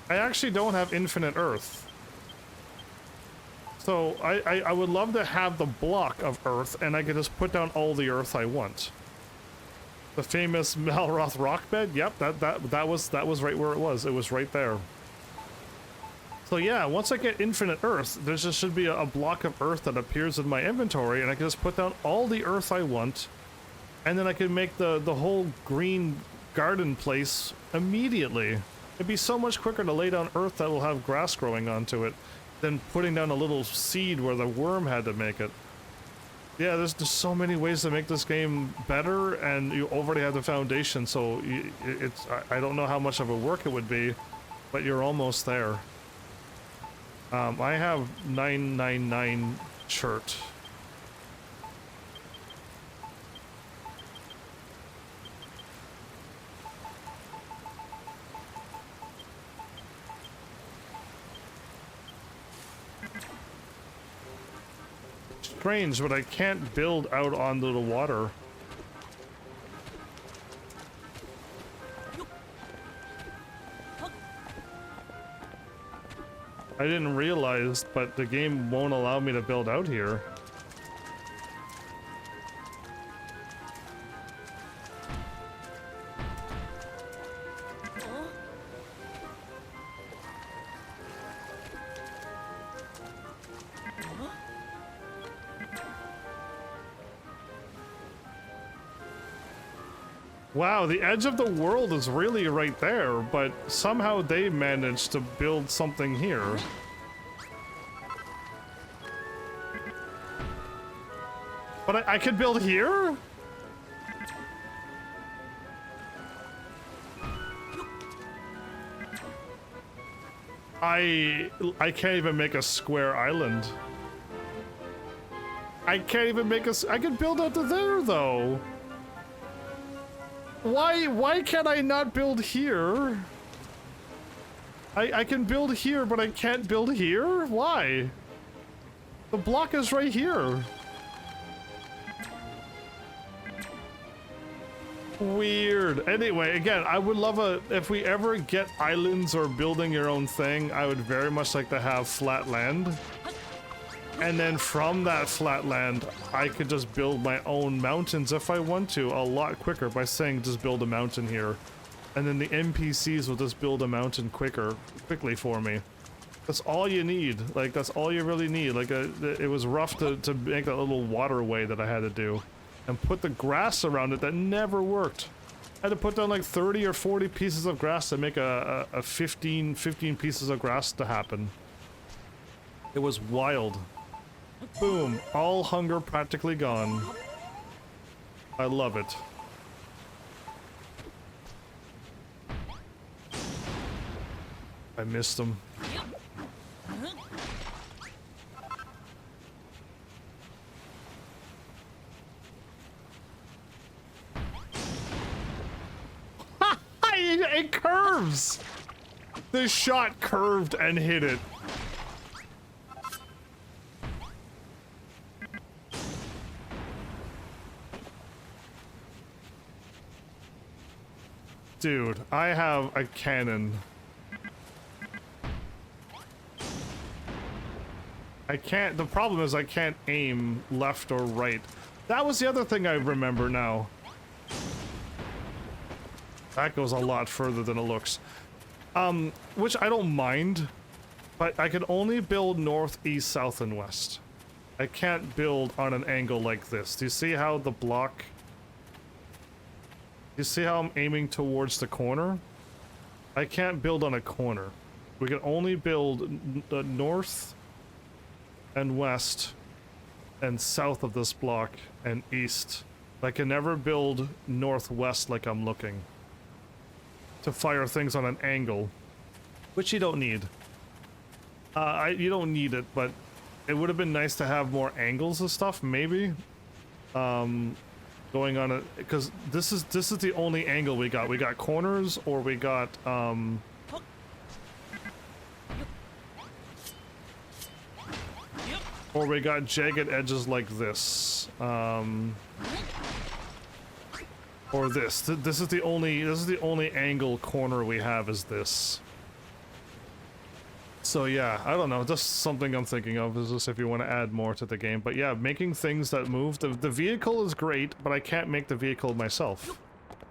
I actually don't have infinite earth. So I would love to have the block of earth and I could just put down all the earth I want. The famous Malroth rock bed? Yep, that was right where it was. It was right there. So yeah, once I get infinite earth, there just should be a block of earth that appears in my inventory and I can just put down all the earth I want. And then I can make the whole green garden place immediately. It'd be so much quicker to lay down earth that will have grass growing onto it than putting down a little seed where the worm had to make it. Yeah, there's just so many ways to make this game better, and you already have the foundation, so I don't know how much of a work it would be, but you're almost there. I have 999 shirt. Strange, but I can't build out onto the water. I didn't realize, but the game won't allow me to build out here. Wow, the edge of the world is really right there, but somehow they managed to build something here. But I could build here? I can't even make a square island. I can't even make I can build out to there though. Why can't I not build here? I can build here, but I can't build here? Why? The block is right here. Weird. Anyway, again, I would love if we ever get islands or building your own thing, I would very much like to have flat land. And then from that flat land, I could just build my own mountains if I want to a lot quicker by saying just build a mountain here. And then the NPCs will just build a mountain quickly for me. That's all you need. Like, that's all you really need. Like, it was rough to make that little waterway that I had to do. And put the grass around it that never worked. I had to put down like 30 or 40 pieces of grass to make a 15 pieces of grass to happen. It was wild. Boom, all hunger practically gone. I love it. I missed him. It curves! The shot curved and hit it. Dude, I have a cannon. I can't, the problem is I can't aim left or right. That was the other thing I remember now. That goes a lot further than it looks. Which I don't mind, but I can only build north, east, south, and west. I can't build on an angle like this. Do you see how the block... You see how I'm aiming towards the corner? I can't build on a corner. We can only build the north and west and south of this block and east. I can never build northwest like I'm looking to fire things on an angle, which you don't need. You don't need it, but it would have been nice to have more angles and stuff, maybe. Going on it, because this is the only angle we got. We got corners, or we got or we got jagged edges like this, or this. This is the only angle corner we have is this. So yeah, I don't know, just something I'm thinking of is just if you want to add more to the game. But yeah, making things that move. The vehicle is great, but I can't make the vehicle myself.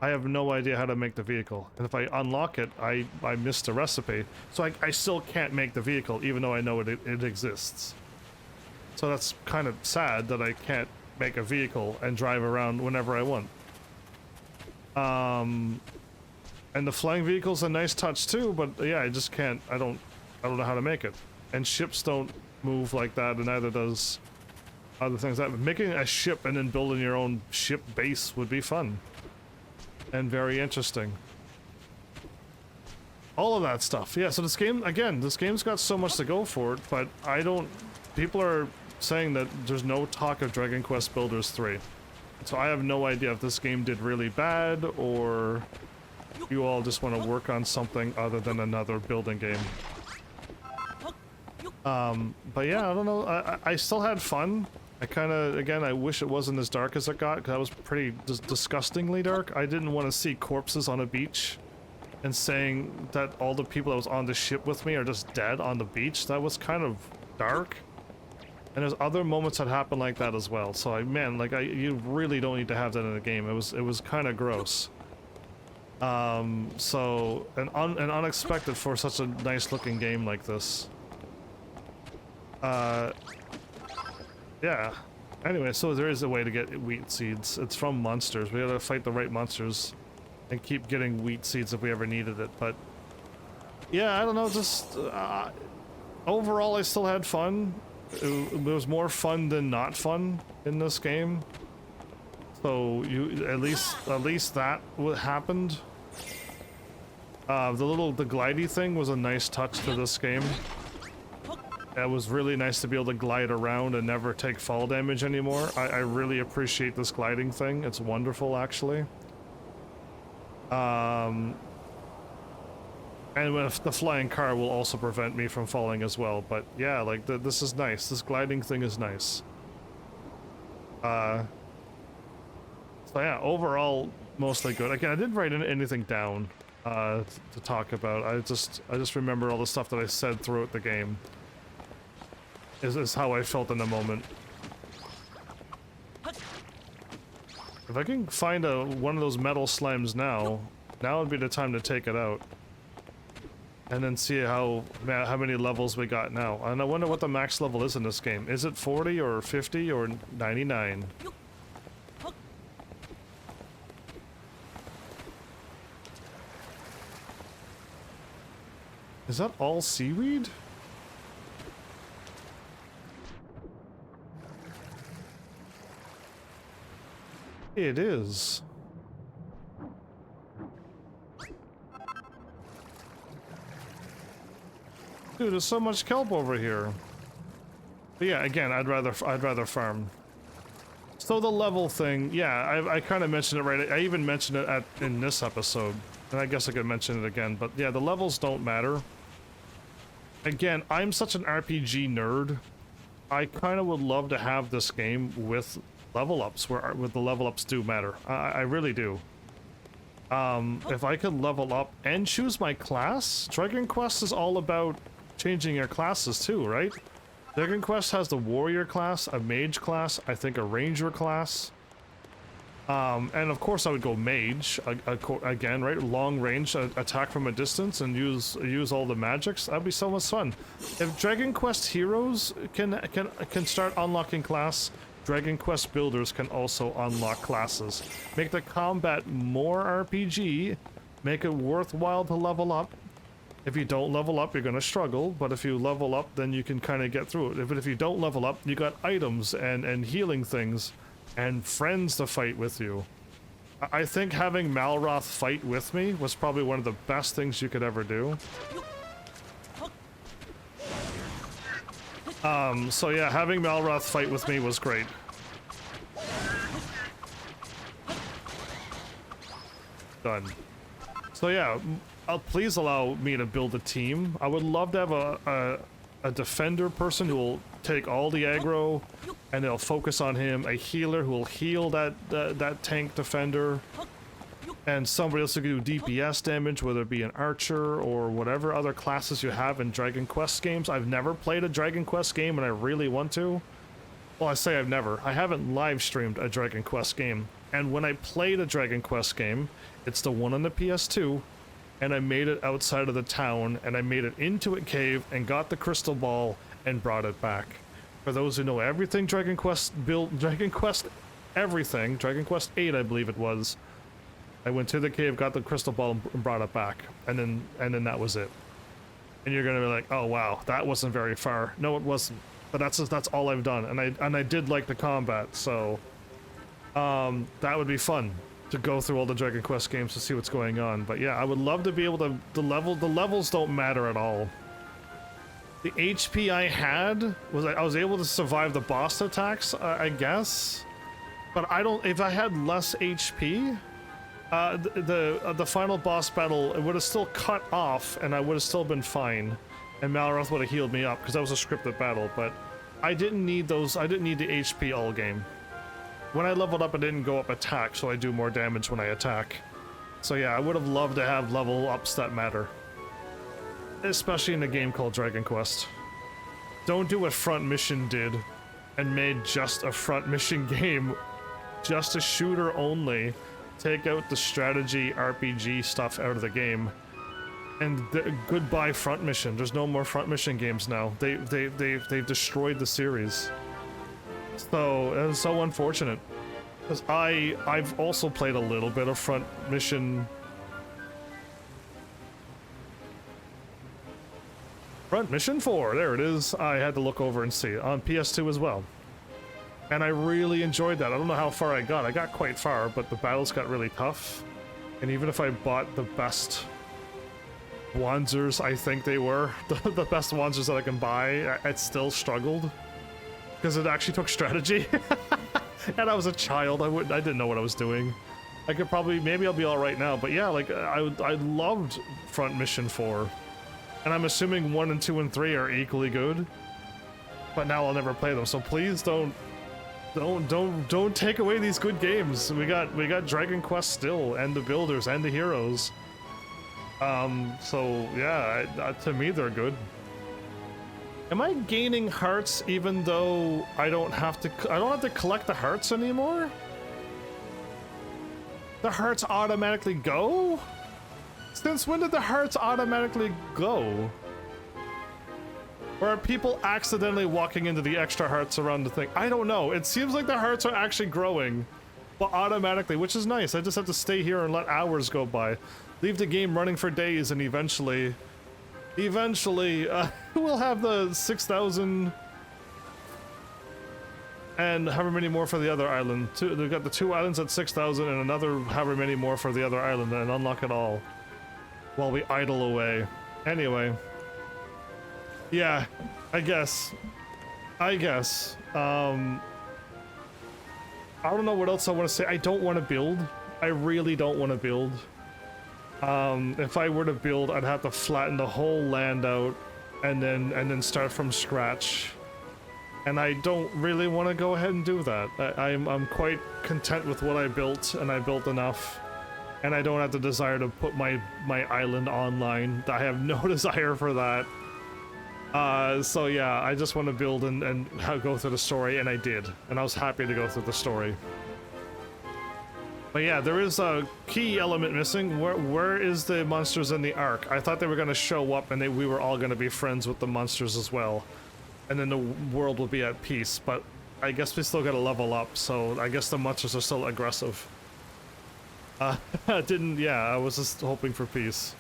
I have no idea how to make the vehicle. And if I unlock it, I missed the recipe. So I still can't make the vehicle, even though I know it exists. So that's kind of sad that I can't make a vehicle and drive around whenever I want. And the flying vehicle's a nice touch too, but yeah, I just can't, I don't know how to make it. And ships don't move like that, and neither does other things. Making a ship and then building your own ship base would be fun. And very interesting. All of that stuff. Yeah, so this game, again, this game's got so much to go for it, but I don't... People are saying that there's no talk of Dragon Quest Builders 3. So I have no idea if this game did really bad, or you all just want to work on something other than another building game. But yeah, I don't know. I still had fun. I kind of, again, I wish it wasn't as dark as it got, because that was pretty disgustingly dark. I didn't want to see corpses on a beach and saying that all the people that was on the ship with me are just dead on the beach. That was kind of dark. And there's other moments that happen like that as well. So man, like you really don't need to have that in a game. It was kind of gross. So and unexpected for such a nice looking game like this. Yeah. Anyway, so there is a way to get wheat seeds. It's from monsters. We gotta fight the right monsters and keep getting wheat seeds if we ever needed it. But yeah, I don't know. Just overall, I still had fun. It was more fun than not fun in this game. So you at least that happened. The glidey thing was a nice touch to this game. It was really nice to be able to glide around and never take fall damage anymore. I really appreciate this gliding thing. It's wonderful, actually. And with the flying car will also prevent me from falling as well. But yeah, like this is nice. This gliding thing is nice. So yeah, overall mostly good. Again, I didn't write anything down to talk about. I just remember all the stuff that I said throughout the game. Is how I felt in the moment. If I can find one of those metal slimes now would be the time to take it out. And then see how many levels we got now. And I wonder what the max level is in this game. Is it 40 or 50 or 99? Is that all seaweed? It is. Dude, there's so much kelp over here. But yeah, again, I'd rather farm. So the level thing, yeah, I kind of mentioned it right. I even mentioned it in this episode, and I guess I could mention it again. But yeah, the levels don't matter. Again, I'm such an RPG nerd. I kind of would love to have this game with level ups, where the level ups do matter. I really do. If I could level up and choose my class, Dragon Quest is all about changing your classes too, right? Dragon Quest has the warrior class, a mage class, I think a ranger class. And of course I would go mage again, right? Long range attack from a distance and use all the magics. That'd be so much fun. If Dragon Quest heroes can start unlocking class, Dragon Quest builders can also unlock classes. Make the combat more RPG, make it worthwhile to level up. If you don't level up, you're gonna struggle, but if you level up, then you can kind of get through it. But if you don't level up, you got items and healing things and friends to fight with you. I think having Malroth fight with me was probably one of the best things you could ever do. So yeah, having Malroth fight with me was great. Done. So yeah, please allow me to build a team. I would love to have a defender person who will take all the aggro and they'll focus on him, a healer who will heal that tank defender, and somebody else who can do DPS damage, whether it be an archer or whatever other classes you have in Dragon Quest games. I've never played a Dragon Quest game and I really want to. Well, I say I've never. I haven't live streamed a Dragon Quest game. And when I played a Dragon Quest game, it's the one on the PS2, and I made it outside of the town, and I made it into a cave and got the crystal ball and brought it back. For those who know everything Dragon Quest everything, Dragon Quest 8 I believe it was, I went to the cave, got the crystal ball and brought it back, and then that was it. And you're gonna be like, oh wow, that wasn't very far. No, it wasn't. But that's all I've done, and I did like the combat, so that would be fun to go through all the Dragon Quest games to see what's going on. But yeah, I would love to be able to the levels don't matter at all. The HP I had was I was able to survive the boss attacks, I guess. But I don't. If I had less HP, the final boss battle, it would have still cut off, and I would have still been fine. And Malroth would have healed me up because that was a scripted battle. But I didn't need those. I didn't need the HP all game. When I leveled up, I didn't go up attack, so I do more damage when I attack. So yeah, I would have loved to have level ups that matter. Especially in a game called Dragon Quest. Don't do what Front Mission did and made just a Front Mission game. Just a shooter only. Take out the strategy RPG stuff out of the game. And goodbye Front Mission. There's no more Front Mission games now. They've destroyed the series. So it was so unfortunate, because I've also played a little bit of Front Mission 4, there it is. I had to look over and see it on PS2 as well, and I really enjoyed that. I don't know how far I got quite far, but the battles got really tough, and even if I bought the best Wanzers, I think they were the best Wanzers that I can buy, I still struggled. Because it actually took strategy. And I was a child, I didn't know what I was doing. I could probably, maybe I'll be alright now, but yeah, like, I loved Front Mission 4. And I'm assuming 1 and 2 and 3 are equally good. But now I'll never play them, so please don't take away these good games. We got Dragon Quest still, and the builders, and the heroes. So yeah, to me they're good. Am I gaining hearts even though I don't have to collect the hearts anymore? The hearts automatically go? Since when did the hearts automatically go? Or are people accidentally walking into the extra hearts around the thing? I don't know. It seems like the hearts are actually growing, but automatically, which is nice. I just have to stay here and let hours go by. Leave the game running for days, and eventually we'll have the 6,000 and however many more for the other island. They've got the 2 islands at 6,000 and another however many more for the other island, and unlock it all while we idle away. Anyway, yeah, I guess. I don't know what else I want to say. I don't want to build. I really don't want to build. If I were to build, I'd have to flatten the whole land out and then start from scratch. And I don't really want to go ahead and do that. I'm quite content with what I built, and I built enough. And I don't have the desire to put my island online. I have no desire for that. So yeah, I just want to build and go through the story, and I did. And I was happy to go through the story. But yeah, there is a key element missing. Where is the monsters in the Ark? I thought they were going to show up and we were all going to be friends with the monsters as well. And then the world will be at peace. But I guess we still got to level up, so I guess the monsters are still aggressive. Yeah, I was just hoping for peace.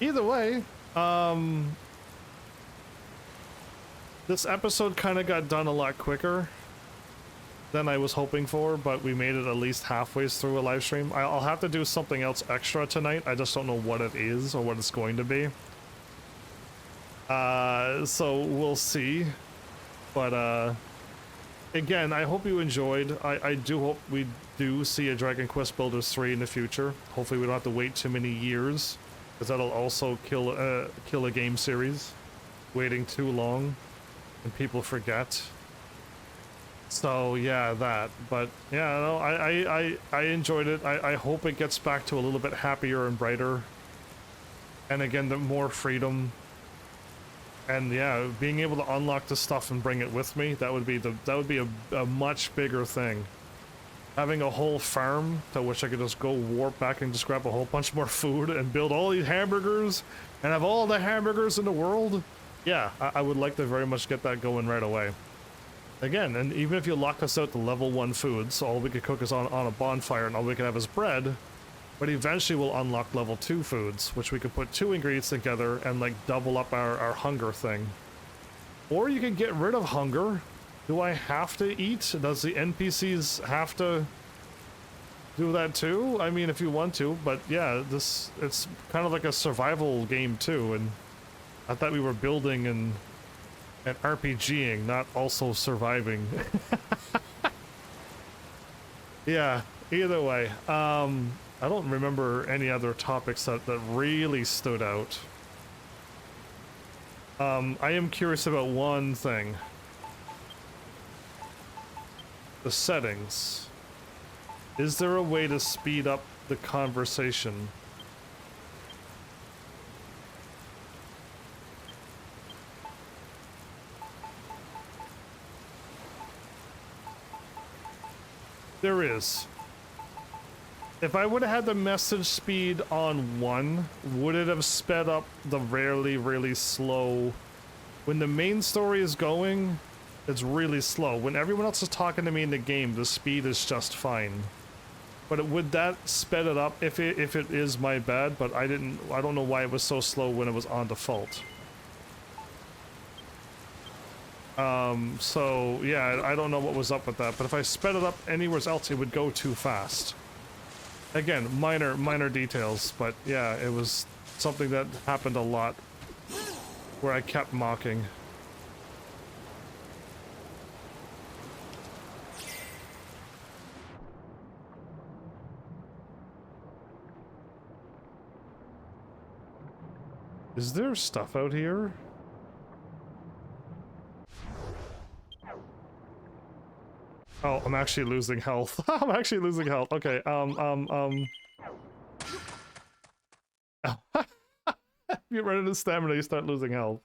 Either way, this episode kind of got done a lot quicker than I was hoping for, but we made it at least halfway through a live stream. I'll have to do something else extra tonight. I just don't know what it is or what it's going to be. So we'll see. But again, I hope you enjoyed. I do hope we do see a Dragon Quest Builders 3 in the future. Hopefully we don't have to wait too many years, because that'll also kill a game series. Waiting too long and people forget. So yeah, that. But yeah, no, I enjoyed it. I hope it gets back to a little bit happier and brighter. And again, the more freedom. And yeah, being able to unlock the stuff and bring it with me, that would be a much bigger thing. Having a whole farm to which I could just go warp back and just grab a whole bunch more food and build all these hamburgers and have all the hamburgers in the world. Yeah, I would like to very much get that going right away. Again, and even if you lock us out to level 1 foods, all we could cook is on a bonfire and all we can have is bread, but eventually we'll unlock level 2 foods, which we could put 2 ingredients together and like double up our hunger thing. Or you can get rid of hunger. Do I have to eat? Does the NPCs have to do that too? I mean, if you want to, but yeah, it's kind of like a survival game too, and I thought we were building and RPGing, not also surviving. Yeah, either way, I don't remember any other topics that really stood out. I am curious about one thing. The settings. Is there a way to speed up the conversation? There is. If I would have had the message speed on 1, would it have sped up the really slow? When the main story is going, it's really slow. When everyone else is talking to me in the game, the speed is just fine. But would that sped it up if it is my bad? But I don't know why it was so slow when it was on default. So yeah, I don't know what was up with that. But if I sped it up anywhere else, it would go too fast. Again, minor details, but yeah, it was something that happened a lot where I kept mocking. Is there stuff out here? Oh, I'm actually losing health. I'm actually losing health. Okay, you run into stamina, you start losing health.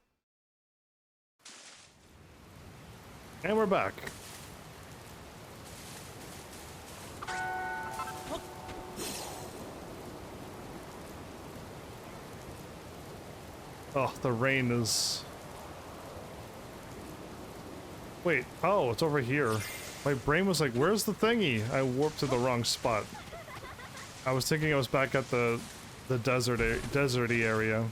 And we're back. Oh, the rain is... Wait, oh, it's over here. My brain was like, where's the thingy? I warped to the wrong spot. I was thinking I was back at the deserty area.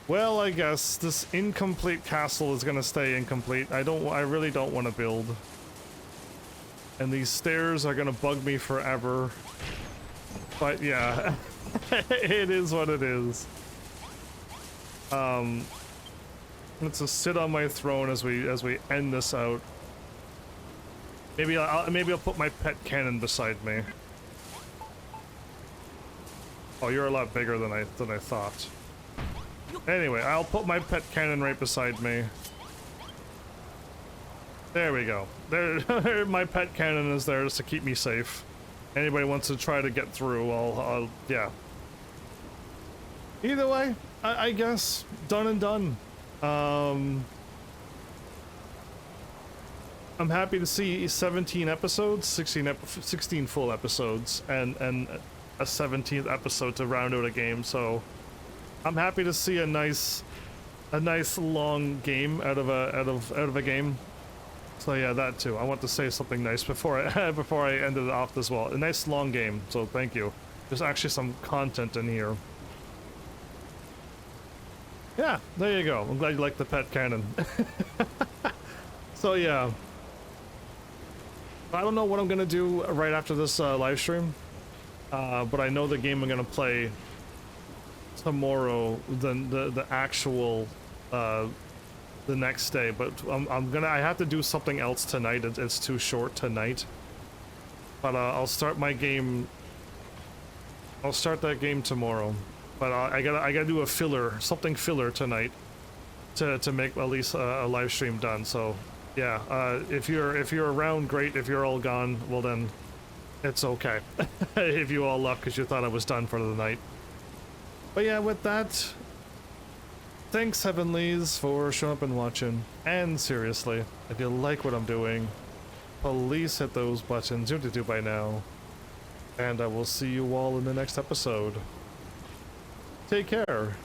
Well, I guess this incomplete castle is gonna stay incomplete. I really don't want to build. And these stairs are gonna bug me forever. But yeah, it is what it is. Let's just sit on my throne as we end this out. Maybe I'll put my pet cannon beside me. Oh, you're a lot bigger than I thought. Anyway, I'll put my pet cannon right beside me. There we go. There, my pet cannon is there just to keep me safe. Anybody wants to try to get through, I'll yeah. Either way, I guess done and done. I'm happy to see 17 episodes, 16 full episodes, and a 17th episode to round out a game. So I'm happy to see a nice long game out of a game. So yeah, that too. I want to say something nice before I before I ended it off as well. A nice long game. So thank you. There's actually some content in here. Yeah, there you go. I'm glad you like the pet cannon. So yeah. I don't know what I'm gonna do right after this live stream, but I know the game I'm gonna play tomorrow, the actual the next day. But I have to do something else tonight. It's too short tonight. But I'll start my game. I'll start that game tomorrow. But I gotta do a something filler tonight to make at least a live stream done. So. Yeah, if you're around, great. If you're all gone, well then, it's okay. If you all left because you thought I was done for the night. But yeah, with that, thanks Heavenlies for showing up and watching. And seriously, if you like what I'm doing, please hit those buttons. You have to do by now. And I will see you all in the next episode. Take care.